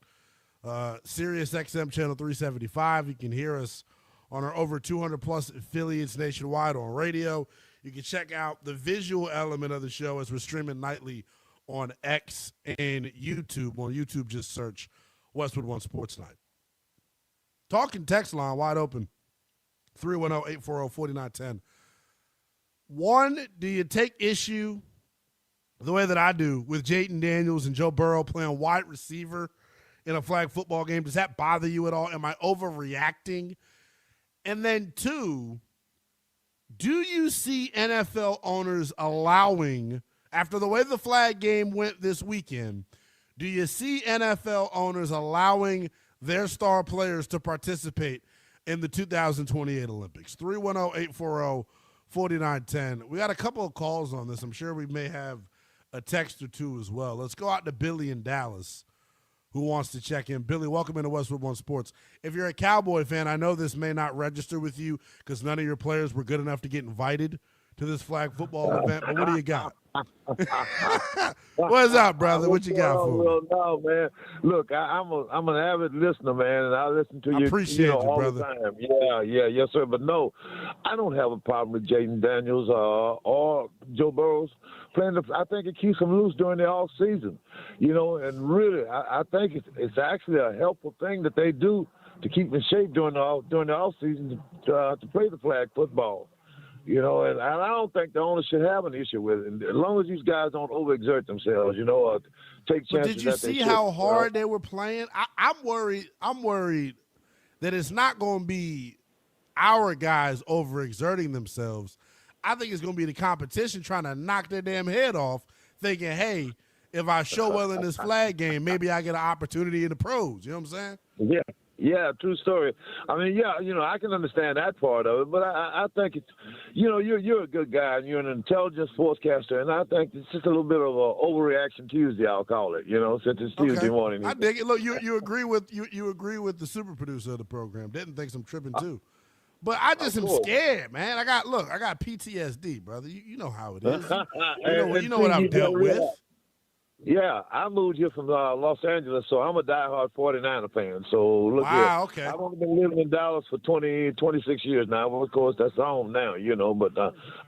Sirius XM channel 375. You can hear us on our over 200 plus affiliates nationwide on radio. You can check out the visual element of the show as we're streaming nightly on X and YouTube. On YouTube, just search Westwood One Sports Night. Talking text line wide open. 310-840-4910. One, do you take issue the way that I do with Jayden Daniels and Joe Burrow playing wide receiver in a flag football game? Does that bother you at all? Am I overreacting? And then two, do you see NFL owners allowing, after the way the flag game went this weekend, do you see NFL owners allowing their star players to participate in the 2028 Olympics? 310-840-4910. We got a couple of calls on this. I'm sure we may have a text or two as well. Let's go out to Billy in Dallas, who wants to check in. Billy, welcome into Westwood One Sports. If you're a Cowboy fan, I know this may not register with you because none of your players were good enough to get invited to this flag football event, but what do you got? What's up, brother? What you got for me? Well, no, man. Look, I'm an avid listener, man, and I listen to you, appreciate you, all brother. the time. Yes, sir. But no, I don't have a problem with Jayden Daniels or Joe Burrow playing. I think it keeps them loose during the off season, and really, I think it's actually a helpful thing that they do to keep in shape during the off season to play the flag football. And I don't think the owners should have an issue with it. And as long as these guys don't overexert themselves, or take chances. But did you see how hard they were playing? I'm worried that it's not going to be our guys overexerting themselves. I think it's going to be the competition trying to knock their damn head off, thinking, hey, if I show well in this flag game, maybe I get an opportunity in the pros. You know what I'm saying? Yeah, true story. I mean, I can understand that part of it, but I think it's, you're a good guy and you're an intelligent sportscaster, and I think it's just a little bit of a overreaction Tuesday, I'll call it. Since it's Tuesday morning. I dig it. Look, you agree with you agree with the super producer of the program. Didn't think I'm tripping too, but I just am scared, man. I got PTSD, brother. You know how it is. You know what I've dealt with. Yeah, I moved here from Los Angeles, so I'm a diehard 49er fan. So, look here. Okay. I've only been living in Dallas for 26 years now. Well, of course, that's home now, but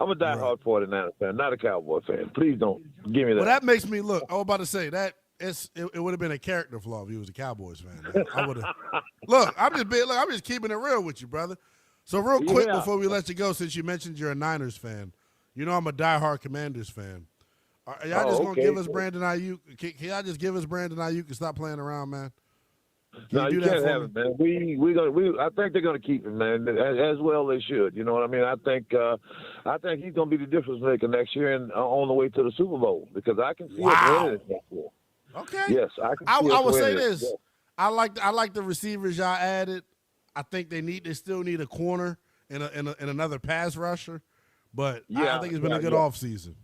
I'm a diehard 49er fan, not a Cowboy fan. Please don't give me that. Well, that makes me look. I was about to say that it would have been a character flaw if he was a Cowboys fan. I would have. Look, I'm just keeping it real with you, brother. So real quick before we let you go, since you mentioned you're a Niners fan, I'm a diehard Commanders fan. Y'all just gonna give us Brandon Ayuk? Can y'all just give us Brandon Ayuk and stop playing around, man? No, you can't have it, man. I think they're gonna keep him, man. As well they should. You know what I mean? I think he's gonna be the difference maker next year and on the way to the Super Bowl because I can see us winning it next year. Okay. Yes, I will say this. Yeah. I like the receivers y'all added. I think they still need a corner and another pass rusher, but I think it's been a good offseason.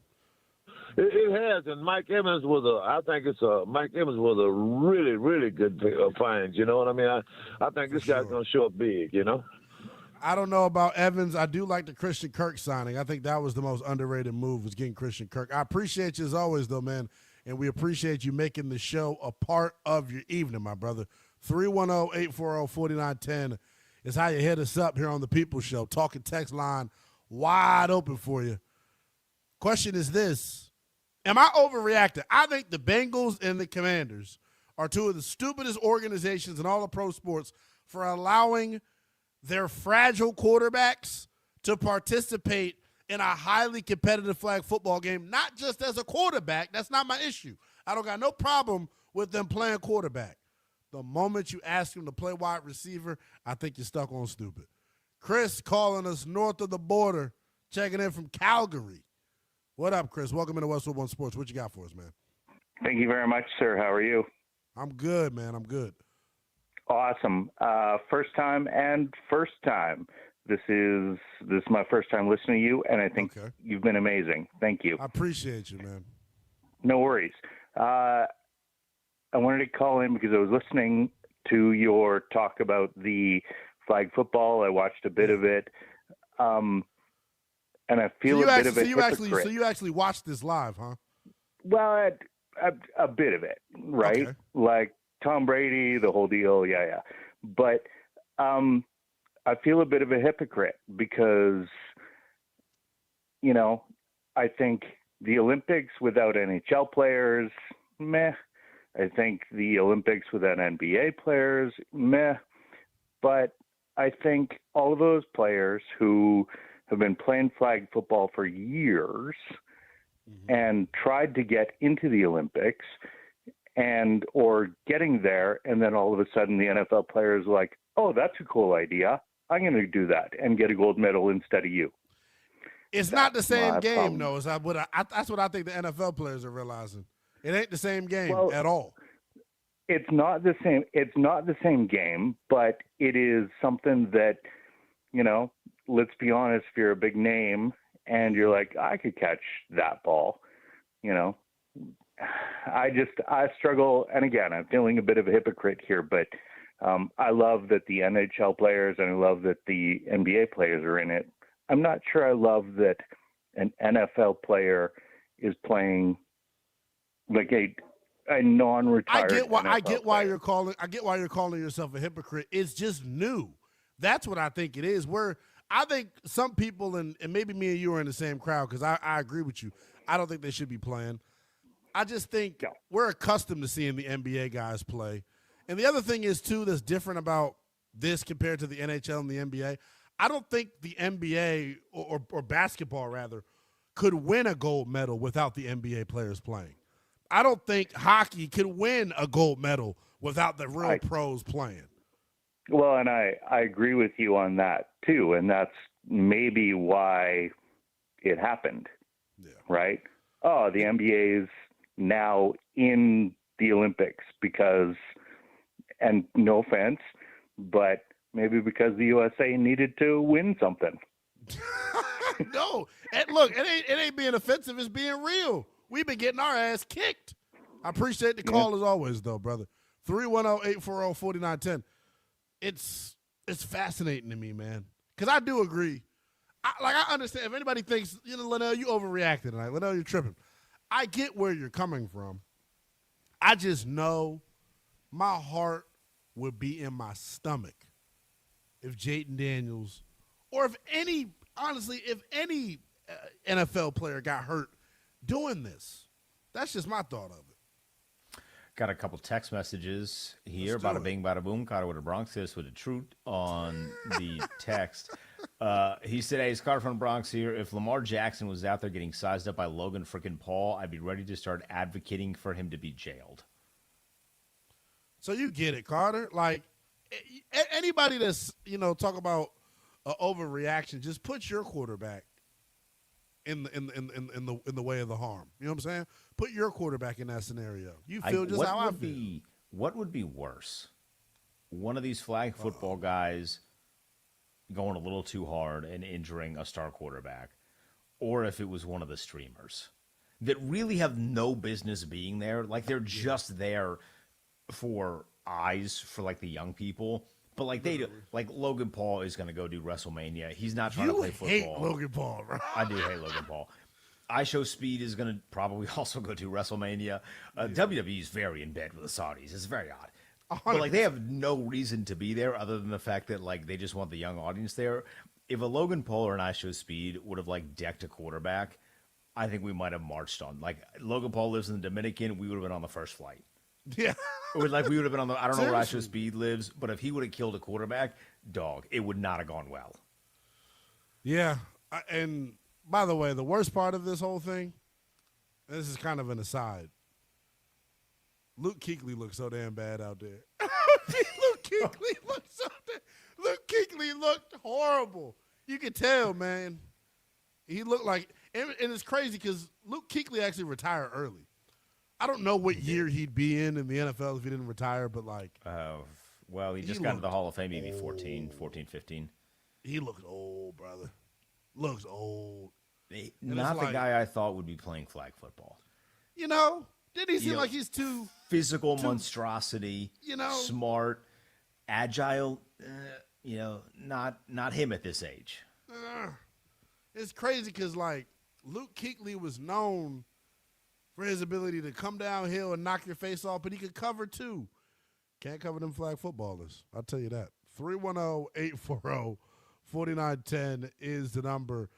It has, and Mike Evans was a really, really good find. You know what I mean? I think this guy's going to show up big, you know? I don't know about Evans. I do like the Christian Kirk signing. I think that was the most underrated move, was getting Christian Kirk. I appreciate you as always, though, man, and we appreciate you making the show a part of your evening, my brother. 310-840-4910 is how you hit us up here on the People Show. Talking text line wide open for you. Question is this. Am I overreacting? I think the Bengals and the Commanders are two of the stupidest organizations in all of pro sports for allowing their fragile quarterbacks to participate in a highly competitive flag football game, not just as a quarterback. That's not my issue. I don't got no problem with them playing quarterback. The moment you ask them to play wide receiver, I think you're stuck on stupid. Chris calling us north of the border, checking in from Calgary. What up, Chris? Welcome into Westwood One Sports. What you got for us, man? Thank you very much, sir. How are you? I'm good, man. I'm good. Awesome. First time. This is my first time listening to you, and I think you've been amazing. Thank you. I appreciate you, man. No worries. I wanted to call in because I was listening to your talk about the flag football. I watched a bit of it. And I feel a bit of a hypocrite. So you actually watched this live, huh? Well, a bit of it, right? Okay. Like Tom Brady, the whole deal, yeah. But I feel a bit of a hypocrite because, you know, I think the Olympics without NHL players, meh. I think the Olympics without NBA players, meh. But I think all of those players who have been playing flag football for years and tried to get into the Olympics or getting there, and then all of a sudden the NFL players are like, oh, that's a cool idea. I'm going to do that and get a gold medal instead of you. It's not the same game, though. That's what I think the NFL players are realizing. It ain't the same game at all. It's not the same. It's not the same game, but it is something that, you know, let's be honest, if you're a big name and you're like, I could catch that ball, you know, I struggle. And again, I'm feeling a bit of a hypocrite here, but I love that the NHL players and I love that the NBA players are in it. I'm not sure I love that an NFL player is playing like a non-retired. I get why you're calling yourself a hypocrite. It's just new. That's what I think it is. I think some people, and maybe me and you are in the same crowd because I agree with you. I don't think they should be playing. I just think we're accustomed to seeing the NBA guys play. And the other thing is, too, that's different about this compared to the NHL and the NBA. I don't think the NBA or basketball, rather, could win a gold medal without the NBA players playing. I don't think hockey could win a gold medal without the real pros playing. Well, and I agree with you on that, too. And that's maybe why it happened, right? Oh, the NBA is now in the Olympics because, and no offense, but maybe because the USA needed to win something. No. And look, it ain't being offensive. It's being real. We've been getting our ass kicked. I appreciate the call as always, though, brother. 310-840-4910. It's fascinating to me, man, because I do agree. I understand if anybody thinks, you know, Lynnell, you overreacted tonight. Lynnell, you're tripping. I get where you're coming from. I just know my heart would be in my stomach if Jayden Daniels or if any NFL player got hurt doing this. That's just my thought of it. Got a couple text messages here. Bada bing, bada boom. Caught it with a Bronx. This with the truth on the text. He said, hey, it's Carter from the Bronx here. If Lamar Jackson was out there getting sized up by Logan freaking Paul, I'd be ready to start advocating for him to be jailed. So you get it, Carter. Like, anybody that's, talk about overreaction, just put your quarterback in the way of the harm. You know what I'm saying? Put your quarterback in that scenario. You feel just how I feel. What would be worse? One of these flag football guys going a little too hard and injuring a star quarterback, or if it was one of the streamers that really have no business being there. Like, they're just there for eyes for, like, the young people. But, like, they do, like, Logan Paul is going to go do WrestleMania. He's not trying to play football. You hate Logan Paul, bro. I do hate Logan Paul. iShow Speed is going to probably also go to WrestleMania. WWE is very in bed with the Saudis. It's very odd. 100%. But, like, they have no reason to be there other than the fact that, like, they just want the young audience there. If a Logan Paul or an iShow Speed would have, like, decked a quarterback, I think we might have marched on. Like, Logan Paul lives in the Dominican. We would have been on the first flight. Yeah. Or, like, we would have been on the, I don't know where iShow Speed lives, but if he would have killed a quarterback, dog, it would not have gone well. Yeah. And by the way, the worst part of this whole thing, this is kind of an aside. Luke Kuechly looks so damn bad out there. Luke Kuechly looked so damn. Luke Kuechly looked horrible. You could tell, man. He looked like, and it's crazy because Luke Kuechly actually retired early. I don't know what year he'd be in the NFL if he didn't retire, but like. Well, he just got into the Hall of Fame maybe 14, 15. He looked old, brother. Looks old. Not the guy I thought would be playing flag football. Didn't he seem like he's too physical monstrosity, smart, agile, not him at this age. It's crazy because, like, Luke Kuechly was known for his ability to come downhill and knock your face off, but he could cover too. Can't cover them flag footballers. I'll tell you that. 310-840-4910 is the number.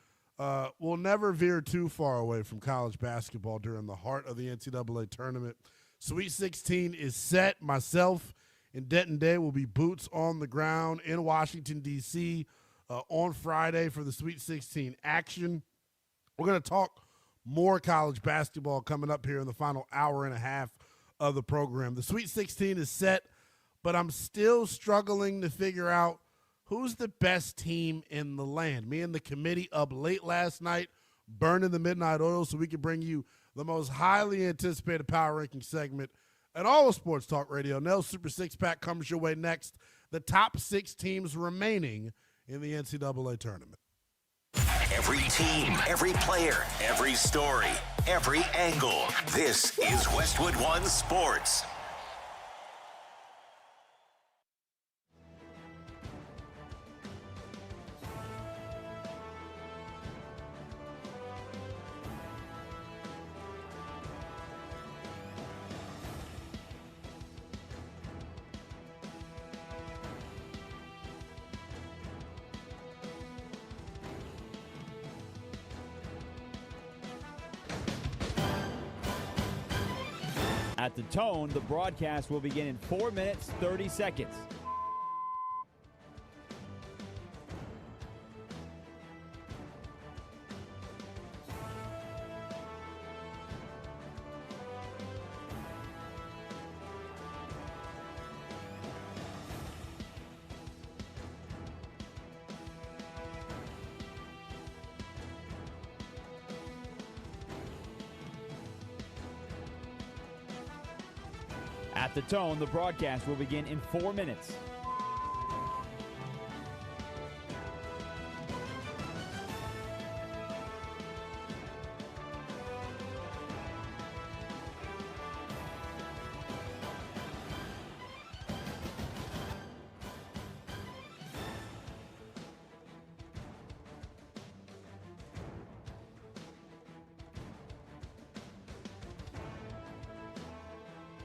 We'll never veer too far away from college basketball during the heart of the NCAA tournament. Sweet 16 is set. Myself and Denton Day will be boots on the ground in Washington, D.C. On Friday for the Sweet 16 action. We're going to talk more college basketball coming up here in the final hour and a half of the program. The Sweet 16 is set, but I'm still struggling to figure out who's the best team in the land. Me and the committee up late last night, burning the midnight oil so we can bring you the most highly anticipated power ranking segment at all of Sports Talk Radio. Nell's Super Six Pack comes your way next. The top 6 teams remaining in the NCAA tournament. Every team, every player, every story, every angle. This is Westwood One Sports. At the tone, the broadcast will begin in 4 minutes, 30 seconds. At the tone, the broadcast will begin in 4 minutes.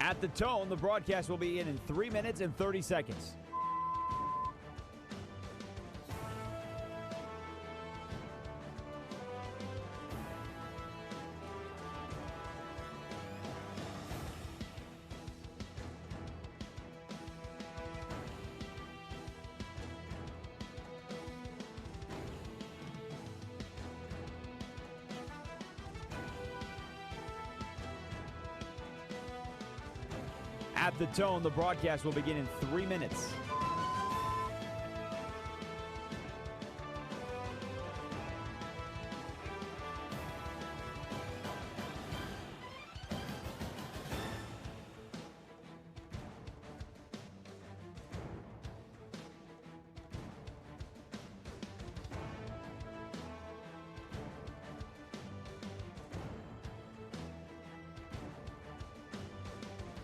At the tone, the broadcast will begin in 3 minutes and 30 seconds. At the tone, the broadcast will begin in 3 minutes.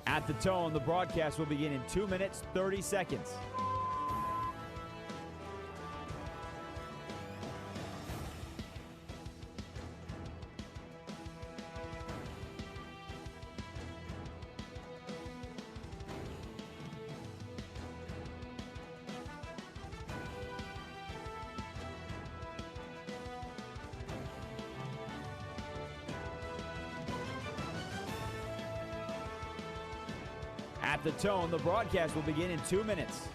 At the tone, the broadcast will begin in 2 minutes, 30 seconds. At the tone, the broadcast will begin in 2 minutes.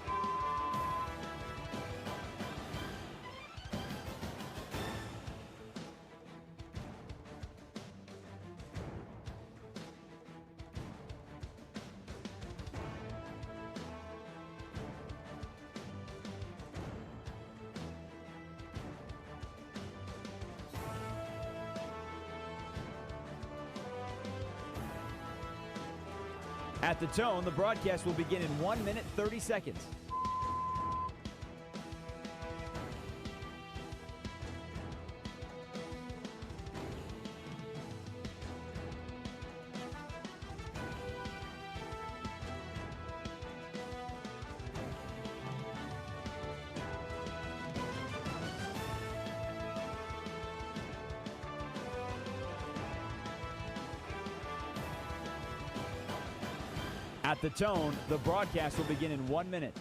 At the tone, the broadcast will begin in 1 minute, 30 seconds. At the tone, the broadcast will begin in 1 minute.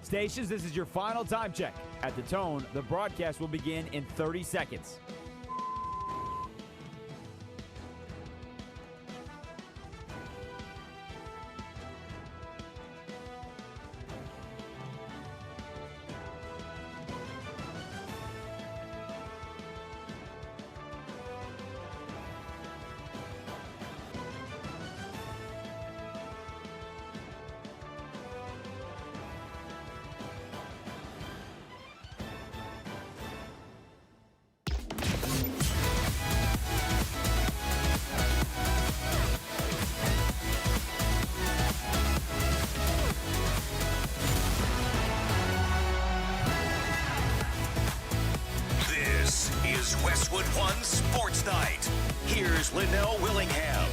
Stations, this is your final time check. At the tone, the broadcast will begin in 30 seconds. Westwood One Sports Night. Here's Lynnell Willingham.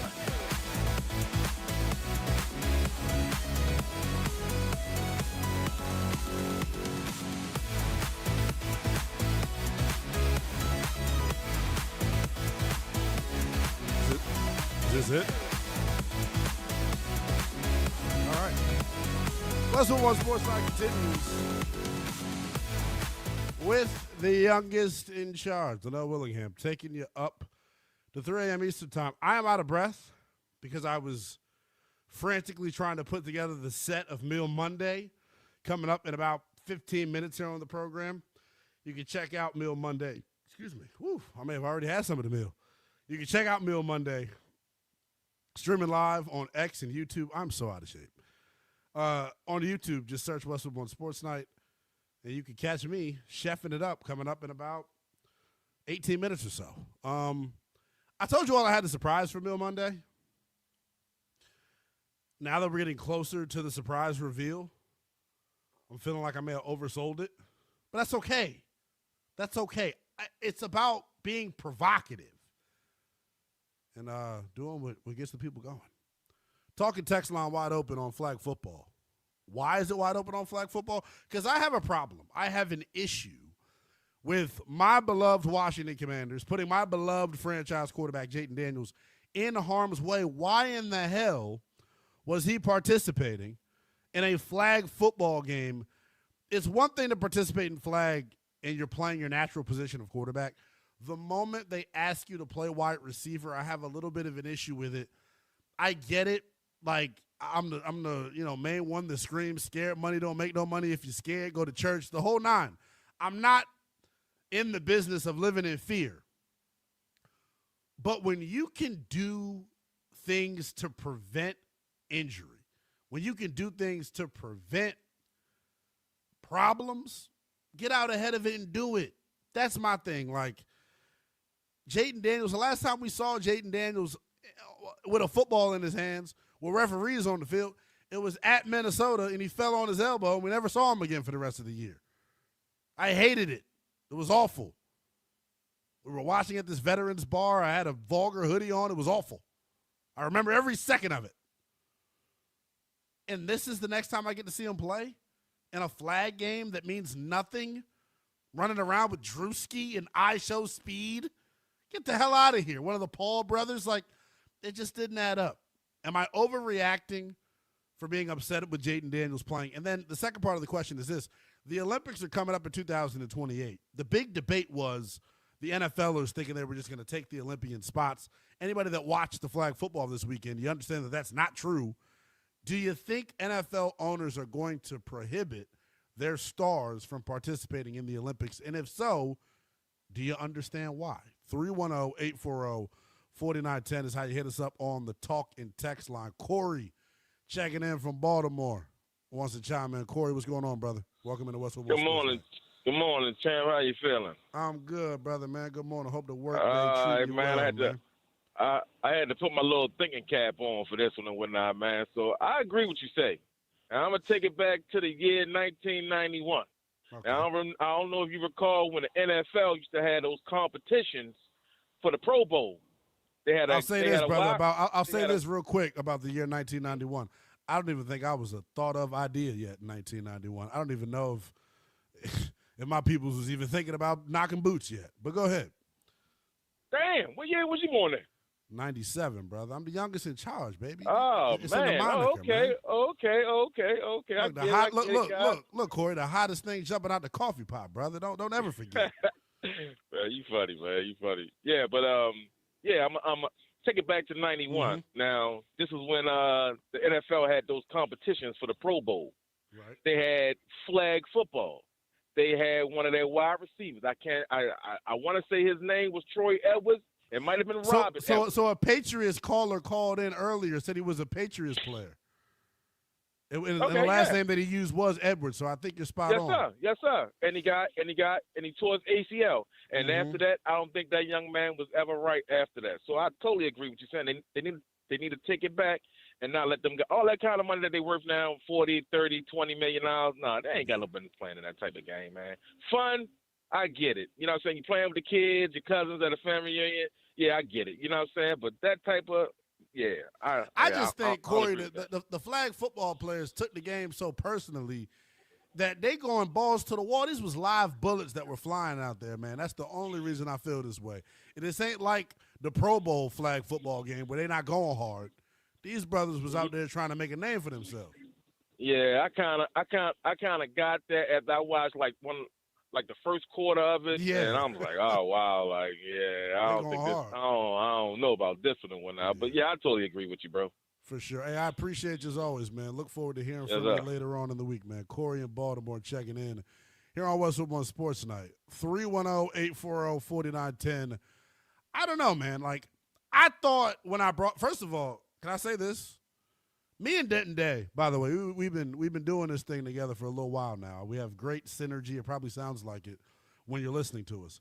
Is this it? All right. Westwood One Sports Night continues with the youngest in charge, Lynnell Willingham, taking you up to 3 a.m. Eastern time. I am out of breath because I was frantically trying to put together the set of Meal Monday coming up in about 15 minutes here on the program. You can check out Meal Monday. Excuse me. Whew, I may have already had some of the meal. You can check out Meal Monday streaming live on X and YouTube. I'm so out of shape. On YouTube, just search Westwood One Sports Night. And you can catch me chefing it up coming up in about 18 minutes or so. I told you all I had a surprise for Meal Monday. Now that we're getting closer to the surprise reveal, I'm feeling like I may have oversold it. But that's okay. That's okay. It's about being provocative and doing what gets the people going. Talking text line wide open on flag football. Why is it wide open on flag football? Because I have a problem. I have an issue with my beloved Washington Commanders putting my beloved franchise quarterback, Jayden Daniels, in harm's way. Why in the hell was he participating in a flag football game? It's one thing to participate in flag and you're playing your natural position of quarterback, the moment they ask you to play wide receiver, I have a little bit of an issue with it. I get it. Like, I'm the main one that screams, scared money don't make no money. If you're scared, go to church, the whole nine. I'm not in the business of living in fear. But when you can do things to prevent injury, when you can do things to prevent problems, get out ahead of it and do it. That's my thing. Like, Jayden Daniels, the last time we saw Jayden Daniels with a football in his hands with referees on the field, it was at Minnesota, and he fell on his elbow, and we never saw him again for the rest of the year. I hated it. It was awful. We were watching at this veterans bar. I had a vulgar hoodie on. It was awful. I remember every second of it. And this is the next time I get to see him play in a flag game that means nothing, running around with Drewski and I show speed. Get the hell out of here. One of the Paul brothers, like, it just didn't add up. Am I overreacting for being upset with Jayden Daniels playing? And then the second part of the question is this. The Olympics are coming up in 2028. The big debate was the NFLers thinking they were just going to take the Olympian spots. Anybody that watched the flag football this weekend, you understand that that's not true. Do you think NFL owners are going to prohibit their stars from participating in the Olympics? And if so, do you understand why? 310-840-4910 is how you hit us up on the talk and text line. Corey checking in from Baltimore wants to chime in. Corey, what's going on, brother? Welcome into Westwood. Good morning. Good morning, Champ. How you feeling? I'm good, brother, man. Good morning. Hope the work day treat you man, well, I had to put my little thinking cap on for this one and whatnot, man. So I agree with you say. And I'm going to take it back to the year 1991. Okay. Now, I don't know if you recall when the NFL used to have those competitions for the Pro Bowl. I'll say this real quick about the year 1991. I don't even think I was a thought of idea yet in 1991. I don't even know if my peoples was even thinking about knocking boots yet. But go ahead. Damn, what year was you born in? 97, brother. I'm the youngest in charge, baby. Oh, it's man. In the moniker, okay. Look, Corey, the hottest thing jumping out the coffee pot, brother. Don't ever forget. Man, you funny, man. You funny. Yeah, but I'm take it back to 91. Mm-hmm. Now, this is when the NFL had those competitions for the Pro Bowl. Right. They had flag football. They had one of their wide receivers. I want to say his name was Troy Edwards. It might have been Robin. So a Patriots caller called in earlier, said he was a Patriots player. And the last name that he used was Edwards, so I think you're spot on. Yes, sir. And he tore his ACL. And after that, I don't think that young man was ever right after that. So I totally agree with you saying they need to take it back and not let them get all that kind of money that they worth now, 40, 30, 20 million dollars. Nah, they ain't got no business playing in that type of game, man. Fun, I get it. You know what I'm saying? You playing with the kids, your cousins at a family reunion. Yeah, I get it. You know what I'm saying? But that type of I just think, Corey, the flag football players took the game so personally that they going balls to the wall. These was live bullets that were flying out there, man. That's the only reason I feel this way. And this ain't like the Pro Bowl flag football game where they not going hard. These brothers was out there trying to make a name for themselves. Yeah, I kind of got that as I watched like the first quarter of it, and I'm like, oh wow, I don't know about this one and whatnot, but yeah, I totally agree with you, bro. For sure. Hey, I appreciate you as always, man. Look forward to hearing from you later on in the week, man. Corey in Baltimore checking in here on Westwood One Sports Night. 310-840-4910. I don't know, man. Like, I thought when first of all, can I say this? Me and Denton Day, by the way, we've been doing this thing together for a little while now. We have great synergy. It probably sounds like it when you're listening to us.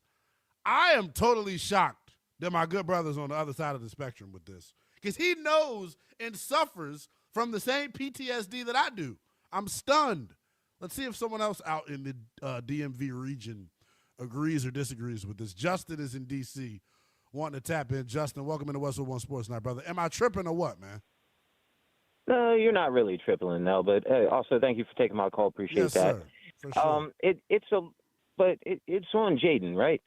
I am totally shocked that my good brother's on the other side of the spectrum with this, because he knows and suffers from the same PTSD that I do. I'm stunned. Let's see if someone else out in the DMV region agrees or disagrees with this. Justin is in D.C. wanting to tap in. Justin, welcome into Westwood One Sports Night, brother. Am I tripping or what, man? No, you're not really tripling, no. But also, thank you for taking my call. Appreciate that. Sir. For sure. It's on Jayden, right?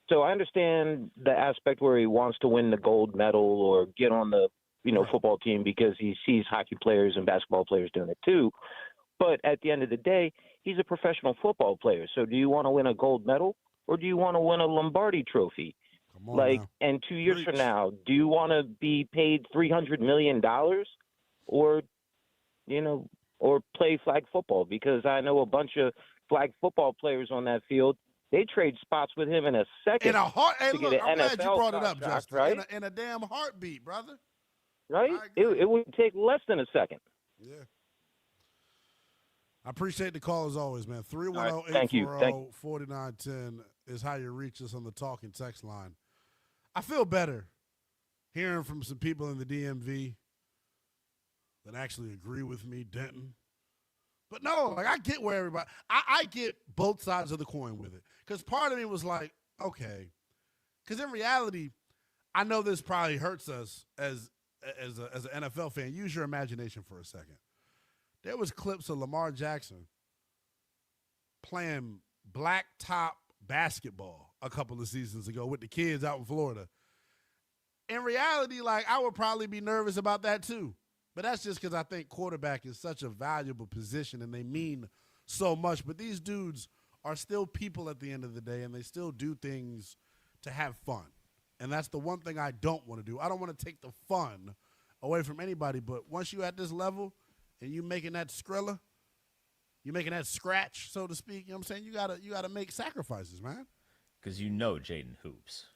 So I understand the aspect where he wants to win the gold medal or get on the football team because he sees hockey players and basketball players doing it too. But at the end of the day, He's a professional football player. So do you want to win a gold medal or do you want to win a Lombardi trophy? Like, now. and 2 years from now, do you want to be paid $300 million or, or play flag football? Because I know a bunch of flag football players on that field. They trade spots with him in a second. In a heart. Hey, to look, get an I'm glad NFL you brought it up, contract, Justin. right? In a damn heartbeat, brother. Right? It would take less than a second. Yeah. I appreciate the call as always, man. 310-840-4910 is how you reach us on the talking text line. I feel better hearing from some people in the DMV that actually agree with me, Denton. But no, like, I get where everybody – I get both sides of the coin with it. Because part of me was like, okay. Because in reality, I know this probably hurts us as an NFL fan. Use your imagination for a second. There was clips of Lamar Jackson playing blacktop basketball a couple of seasons ago with the kids out in Florida. In reality, like, I would probably be nervous about that too. But that's just because I think quarterback is such a valuable position and they mean so much. But these dudes are still people at the end of the day, and they still do things to have fun. And that's the one thing I don't want to do. I don't want to take the fun away from anybody. But once you're at this level and you making that Skrilla, you're making that scratch, so to speak, you know what I'm saying? You gotta make sacrifices, man. Because Jayden hoops.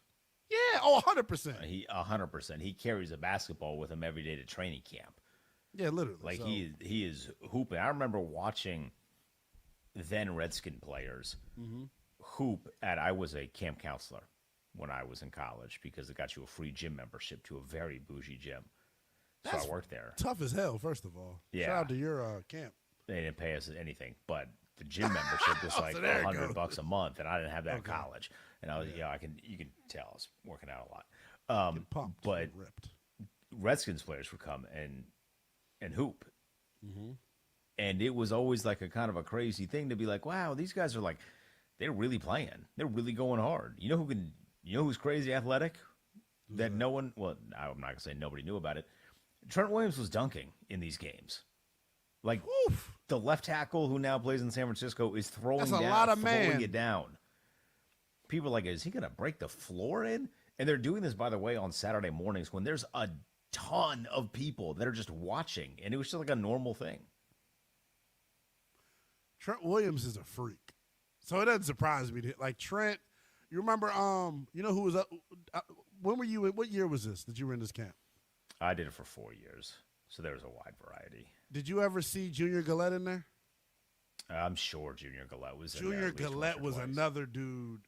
Yeah, 100%. He 100%. He carries a basketball with him every day to training camp. Yeah, literally. Like, so. he is hooping. I remember watching then Redskin players hoop I was a camp counselor when I was in college because it got you a free gym membership to a very bougie gym. So I worked there. Tough as hell, first of all. Yeah. Shout out to your camp. They didn't pay us anything, but the gym membership was like $100 a month, and I didn't have that in college. And I was, you can tell I was working out a lot. Pumped, but ripped. Redskins players would come and hoop. And it was always like a kind of a crazy thing to be like, wow, these guys are like, they're really playing. They're really going hard. You know who's crazy athletic? I'm not going to say nobody knew about it. Trent Williams was dunking in these games. Like, the left tackle who now plays in San Francisco is throwing it down. People are like, is he going to break the floor in? And they're doing this, by the way, on Saturday mornings when there's a ton of people that are just watching, and it was just like a normal thing. Trent Williams is a freak, so it doesn't surprise me. Like, Trent, you remember, who was up? When were you? What year was this that you were in this camp? I did it for 4 years, so there was a wide variety. Did you ever see Junior Gillette in there? I'm sure Junior Gillette was in there. Junior Gillette was another dude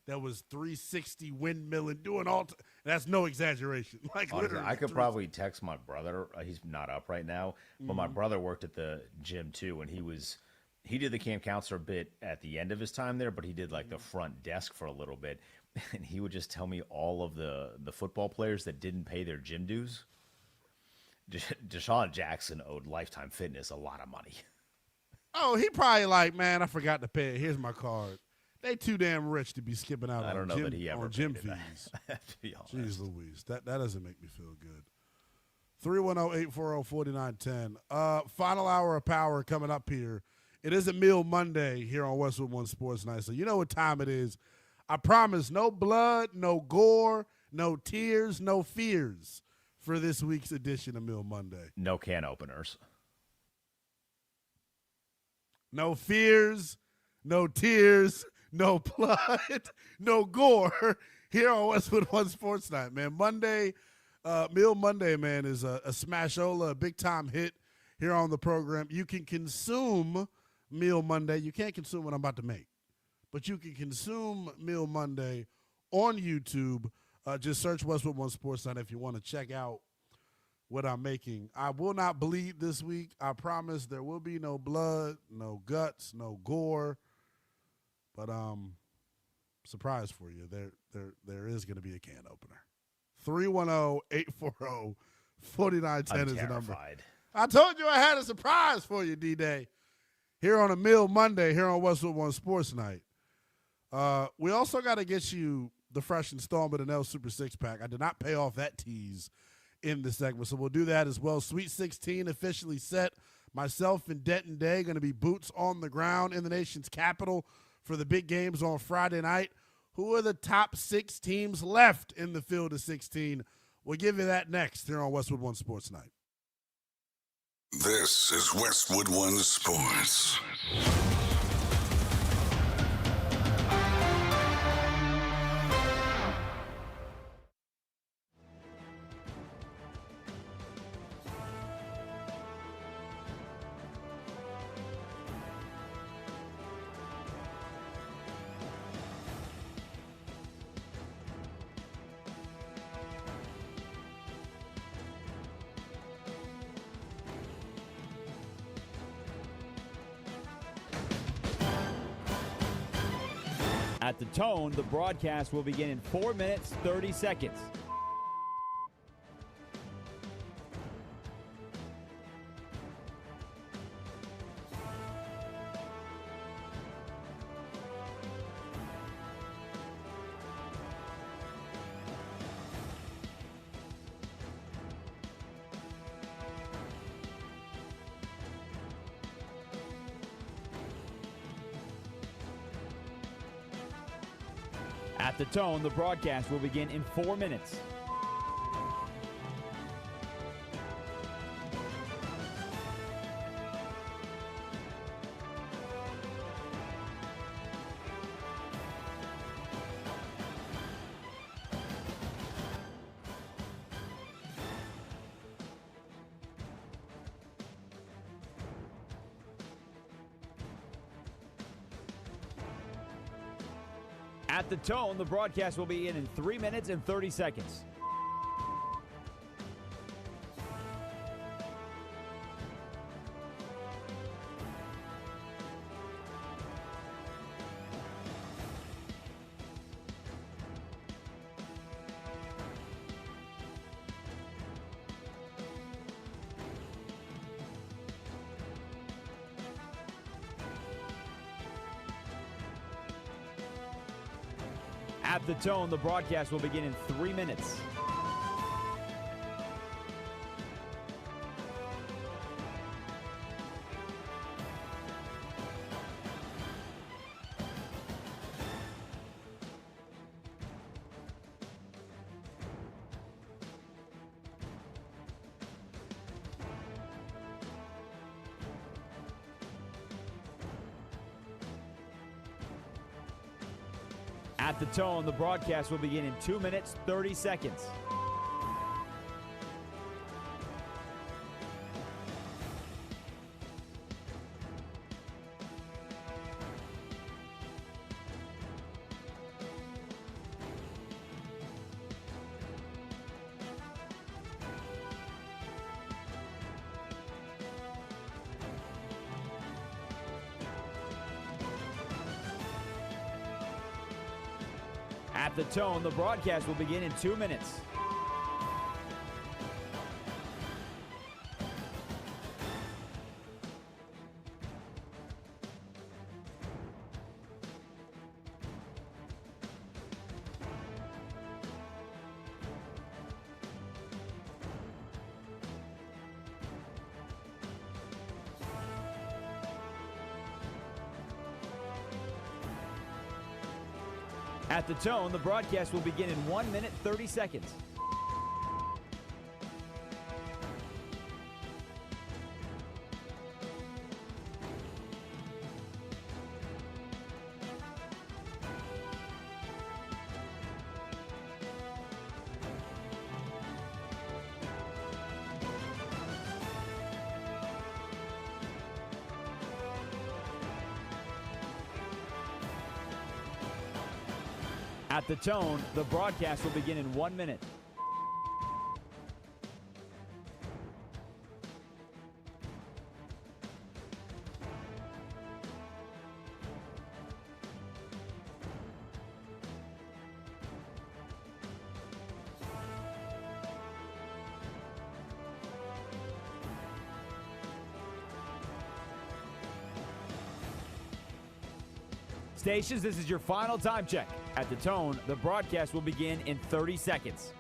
that was 360 windmilling, doing all. That's no exaggeration. Like, honestly, literally, I could probably text my brother. He's not up right now, but my brother worked at the gym too, and he did the camp counselor bit at the end of his time there, but he did like the front desk for a little bit, and he would just tell me all of the football players that didn't pay their gym dues. Deshaun Jackson owed Lifetime Fitness a lot of money. Oh, he probably like, man, I forgot to pay it. Here's my card. They too damn rich to be skipping out on gym fees. Jeez Louise, that doesn't make me feel good. 310-840-4910. Final hour of power coming up here. It is a Meal Monday here on Westwood One Sports Night, so you know what time it is. I promise no blood, no gore, no tears, no fears for this week's edition of Meal Monday. No can openers. No fears, no tears, no blood, no gore here on Westwood One Sports Night, man. Monday, Meal Monday, man, is a smashola, a big-time hit here on the program. You can consume Meal Monday. You can't consume what I'm about to make, but you can consume Meal Monday on YouTube. Just search Westwood One Sports Night if you want to check out what I'm making. I will not bleed this week. I promise there will be no blood, no guts, no gore. But surprise for you, there is going to be a can opener. 310-840-4910 is the number. I told you I had a surprise for you, D-Day. Here on a Meal Monday, here on Westwood One Sports Night. We also got to get you the fresh installment of Nell Super Six Pack. I did not pay off that tease in the segment, so we'll do that as well. Sweet 16 officially set Myself and Denton Day going to be boots on the ground in the nation's capital for the big games on Friday night. Who are the top 6 teams left in the field of 16? We'll give you that next here on Westwood One Sports Night. This is Westwood One Sports. At the tone, the broadcast will begin in 4 minutes, 30 seconds. At the tone, the broadcast will begin in 4 minutes. At the tone, the broadcast will be in 3 minutes and 30 seconds. At the tone, the broadcast will begin in 3 minutes. At the tone, the broadcast will begin in 2 minutes, 30 seconds. At the tone, the broadcast will begin in 2 minutes. At the tone, the broadcast will begin in 1 minute, 30 seconds. At the tone, the broadcast will begin in 1 minute. Stations, this is your final time check. At the tone, the broadcast will begin in 30 seconds.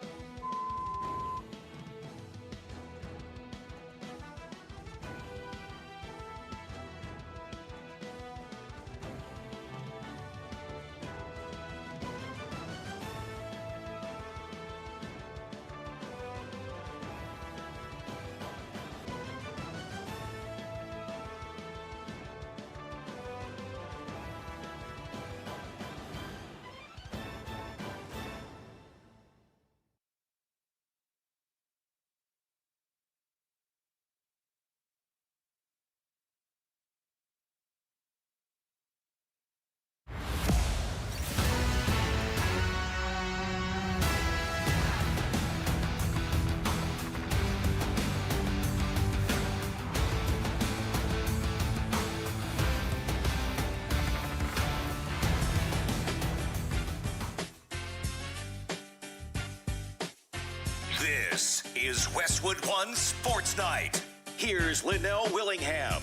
This is Westwood One Sports Night. Here's Lynnell Willingham.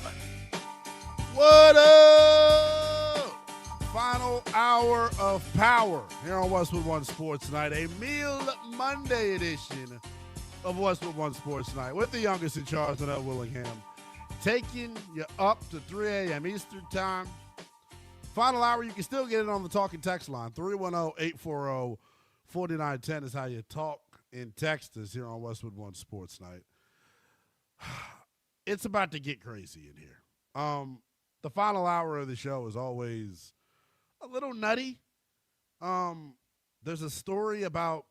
What up? Final hour of power here on Westwood One Sports Night, a Meal Monday edition of Westwood One Sports Night with the youngest in charge, Lynnell Willingham, taking you up to 3 a.m. Eastern Time. Final hour, you can still get it on the talk and text line. 310-840-4910 is how you talk and text us here on Westwood One Sports Night. It's about to get crazy in here. The final hour of the show is always a little nutty. There's a story about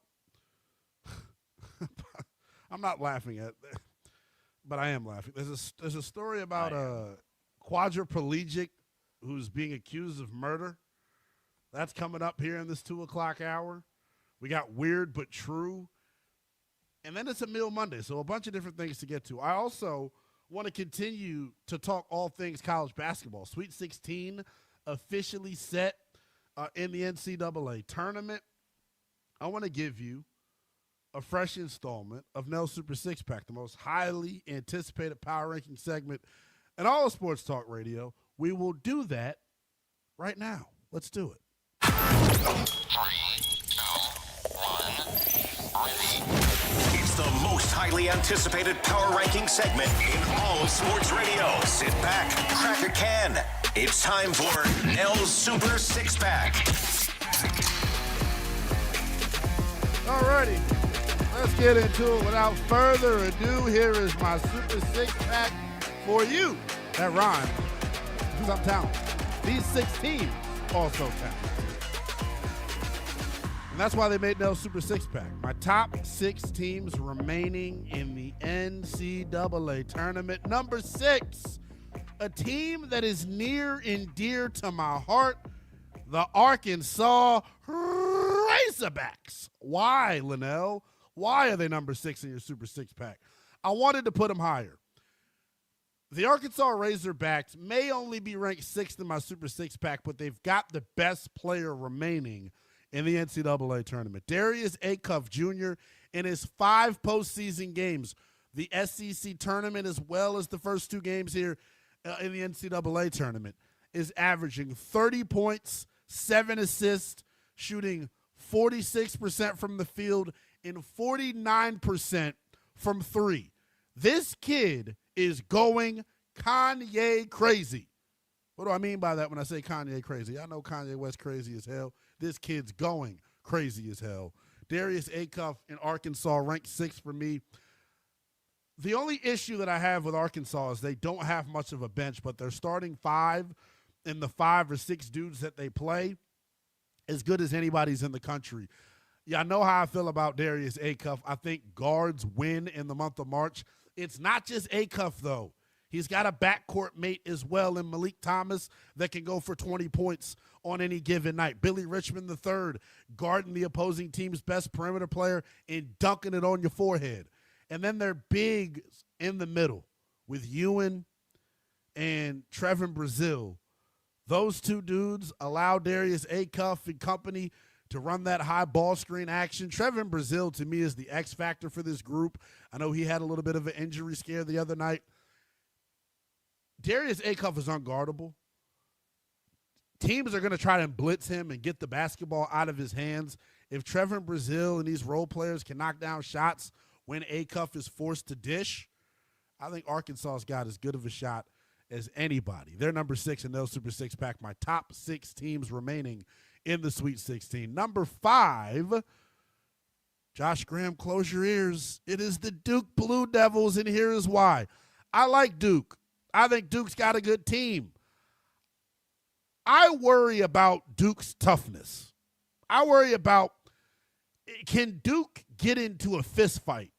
I'm not laughing at, but I am laughing. There's a story about a quadriplegic who's being accused of murder. That's coming up here in this 2 o'clock hour. We got weird but true. And then it's a Meal Monday, so a bunch of different things to get to. I also want to continue to talk all things college basketball. Sweet 16 officially set in the NCAA Tournament. I want to give you a fresh installment of Nell Super Six Pack, the most highly anticipated power ranking segment in all of sports talk radio. We will do that right now. Let's do it. 3, 2, 1, ready. It's the most highly anticipated power ranking segment in all of sports radio. Sit back, crack a can. It's time for Nell's Super Six Pack. Alrighty, let's get into it. Without further ado, here is my Super Six Pack for you. That rhymes, because I'm talented. These 6 teams also talented. And that's why they made Nell's Super Six Pack. My top 6 teams remaining in the NCAA Tournament. Number 6, a team that is near and dear to my heart, the Arkansas Razorbacks. Why, Lynnell? Why are they number 6 in your Super Six Pack? I wanted to put them higher. The Arkansas Razorbacks may only be ranked 6th in my Super Six Pack, but they've got the best player remaining in the NCAA Tournament. Darius Acuff Jr. in his 5 postseason games, the SEC Tournament as well as the first 2 games here in the NCAA Tournament, is averaging 30 points, 7 assists, shooting 46% from the field and 49% from 3. This kid is going Kanye crazy. What do I mean by that when I say Kanye crazy? I know Kanye West crazy as hell. This kid's going crazy as hell. Darius Acuff in Arkansas ranked 6th for me. The only issue that I have with Arkansas is they don't have much of a bench, but their starting 5 and the 5 or 6 dudes that they play as good as anybody's in the country. Yeah, I know how I feel about Darius Acuff. I think guards win in the month of March. It's not just Acuff, though. He's got a backcourt mate as well in Malik Thomas that can go for 20 points on any given night. Billy Richmond III guarding the opposing team's best perimeter player and dunking it on your forehead. And then they're big in the middle with Ewan and Trevin Brazile. Those 2 dudes allow Darius Acuff and company to run that high ball screen action. Trevin Brazile, to me, is the X factor for this group. I know he had a little bit of an injury scare the other night. Darius Acuff is unguardable. Teams are going to try to blitz him and get the basketball out of his hands. If Trevin Brazile and these role players can knock down shots when Acuff is forced to dish, I think Arkansas's got as good of a shot as anybody. They're number 6 in those Super Six Pack. My top 6 teams remaining in the Sweet 16. Number 5, Josh Graham, close your ears. It is the Duke Blue Devils, and here is why. I like Duke. I think Duke's got a good team. I worry about Duke's toughness. I worry about, can Duke get into a fist fight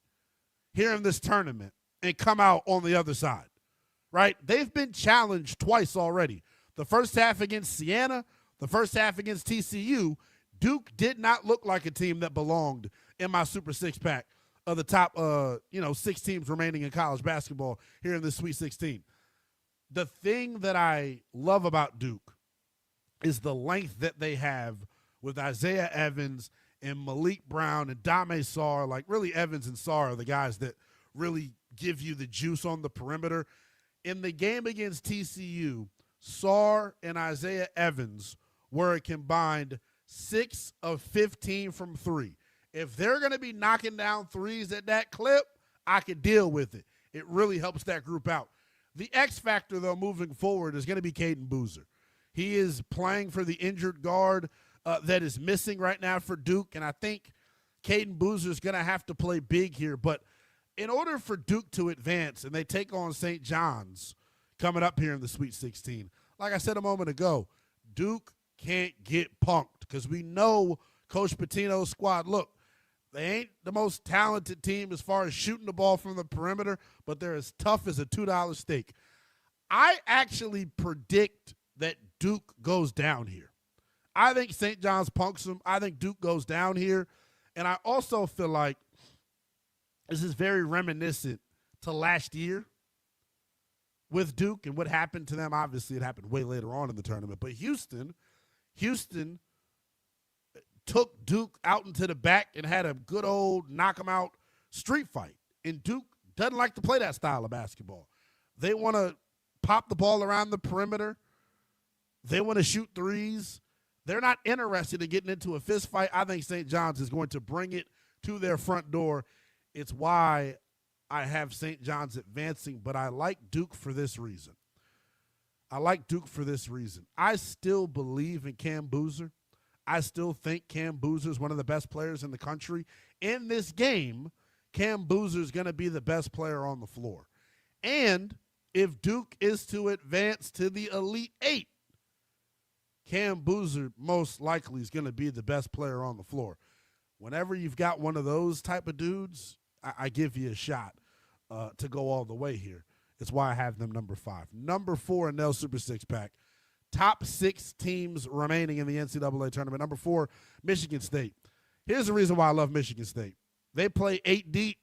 here in this tournament and come out on the other side, right? They've been challenged twice already. The first half against Siena, the first half against TCU. Duke did not look like a team that belonged in my Super Six Pack of the top 6 teams remaining in college basketball here in the Sweet 16. The thing that I love about Duke is the length that they have with Isaiah Evans and Malik Brown and Dame Sarr, like really Evans and Sarr are the guys that really give you the juice on the perimeter. In the game against TCU, Sarr and Isaiah Evans were a combined 6 of 15 from 3. If they're going to be knocking down threes at that clip, I could deal with it. It really helps that group out. The X factor, though, moving forward is going to be Caden Boozer. He is playing for the injured guard that is missing right now for Duke, and I think Caden Boozer is going to have to play big here. But in order for Duke to advance, and they take on St. John's coming up here in the Sweet 16, like I said a moment ago, Duke can't get punked because we know Coach Pitino's squad, look, they ain't the most talented team as far as shooting the ball from the perimeter, but they're as tough as a $2 steak. I actually predict that Duke goes down here. I think St. John's punks them. I think Duke goes down here. And I also feel like this is very reminiscent to last year with Duke and what happened to them. Obviously, it happened way later on in the tournament. But Houston took Duke out into the back and had a good old knock-em-out street fight. And Duke doesn't like to play that style of basketball. They want to pop the ball around the perimeter. They want to shoot threes. They're not interested in getting into a fist fight. I think St. John's is going to bring it to their front door. It's why I have St. John's advancing, but I like Duke for this reason. I still believe in Cam Boozer. I still think Cam Boozer is one of the best players in the country. In this game, Cam Boozer is going to be the best player on the floor. And if Duke is to advance to the Elite Eight, Cam Boozer most likely is going to be the best player on the floor. Whenever you've got one of those type of dudes, I give you a shot to go all the way here. It's why I have them number 5. Number 4 in Nell Super Six Pack. Top 6 teams remaining in the NCAA tournament. Number 4, Michigan State. Here's the reason why I love Michigan State. They play 8 deep.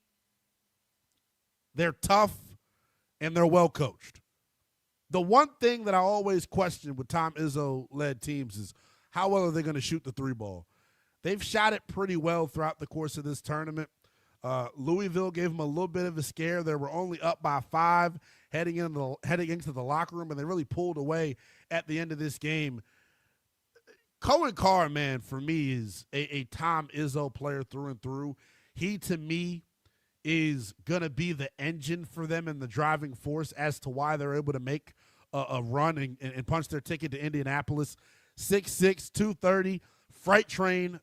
They're tough, and they're well coached. The one thing that I always question with Tom Izzo-led teams is how well are they going to shoot the 3 ball? They've shot it pretty well throughout the course of this tournament. Louisville gave them a little bit of a scare. They were only up by 5 heading into the locker room, and they really pulled away at the end of this game. Cohen Carr, man, for me is a Tom Izzo player through and through. He, to me, is going to be the engine for them and the driving force as to why they're able to make a run and punch their ticket to Indianapolis. 6'6", 230, freight train,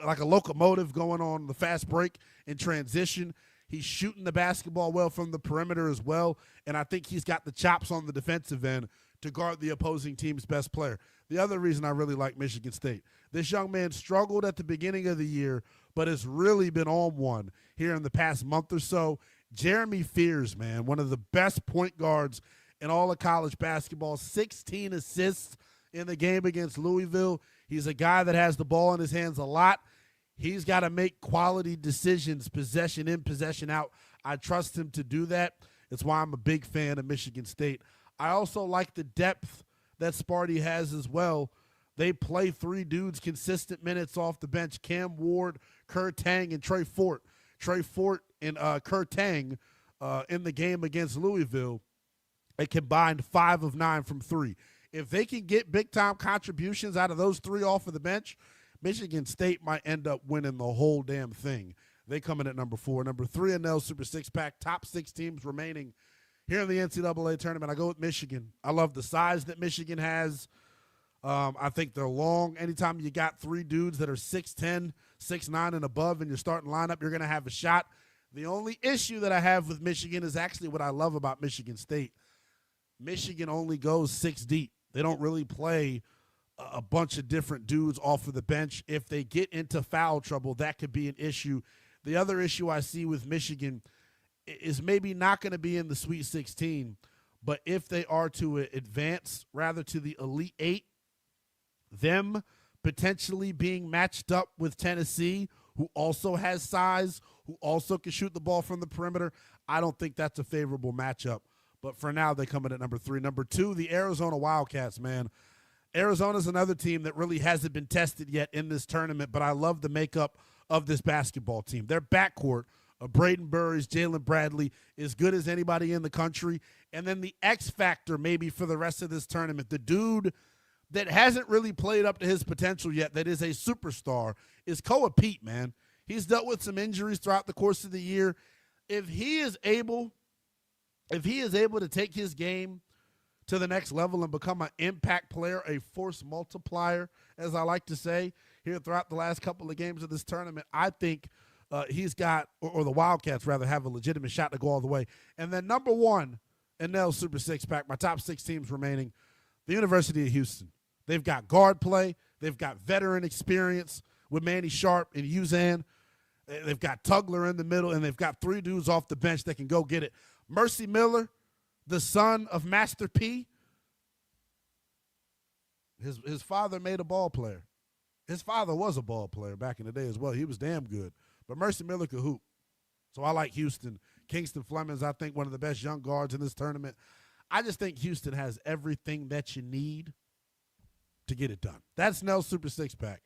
like a locomotive going on the fast break in transition. He's shooting the basketball well from the perimeter as well, and I think he's got the chops on the defensive end to guard the opposing team's best player. The other reason I really like Michigan State, this young man struggled at the beginning of the year, but has really been on one here in the past month or so. Jeremy Fears, man, one of the best point guards in all of college basketball, 16 assists in the game against Louisville. He's a guy that has the ball in his hands a lot. He's got to make quality decisions, possession in, possession out. I trust him to do that. It's why I'm a big fan of Michigan State. I also like the depth that Sparty has as well. They play 3 dudes consistent minutes off the bench: Cam Ward, Kerr Tang, and Trey Fort. Trey Fort and Kerr Tang in the game against Louisville, a combined 5 of 9 from 3. If they can get big-time contributions out of those 3 off of the bench, Michigan State might end up winning the whole damn thing. They come in at number 4. Number 3 in Nell Super Six-Pack, top 6 teams remaining here in the NCAA tournament. I go with Michigan. I love the size that Michigan has. I think they're long. Anytime you got 3 dudes that are 6'10", 6'9", and above in your starting lineup, you're going to have a shot. The only issue that I have with Michigan is actually what I love about Michigan State. Michigan only goes 6 deep. They don't really play a bunch of different dudes off of the bench. If they get into foul trouble, that could be an issue. The other issue I see with Michigan is maybe not going to be in the Sweet 16, but if they are to advance rather to the Elite 8, them potentially being matched up with Tennessee, who also has size, who also can shoot the ball from the perimeter, I don't think that's a favorable matchup. But for now, they come in at number 3. Number 2, the Arizona Wildcats, man. Arizona's another team that really hasn't been tested yet in this tournament, but I love the makeup of this basketball team. Their backcourt of Braden Burris, Jalen Bradley, as good as anybody in the country. And then the X factor maybe for the rest of this tournament, the dude that hasn't really played up to his potential yet, that is a superstar, is Koa Pete, man. He's dealt with some injuries throughout the course of the year. If he is able to take his game to the next level and become an impact player, a force multiplier, as I like to say, here throughout the last couple of games of this tournament, I think he's got, or the Wildcats rather, have a legitimate shot to go all the way. And then number one, in Nell's Super Six Pack, my top 6 teams remaining, the University of Houston. They've got guard play. They've got veteran experience with Manny Sharp and Uzan. They've got Tugler in the middle, and they've got 3 dudes off the bench that can go get it. Mercy Miller, the son of Master P, his father made a ball player. His father was a ball player back in the day as well. He was damn good. But Mercy Miller could hoop. So I like Houston. Kingston Fleming's, I think, one of the best young guards in this tournament. I just think Houston has everything that you need to get it done. That's Nell's Super Six Pack.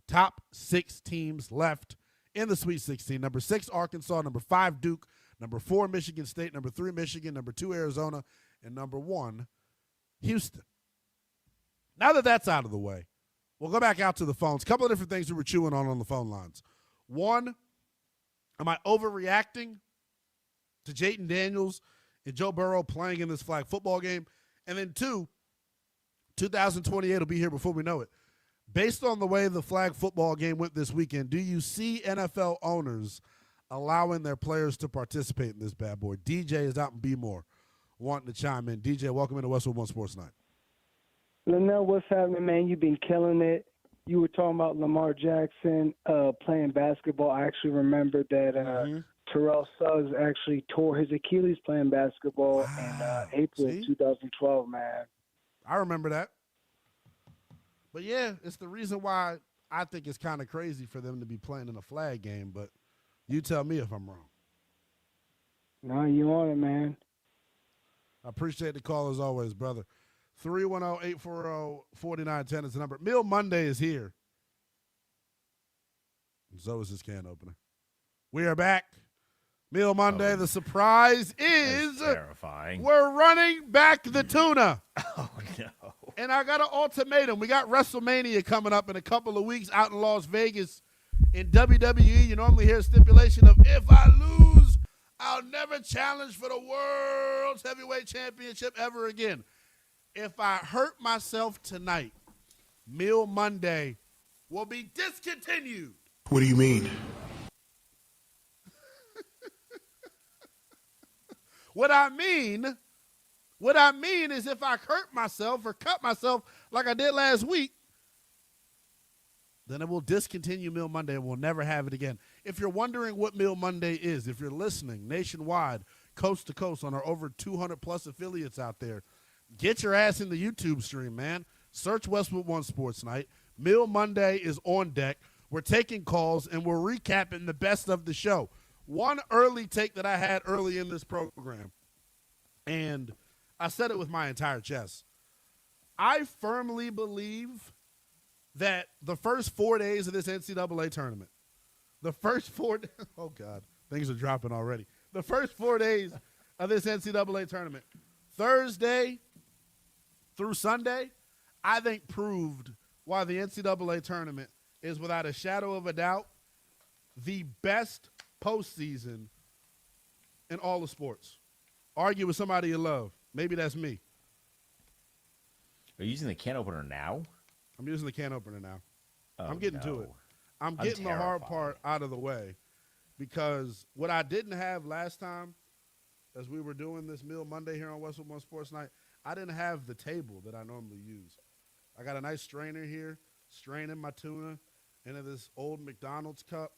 Top 6 teams left in the Sweet 16. Number 6, Arkansas. Number 5, Duke. Number 4, Michigan State. Number 3, Michigan. Number 2, Arizona. And number 1, Houston. Now that that's out of the way, we'll go back out to the phones. A couple of different things we were chewing on the phone lines. 1, am I overreacting to Jayden Daniels and Joe Burrow playing in this flag football game? And then 2, 2028 will be here before we know it. Based on the way the flag football game went this weekend, do you see NFL owners allowing their players to participate in this bad boy? DJ is out in B-More wanting to chime in. DJ, welcome into Westwood One Sports Night. Lynnell, what's happening, man? You've been killing it. You were talking about Lamar Jackson playing basketball. I actually remember that Terrell Suggs actually tore his Achilles playing basketball in April of 2012, man. I remember that. But, yeah, it's the reason why I think it's kind of crazy for them to be playing in a flag game. But you tell me if I'm wrong. No, you on it, man. I appreciate the call as always, brother. 310-840-4910 is the number. Meal Monday is here. And so is this can opener. We are back. Meal Monday. The surprise is terrifying. We're running back the tuna. Oh, no. And I got an ultimatum. We got WrestleMania coming up in a couple of weeks out in Las Vegas. In WWE, you normally hear a stipulation of, if I lose, I'll never challenge for the World's Heavyweight Championship ever again. If I hurt myself tonight, Meal Monday will be discontinued. What do you mean? What I mean is if I hurt myself or cut myself like I did last week, then it will discontinue Meal Monday and we'll never have it again. If you're wondering what Meal Monday is, if you're listening nationwide, coast to coast on our over 200-plus affiliates out there, get your ass in the YouTube stream, man. Search Westwood One Sports Night. Meal Monday is on deck. We're taking calls, and we're recapping the best of the show. One early take that I had early in this program, and I said it with my entire chest. I firmly believe that the first 4 days of this NCAA tournament, oh, God, things are dropping already. The first 4 days of this NCAA tournament, Thursday through Sunday, I think proved why the NCAA tournament is without a shadow of a doubt the best postseason in all of sports. Argue with somebody you love. Maybe that's me. Are you using the can opener now? I'm using the can opener now. Oh, I'm getting to it. I'm getting the hard part out of the way because what I didn't have last time as we were doing this Meal Monday here on Westwood One Sports Night, I didn't have the table that I normally use. I got a nice strainer here, straining my tuna into this old McDonald's cup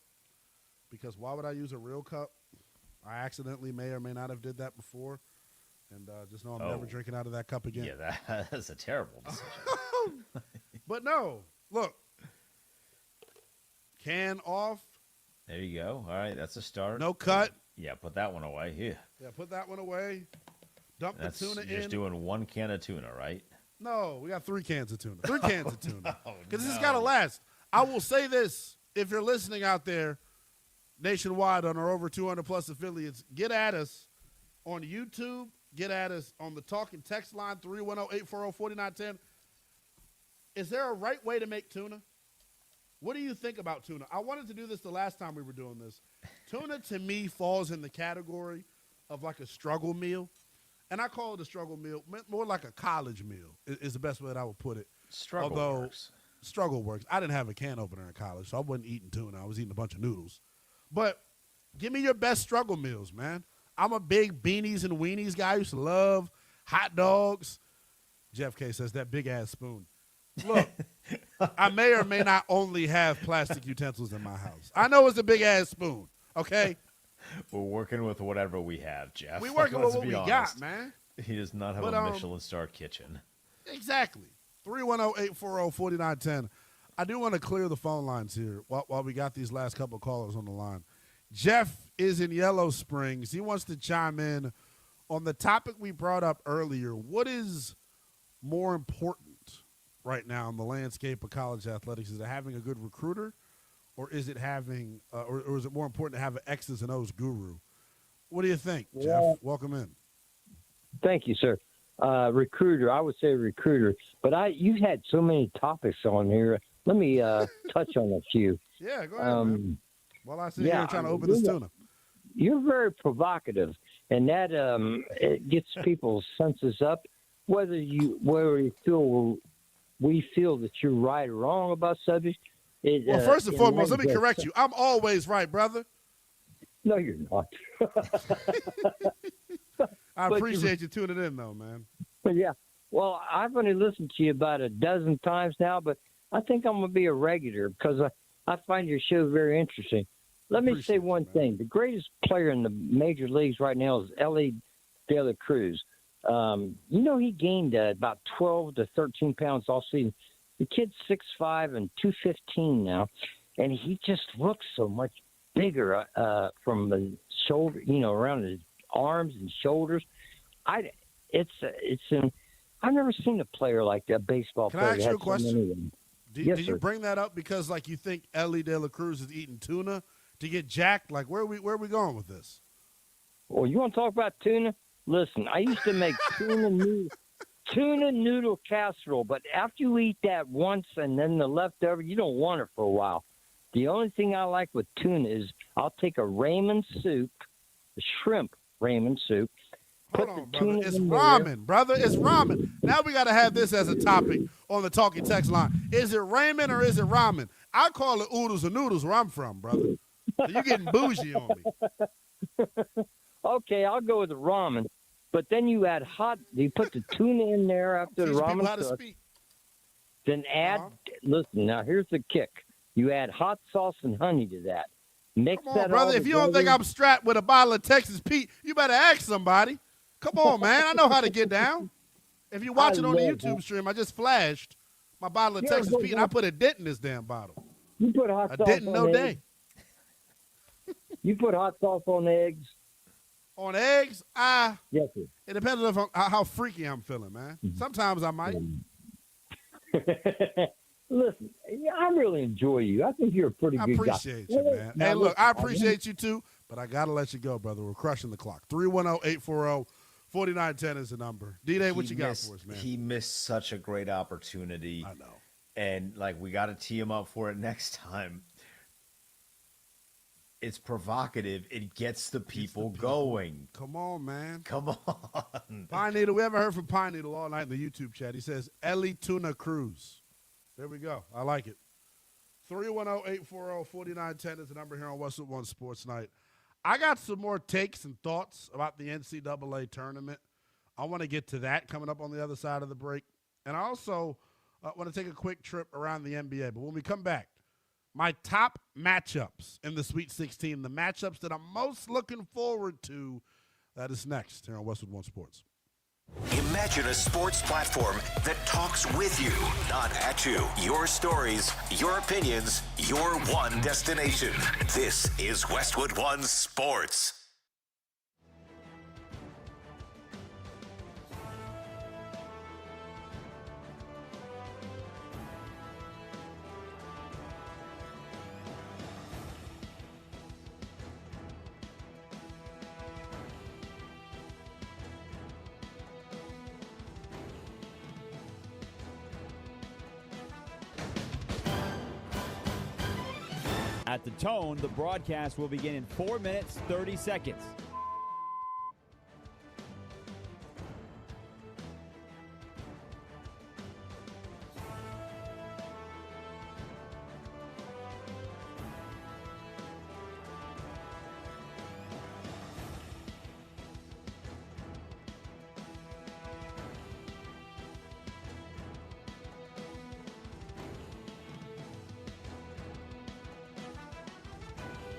because why would I use a real cup? I accidentally may or may not have did that before, and just know I'm never drinking out of that cup again. Yeah, that's a terrible decision. But no, look, can off. There you go. All right, that's a start. No cut. Yeah, put that one away. Yeah. Yeah, put that one away. Dump the tuna in. You're just doing one can of tuna, right? No, we got 3 cans of tuna. 3 cans of tuna. Because this has got to last. I will say this. If you're listening out there nationwide on our over 200-plus affiliates, get at us on YouTube. Get at us on the talk and text line, 310-840-4910. Is there a right way to make tuna? What do you think about tuna? I wanted to do this the last time we were doing this. Tuna, to me, falls in the category of like a struggle meal. And I call it a struggle meal, more like a college meal is the best way that I would put it. Struggle works. Struggle works. I didn't have a can opener in college, so I wasn't eating tuna. I was eating a bunch of noodles. But give me your best struggle meals, man. I'm a big beanies and weenies guy. I used to love hot dogs. Jeff K says that big-ass spoon. Look, I may or may not only have plastic utensils in my house. I know it's a big-ass spoon, okay? We're working with whatever we have, Jeff. We're working with what we got, man. He does not have a Michelin star kitchen. Exactly. 310-840-4910. I do want to clear the phone lines here while we got these last couple of callers on the line. Jeff is in Yellow Springs. He wants to chime in on the topic we brought up earlier. What is more important right now in the landscape of college athletics? Is it having a good recruiter, or is it having, or is it more important to have an X's and O's guru? What do you think, Jeff? Welcome in. Thank you, sir. Recruiter, I would say recruiter, but you've had so many topics on here. Let me touch on a few. Yeah, go ahead, man. While I sit here trying to open this tuna. You're very provocative, and that it gets people's senses up. Whether we feel that you're right or wrong about subject. Well, first and foremost, let me correct you. I'm always right, brother. No, you're not. I appreciate you tuning in, though, man. Yeah. Well, I've only listened to you about a dozen times now, but I think I'm going to be a regular because I find your show very interesting. Let me say one thing. The greatest player in the major leagues right now is Ellie De La Cruz. He gained about 12 to 13 pounds all season. The kid's 6'5" and 215 now, and he just looks so much bigger from the shoulder, around his arms and shoulders. I've never seen a player like that, baseball player. Can I ask you a question? Yes, did you bring that up because, you think Ellie De La Cruz is eating tuna to get jacked? Where are we going with this? Well, you want to talk about tuna? Listen, I used to make tuna noodle casserole, but after you eat that once and then the leftover, you don't want it for a while. The only thing I like with tuna is I'll take a ramen soup, a shrimp ramen soup. Hold on, brother. It's ramen, brother. It's ramen. Now we got to have this as a topic on the talking text line. Is it ramen or is it ramen? I call it oodles and noodles where I'm from, brother. So you're getting bougie on me. Okay, I'll go with the ramen. But then you put the tuna in there after the ramen sauce. Then add, listen, now here's the kick. You add hot sauce and honey to that. Mix Come on, brother. If you don't think I'm strapped with a bottle of Texas Pete, you better ask somebody. Come on, man. I know how to get down. If you're watching on the YouTube stream, I just flashed my bottle of Texas Pete, and I put a dent in this damn bottle. You put hot sauce a dent in no day. You put hot sauce on eggs. On eggs? Yes, sir. It depends on how freaky I'm feeling, man. Sometimes I might. Listen, I really enjoy you. I think you're a pretty good guy. I appreciate you, man. Hey, look, I appreciate you too, but I got to let you go, brother. We're crushing the clock. 310-840-4910 is the number. D-Day, what you got for us, man? He missed such a great opportunity. I know. And, we got to tee him up for it next time. It's provocative. It gets the people going. Come on, man. Come on. Pine Needle. We haven't heard from Pine Needle all night in the YouTube chat. He says, Ellie Tuna Cruz. There we go. I like it. 310-840-4910 is the number here on Westwood One Sports Night. I got some more takes and thoughts about the NCAA tournament. I want to get to that coming up on the other side of the break. And I also want to take a quick trip around the NBA. But when we come back, my top matchups in the Sweet 16, the matchups that I'm most looking forward to, that is next here on Westwood One Sports. Imagine a sports platform that talks with you, not at you. Your stories, your opinions, your one destination. This is Westwood One Sports. At the tone, the broadcast will begin in 4 minutes, 30 seconds.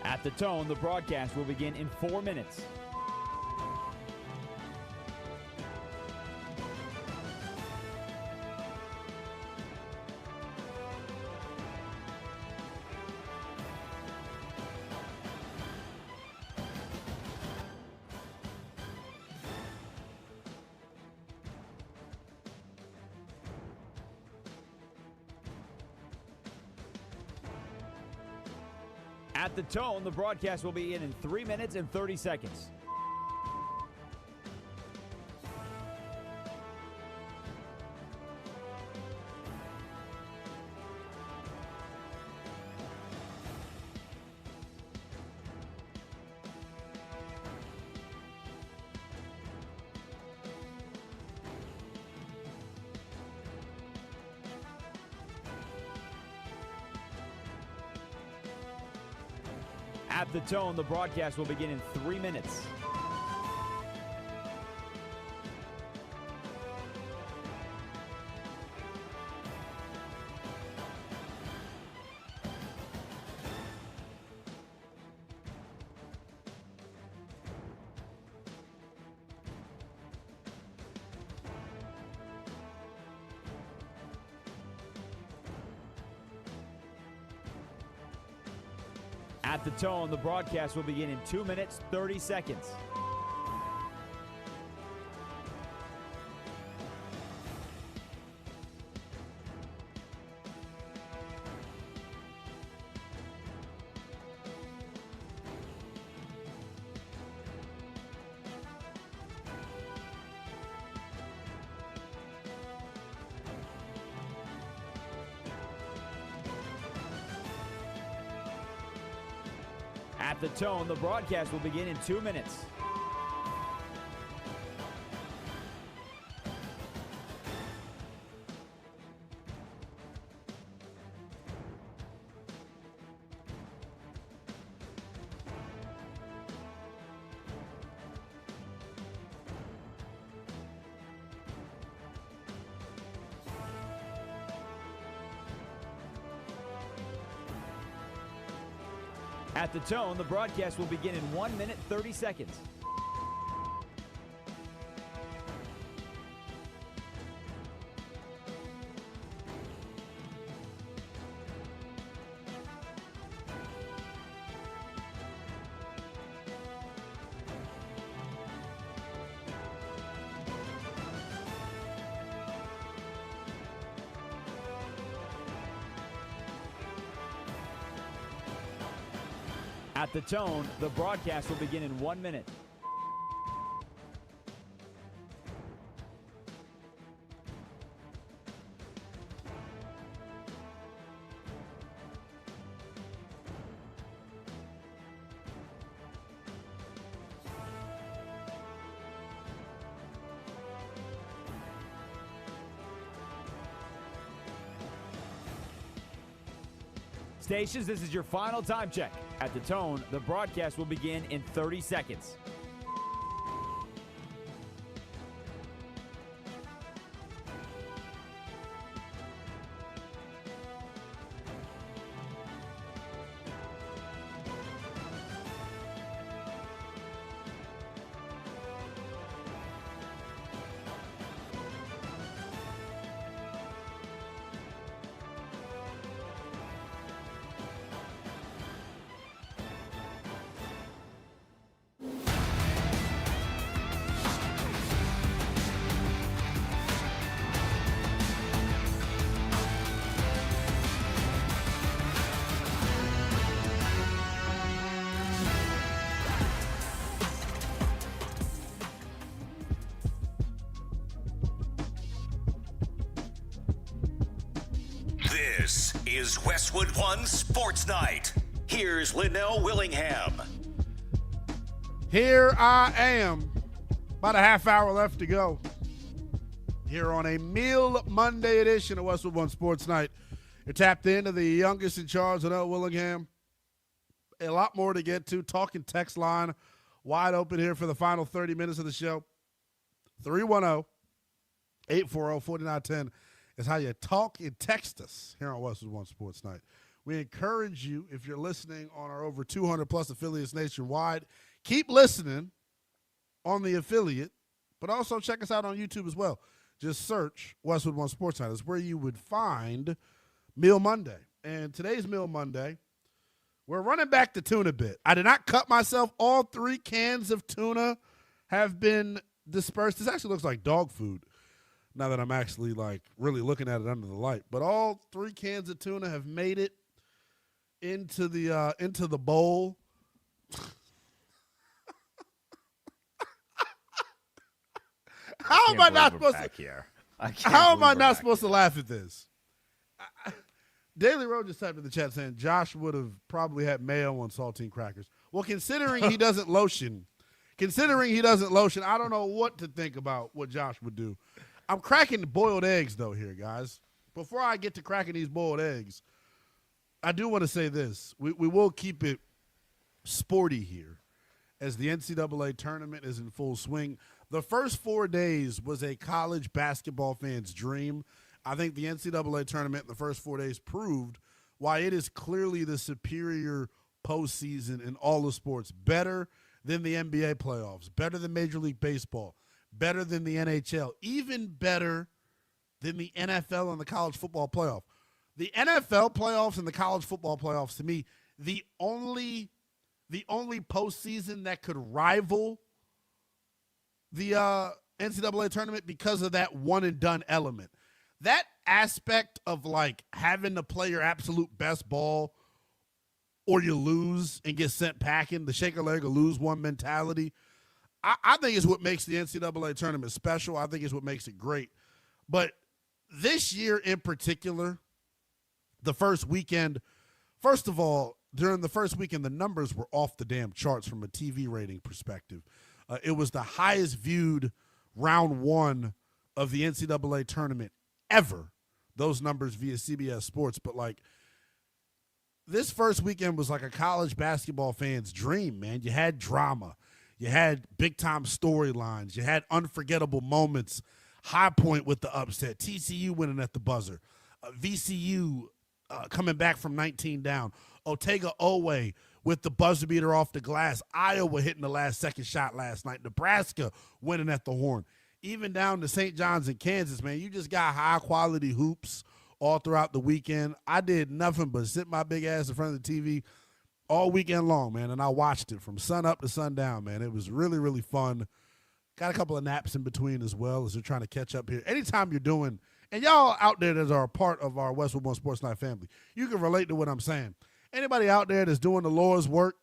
At the tone, the broadcast will begin in 4 minutes. At the tone, the broadcast will begin in 3 minutes and 30 seconds. At the tone, the broadcast will begin in 3 minutes. At the tone, the broadcast will begin in 2 minutes, 30 seconds. At the tone, the broadcast will begin in 2 minutes. At the tone, the broadcast will begin in 1 minute, 30 seconds. At the tone, the broadcast will begin in 1 minute. Stations, this is your final time check. At the tone, the broadcast will begin in 30 seconds. This is Westwood One Sports Night. Here's Lynnell Willingham. Here I am. About a half hour left to go. Here on a Meal Monday edition of Westwood One Sports Night. You're tapped into the youngest in charge, Lynnell Willingham. A lot more to get to. Talking text line wide open here for the final 30 minutes of the show. 310-840-4910 is how you talk and text us here on Westwood One Sports Night. We encourage you, if you're listening on our over 200-plus affiliates nationwide, keep listening on the affiliate, but also check us out on YouTube as well. Just search Westwood One Sports Night. It's where you would find Meal Monday. And today's Meal Monday, we're running back the tuna bit. I did not cut myself. All 3 cans of tuna have been dispersed. This actually looks like dog food now that I'm actually like really looking at it under the light. But all 3 cans of tuna have made it into the bowl. How am I not supposed to? How am I not supposed to laugh at this? Daily Road just typed in the chat saying Josh would have probably had mayo on saltine crackers. Well, considering he doesn't lotion, I don't know what to think about what Josh would do. I'm cracking boiled eggs, though, here, guys. Before I get to cracking these boiled eggs, I do want to say this. We will keep it sporty here as the NCAA tournament is in full swing. The first 4 days was a college basketball fan's dream. I think the NCAA tournament in the first 4 days proved why it is clearly the superior postseason in all of sports. Better than the NBA playoffs, better than Major League Baseball, better than the NHL, even better than the NFL and the college football playoff. The NFL playoffs and the college football playoffs, to me, the only postseason that could rival the NCAA tournament because of that one-and-done element. That aspect of, like, having to play your absolute best ball or you lose and get sent packing, the shake a leg or lose one mentality, I think is what makes the NCAA tournament special. I think is what makes it great. But this year in particular, the first weekend, first of all, during the first weekend, the numbers were off the damn charts from a TV rating perspective. It was the highest viewed round 1 of the NCAA tournament ever. Those numbers via CBS Sports. But, like, this first weekend was like a college basketball fan's dream, man. You had drama. You had big-time storylines. You had unforgettable moments. High Point with the upset. TCU winning at the buzzer. VCU coming back from 19 down. Otega Owe with the buzzer beater off the glass. Iowa hitting the last-second shot last night. Nebraska winning at the horn. Even down to St. John's in Kansas, man. You just got high-quality hoops all throughout the weekend. I did nothing but sit my big ass in front of the TV all weekend long, man, and I watched it from sun up to sundown, man. It was really, really fun. Got a couple of naps in between as well as we're trying to catch up here. Anytime you're doing, and y'all out there that are a part of our Westwood One Sports Night family, you can relate to what I'm saying. Anybody out there that's doing the Lord's work,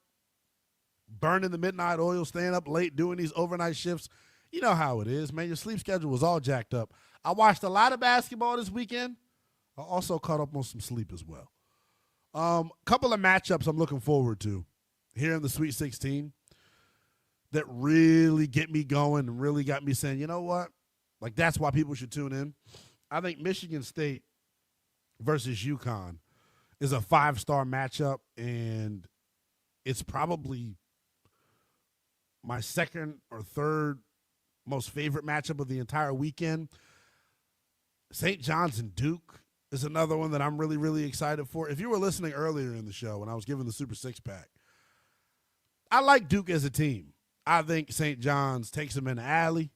burning the midnight oil, staying up late, doing these overnight shifts, you know how it is, man. Your sleep schedule was all jacked up. I watched a lot of basketball this weekend. I also caught up on some sleep as well. Couple of matchups I'm looking forward to here in the Sweet 16 that really get me going and really got me saying, you know what? Like, that's why people should tune in. I think Michigan State versus UConn is a 5-star matchup, and it's probably my second or third most favorite matchup of the entire weekend. St. John's and Duke is another one that I'm really, really excited for. If you were listening earlier in the show when I was giving the Super Six-Pack, I like Duke as a team. I think St. John's takes them in the alley,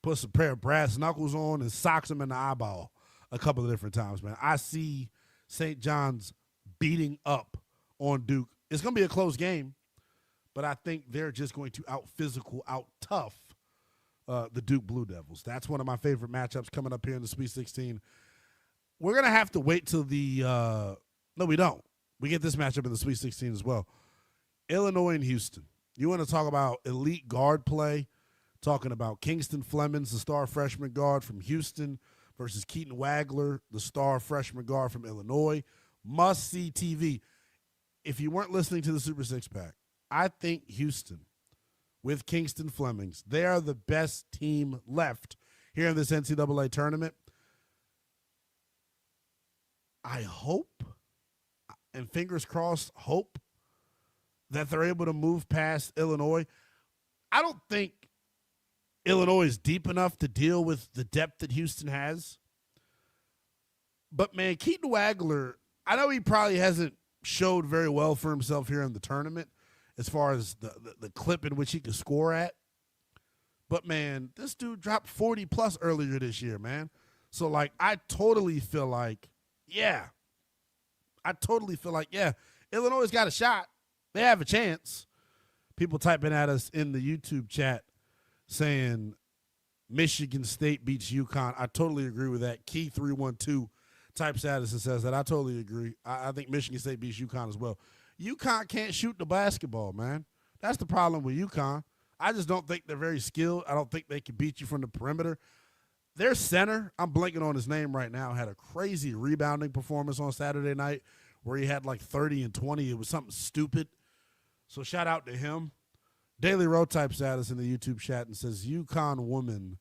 puts a pair of brass knuckles on, and socks them in the eyeball a couple of different times, man. I see St. John's beating up on Duke. It's going to be a close game, but I think they're just going to out-physical, out-tough the Duke Blue Devils. That's one of my favorite matchups coming up here in the Sweet 16. We're going to have to wait till the no, we don't. We get this matchup in the Sweet 16 as well. Illinois and Houston. You want to talk about elite guard play, talking about Kingston Flemings, the star freshman guard from Houston, versus Keaton Wagler, the star freshman guard from Illinois. Must-see TV. if you weren't listening to the Super Six Pack, I think Houston with Kingston Flemings, they are the best team left here in this NCAA tournament. I hope, and fingers crossed, hope that they're able to move past Illinois. I don't think Illinois is deep enough to deal with the depth that Houston has. But, man, Keaton Wagler, I know he probably hasn't showed very well for himself here in the tournament as far as the clip in which he can score at. But, man, this dude dropped 40-plus earlier this year, man. So, like, I totally feel like, Illinois got a shot. They have a chance. People typing at us in the YouTube chat saying Michigan State beats UConn. I totally agree with that. Key 312 types at us and says that. I totally agree. I think Michigan State beats UConn as well. UConn can't shoot the basketball, man. That's the problem with UConn. I just don't think they're very skilled. I don't think they can beat you from the perimeter. Their center, I'm blanking on his name right now, had a crazy rebounding performance on Saturday night where he had like 30 and 20. It was something stupid. So shout out to him. Daily Row types at us in the YouTube chat and says, UConn woman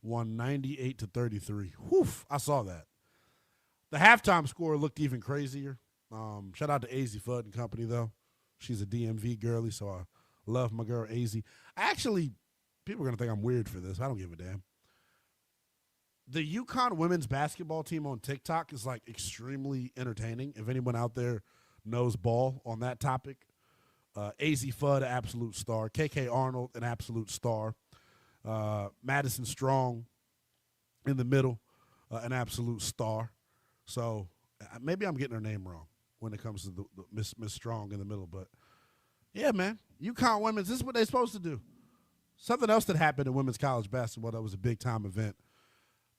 won 98-33. Whew, I saw that. The halftime score looked even crazier. Shout out to AZ Fudd and Company, though. She's a DMV girly, so I love my girl AZ. People are going to think I'm weird for this. I don't give a damn. The UConn women's basketball team on TikTok is, like, extremely entertaining. If anyone out there knows ball on that topic. AZ Fudd, an absolute star. KK Arnold, an absolute star. Madison Strong in the middle, an absolute star. So maybe I'm getting her name wrong when it comes to the Miss Strong in the middle. But, yeah, man, UConn women's, this is what they're supposed to do. Something else that happened in women's college basketball that was a big-time event.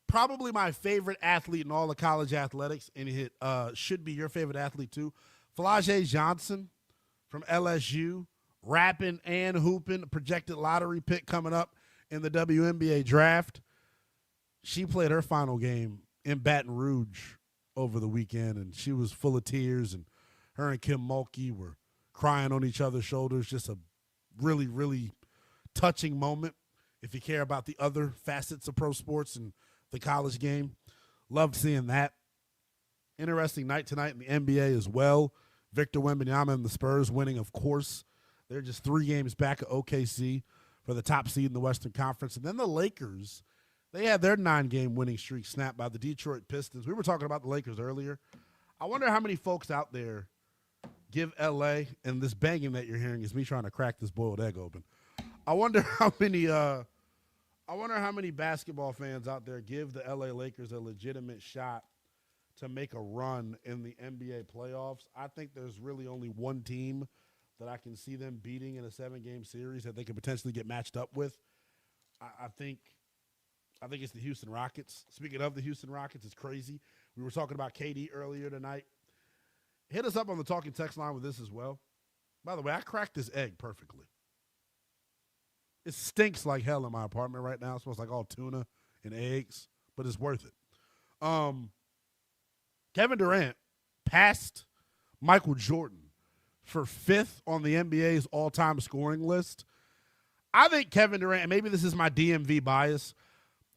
Probably my favorite athlete in all of college athletics, and it should be your favorite athlete too. Flau'jae Johnson from LSU, rapping and hooping, projected lottery pick coming up in the WNBA draft. She played her final game in Baton Rouge over the weekend, and she was full of tears, and her and Kim Mulkey were crying on each other's shoulders. Just a really, really touching moment if you care about the other facets of pro sports and the college game. Loved seeing that. Interesting night tonight in the NBA as well. Victor Wembanyama and the Spurs winning, of course. They're just 3 games back at OKC for the top seed in the Western Conference. And then the Lakers, they had their 9-game winning streak snapped by the Detroit Pistons. We were talking about the Lakers earlier. I wonder how many folks out there give L.A., and this banging that you're hearing is me trying to crack this boiled egg open. I wonder how many basketball fans out there give the L.A. Lakers a legitimate shot to make a run in the NBA playoffs. I think there's really only one team that I can see them beating in a 7-game series that they could potentially get matched up with. I think it's the Houston Rockets. Speaking of the Houston Rockets, it's crazy. We were talking about KD earlier tonight. Hit us up on the talking text line with this as well. By the way, I cracked this egg perfectly. It stinks like hell in my apartment right now. It smells like all tuna and eggs, but it's worth it. Kevin Durant passed Michael Jordan for 5th on the NBA's all-time scoring list. I think Kevin Durant, and maybe this is my DMV bias,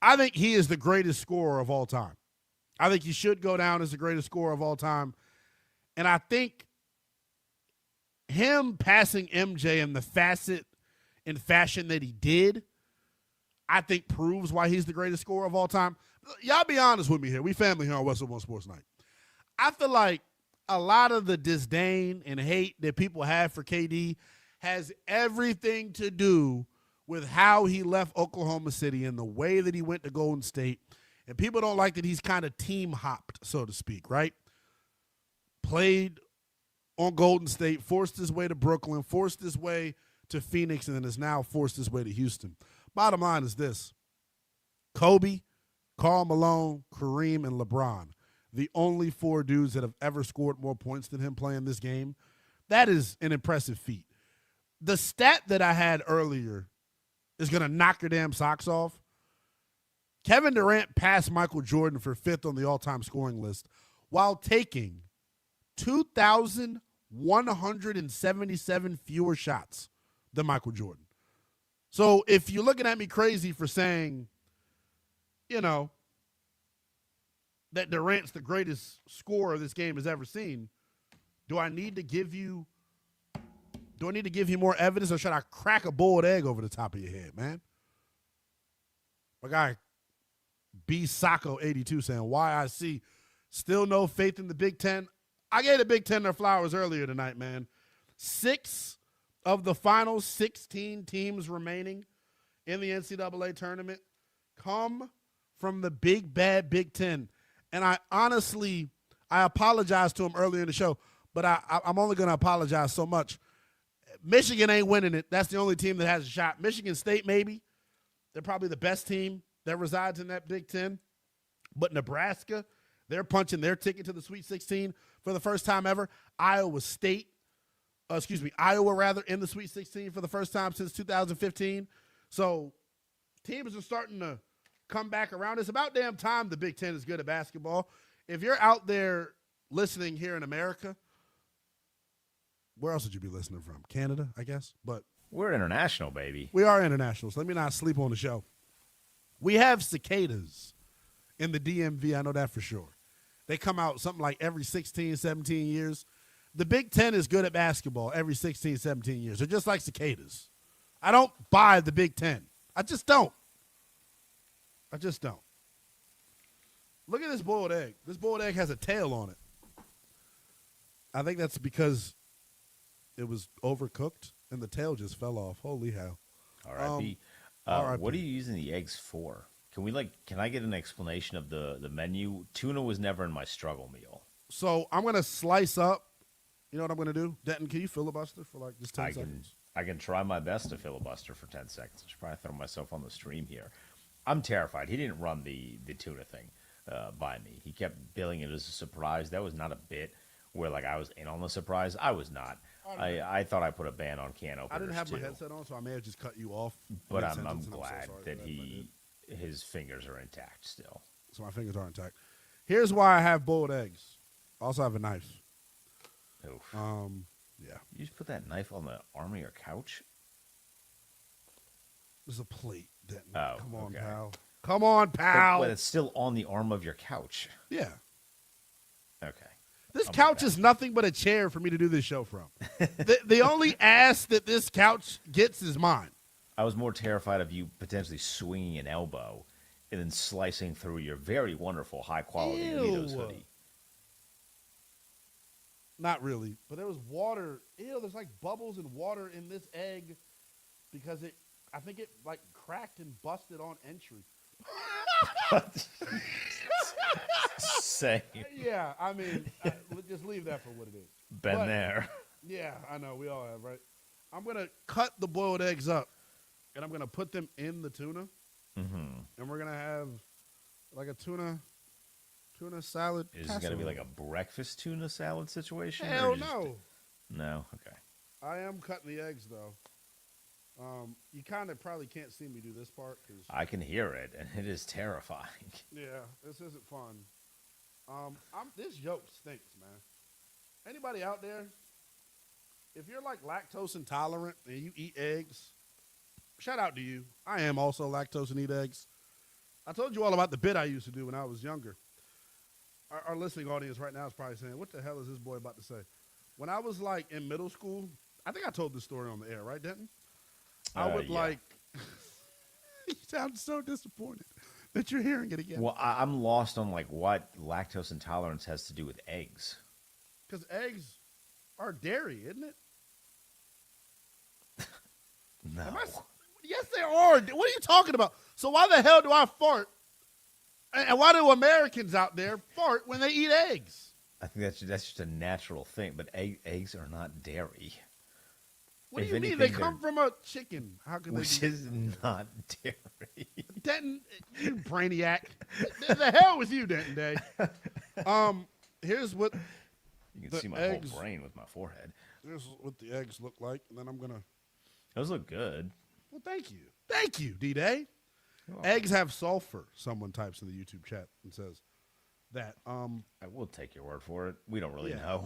I think he is the greatest scorer of all time. I think he should go down as the greatest scorer of all time. And I think him passing MJ in the fashion that he did, I think proves why he's the greatest scorer of all time. Y'all be honest with me here. We family here on Westwood One Sports Night. I feel like a lot of the disdain and hate that people have for KD has everything to do with how he left Oklahoma City and the way that he went to Golden State. And people don't like that he's kind of team hopped, so to speak, right? Played on Golden State, forced his way to Brooklyn, forced his way to Phoenix, and then has now forced his way to Houston. Bottom line is this. Kobe, Karl Malone, Kareem, and LeBron, the only 4 dudes that have ever scored more points than him playing this game. That is an impressive feat. The stat that I had earlier is going to knock your damn socks off. Kevin Durant passed Michael Jordan for 5th on the all-time scoring list while taking 2,100 177 fewer shots than Michael Jordan. So if you're looking at me crazy for saying, that Durant's the greatest scorer this game has ever seen, do I need to give you more evidence, or should I crack a boiled egg over the top of your head, man? My guy B Sacco 82 saying YIC still no faith in the Big Ten. I gave the Big Ten their flowers earlier tonight, man. 6 of the final 16 teams remaining in the NCAA tournament come from the big, bad Big Ten. And I apologized to him earlier in the show, but I'm only going to apologize so much. Michigan ain't winning it. That's the only team that has a shot. Michigan State, maybe. They're probably the best team that resides in that Big Ten. But Nebraska, they're punching their ticket to the Sweet 16 for the first time ever. Iowa, in the Sweet 16 for the first time since 2015. So teams are starting to come back around. It's about damn time the Big Ten is good at basketball. If you're out there listening here in America, where else would you be listening from? Canada, I guess. But we're international, baby. We are international, so let me not sleep on the show. We have cicadas in the DMV. I know that for sure. They come out something like every 16, 17 years. The Big Ten is good at basketball every 16, 17 years. They're just like cicadas. I don't buy the Big Ten. I just don't. Look at this boiled egg. This boiled egg has a tail on it. I think that's because it was overcooked and the tail just fell off. Holy hell. R.I.P. What are you using the eggs for? Can I get an explanation of the menu? Tuna was never in my struggle meal. So I'm going to slice up. You know what I'm going to do? Denton, can you filibuster for just 10 seconds? I can try my best to filibuster for 10 seconds. I should probably throw myself on the stream here. I'm terrified. He didn't run the tuna thing by me. He kept billing it as a surprise. That was not a bit where I was in on the surprise. I was not. I thought I put a ban on can openers. I didn't have too. my headset on, so I may have just cut you off. But I'm glad that his fingers are intact still. So my fingers are intact. Here's why I have boiled eggs. I also have a knife. Oof. Yeah. You just put that knife on the arm of your couch? There's a plate, Denton. Oh, come on, okay. pal. Come on, pal. But it's still on the arm of your couch. Yeah. Okay. This couch is nothing but a chair for me to do this show from. the only ass that this couch gets is mine. I was more terrified of you potentially swinging an elbow and then slicing through your very wonderful, high-quality Litos hoodie. Not really, but there was water. Ew, there's bubbles and water in this egg because I think it cracked and busted on entry. Same. Yeah, I mean, just leave that for what it is. Been there. Yeah, I know. We all have, right? I'm going to cut the boiled eggs up, and I'm going to put them in the tuna. Mm-hmm. And we're going to have a tuna salad. Is this going to be like a breakfast tuna salad situation? Hell no. No? Okay. I am cutting the eggs, though. You kind of probably can't see me do this part. I can hear it, and it is terrifying. Yeah, this isn't fun. This yolk stinks, man. Anybody out there, if you're lactose intolerant and you eat eggs, shout out to you. I am also lactose and eat eggs. I told you all about the bit I used to do when I was younger. Our listening audience right now is probably saying, what the hell is this boy about to say? When I was in middle school, I think I told this story on the air, right, Denton? I would yeah. You sound so disappointed that you're hearing it again. Well, I'm lost on what lactose intolerance has to do with eggs. Because eggs are dairy, isn't it? No. Yes, they are. What are you talking about? So why the hell do I fart? And why do Americans out there fart when they eat eggs? I think that's just a natural thing, but eggs are not dairy. What do you mean? They come from a chicken. How can which they is not dairy. Denton, you brainiac. The hell with you, Denton Day. Here's what you can see my whole brain with my forehead. Here's what the eggs look like, and then I'm gonna. Those look good. Well, thank you, D-Day. Eggs have sulfur. Someone types in the YouTube chat and says that. I will take your word for it. We don't really know.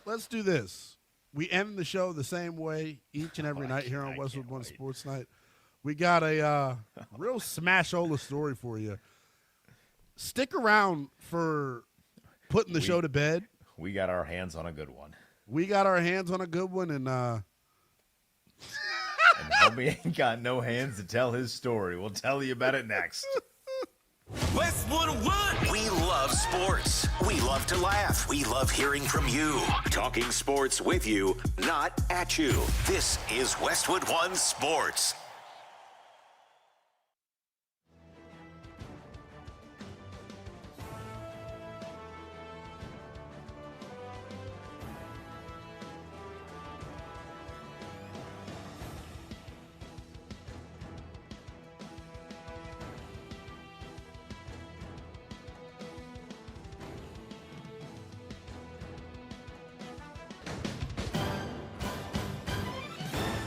let's do this. We end the show the same way each and every night here on Westwood One Sports Night. We got a real smash-ola story for you. Stick around for putting the show to bed. We got our hands on a good one. And and Hubie ain't got no hands to tell his story. We'll tell you about it next. Westwood One. We love sports. We love to laugh. We love hearing from you. Talking sports with you, not at you. This is Westwood One Sports.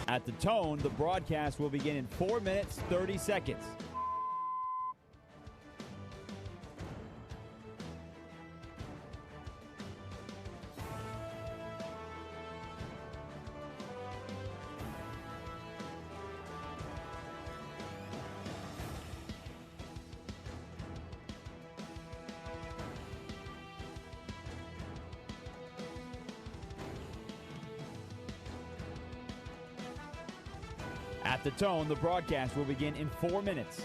At the tone, the broadcast will begin in 4 minutes, 30 seconds. At the tone, the broadcast will begin in 4 minutes.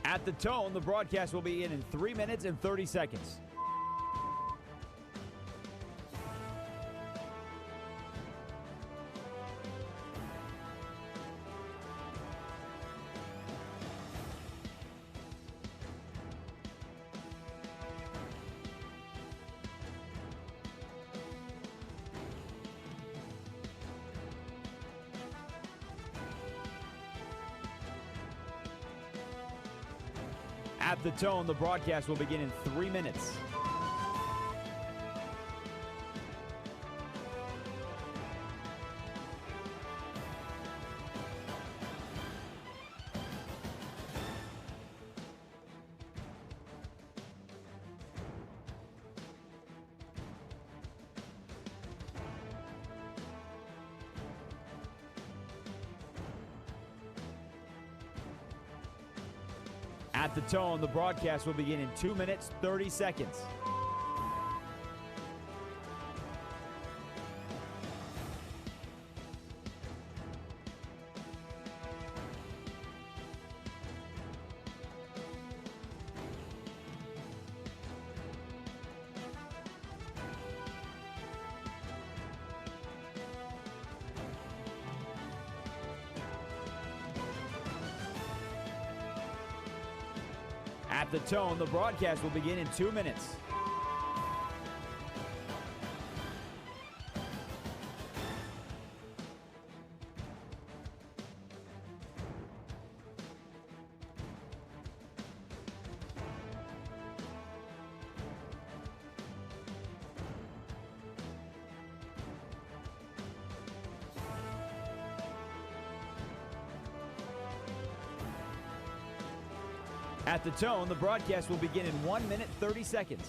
At the tone, the broadcast will begin in 3 minutes and 30 seconds. At the tone, the broadcast will begin in 3 minutes. At the tone, the broadcast will begin in 2 minutes, 30 seconds. At the tone, the broadcast will begin in 2 minutes. At the tone, the broadcast will begin in 1 minute, 30 seconds.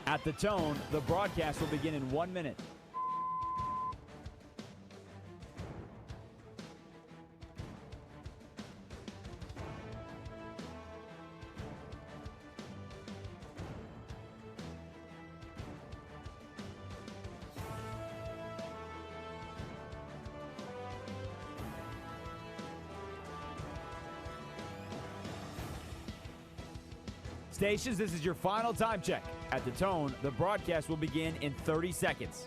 At the tone, the broadcast will begin in 1 minute. Stations, this is your final time check. At the tone, the broadcast will begin in 30 seconds.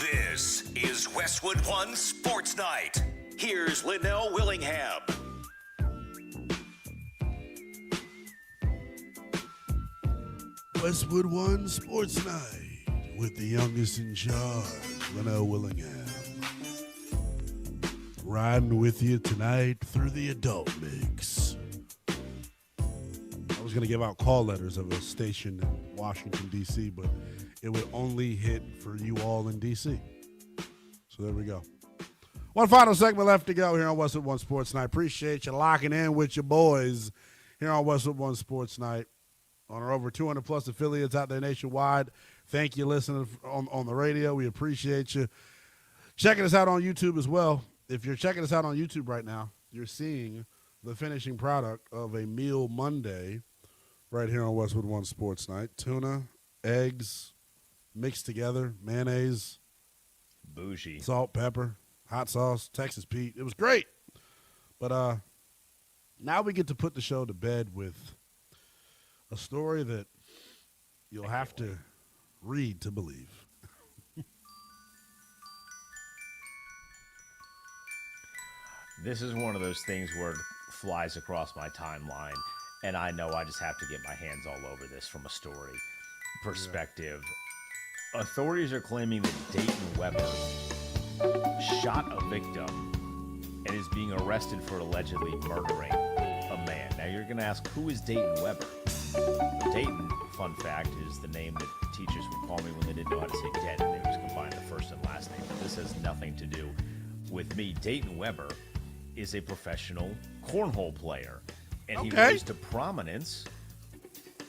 This is Westwood One Sports Night. Here's Lynnell Willingham. Westwood One Sports Night with the youngest in charge, Lynnell Willingham. Riding with you tonight through the adult mix. I was going to give out call letters of a station in Washington, D.C., but it would only hit for you all in D.C. So there we go. One final segment left to go here on Westwood One Sports Night. Appreciate you locking in with your boys here on Westwood One Sports Night. On our over 200-plus affiliates out there nationwide. Thank you listening on the radio. We appreciate you. Checking us out on YouTube as well. If you're checking us out on YouTube right now, you're seeing the finishing product of a Meal Monday right here on Westwood One Sports Night. Tuna, eggs, mixed together, mayonnaise, bougie, salt, pepper, hot sauce, Texas Pete. It was great. But now we get to put the show to bed with a story that you'll have to read to believe. This is one of those things where it flies across my timeline, and I know I just have to get my hands all over this from a story perspective. Yeah. Authorities are claiming that Dayton Weber shot a victim and is being arrested for allegedly murdering a man. Now you're going to ask, who is Dayton Weber? Dayton, fun fact, is the name that teachers would call me when they didn't know how to say dead, and they just combined the first and last name. But this has nothing to do with me. Dayton Weber is a professional cornhole player, and he rose to prominence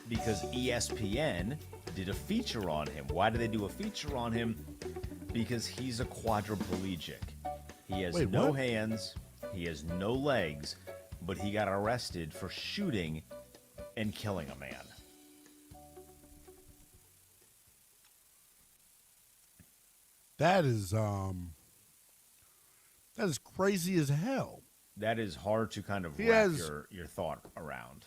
because ESPN did a feature on him. Why did they do a feature on him? Because he's a quadriplegic. He has no hands, he has no legs, but he got arrested for shooting and killing a man. That is crazy as hell. That is hard to kind of wrap your thought around.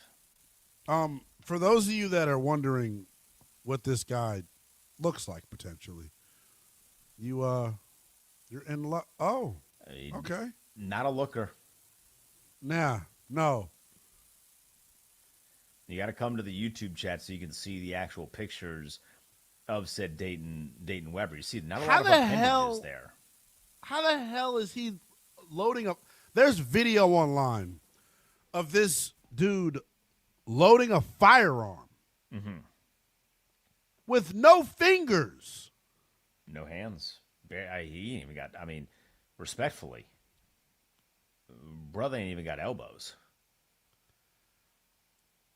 For those of you that are wondering what this guy looks like potentially, you're in luck. Oh, okay. Not a looker. Nah, no. You got to come to the YouTube chat so you can see the actual pictures of said Dayton Weber. You see, not a lot of appendages there. How the hell is he loading up? There's video online of this dude loading a firearm with no fingers. No hands. He ain't even got, respectfully, brother ain't even got elbows.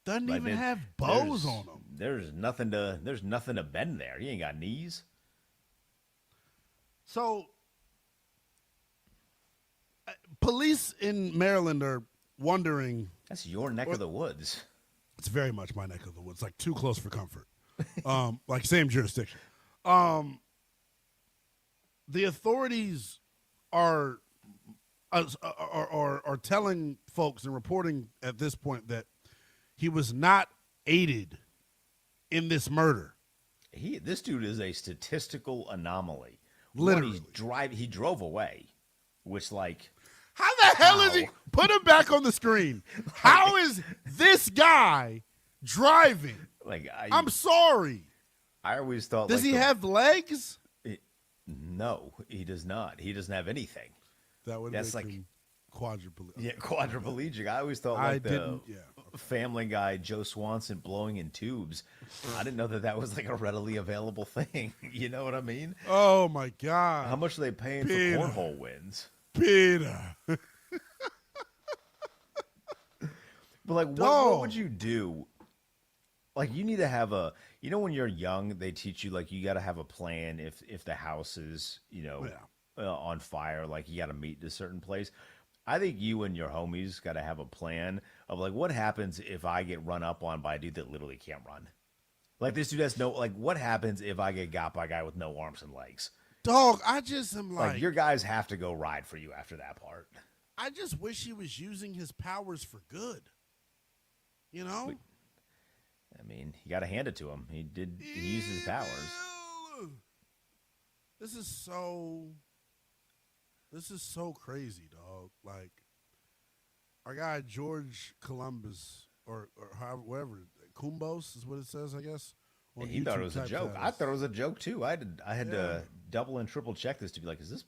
Doesn't even have bows on him. There's nothing to bend there. He ain't got knees. So, police in Maryland are wondering. That's your neck of the woods. It's very much my neck of the woods. Like too close for comfort. Like same jurisdiction. The authorities are telling folks and reporting at this point that he was not aided in this murder. This dude is a statistical anomaly. Literally. He drove away, which how the hell is he? Put him back on the screen. How is this guy driving? I'm sorry. I always thought. Does he have legs? No, he does not. He doesn't have anything. That's like him quadriplegic. Yeah, quadriplegic. I always thought like Family Guy Joe Swanson blowing in tubes. I didn't know that was like a readily available thing. You know what I mean? Oh my God! How much are they paying Peter. for cornhole wins? Peter. But like, what would you do? Like, you need to have a, when you're young, they teach you like you got to have a plan if the house is, on fire, like you got to meet in a certain place. I think you and your homies got to have a plan of like, what happens if I get run up on by a dude that literally can't run? Like this dude has no, like, what happens if I get got by a guy with no arms and legs? Dog, I just am like your guys have to go ride for you after that part. I just wish he was using his powers for good. You know? I mean, you got to hand it to him. He used his powers. This is so crazy, dog. Like, our guy George Columbus, or however, whatever, Kumbos is what it says, I guess. He thought it was a joke. I thought it was a joke too. I had to double and triple check this to be like, is this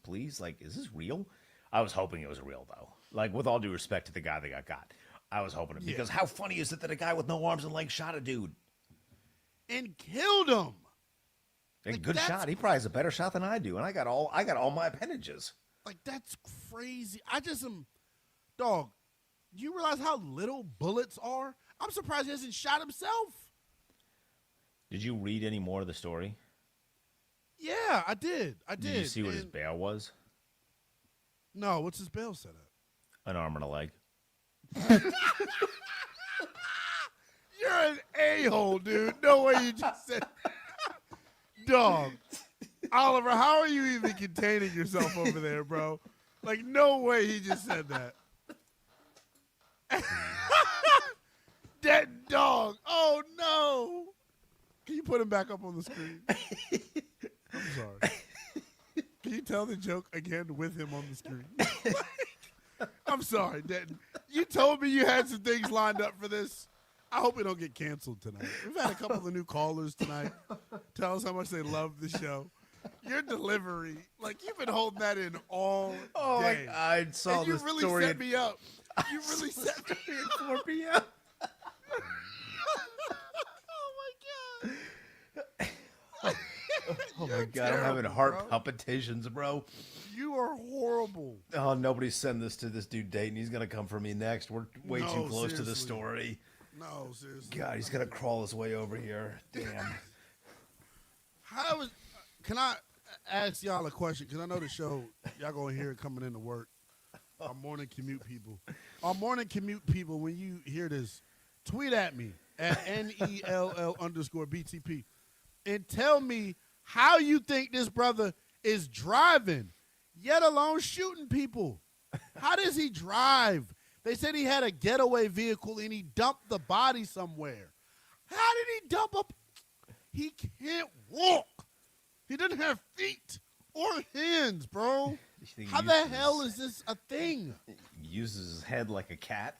real? I was hoping it was real though. Like, with all due respect to the guy that got. I was hoping it because how funny is it that a guy with no arms and legs shot a dude and killed him? And like, good shot. He probably has a better shot than I do, and I got all my appendages. Like, that's crazy. I just am, dog. Do you realize how little bullets are? I'm surprised he hasn't shot himself. Did you read any more of the story? Yeah, I did. Did you see what his bail was? No, what's his bail set at? An arm and a leg. You're an a-hole, dude. No way you just said dog. Oliver, how are you even containing yourself over there, bro? Like, no way he just said that. That dog. Oh, no. Can you put him back up on the screen? I'm sorry. Can you tell the joke again with him on the screen? I'm sorry, Denton. You told me you had some things lined up for this. I hope we don't get canceled tonight. We've had a couple of new callers tonight. Tell us how much they love the show. Your delivery, like, you've been holding that in all day. I saw and this you really story. set me up. You really set me at 4 p.m. Oh my God, I'm having heart palpitations, bro. You are horrible. Oh, nobody send this to this dude Dayton. He's going to come for me next. We're way too close to the story. No, seriously. God, he's going to crawl his way over here. Damn. Can I ask y'all a question? Because I know the show, y'all going to hear it coming into work. Our morning commute people. Our morning commute people, when you hear this, tweet at me at NELL_BTP and tell me how you think this brother is driving, yet alone shooting people. How does he drive? They said he had a getaway vehicle and he dumped the body somewhere. How did he dump up? He can't walk. He doesn't have feet or hands, bro. How the hell is this a thing? He uses his head like a cat.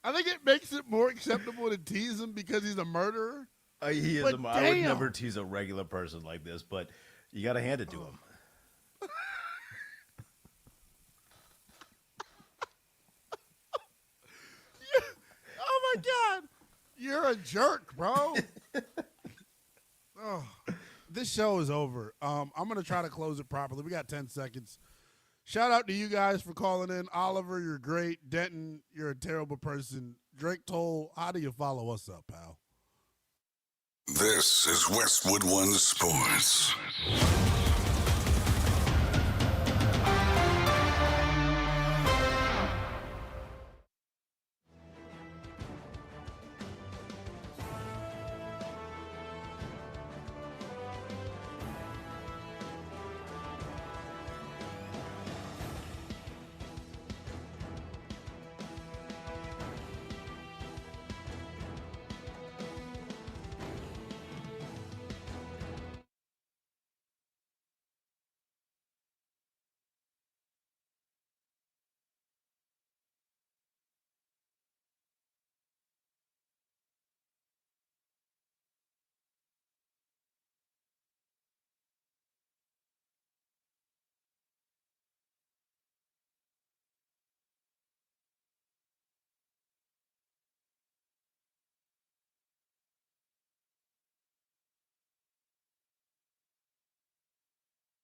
I think it makes it more acceptable to tease him because he's a murderer. He is. I would never tease a regular person like this, but you got to hand it to him. Oh my God, you're a jerk, bro. This show is over. I'm gonna try to close it properly. We got 10 seconds. Shout out to you guys for calling in. Oliver, you're great. Denton, you're a terrible person. Drake Toll, how do you follow us up, pal? This is Westwood One Sports.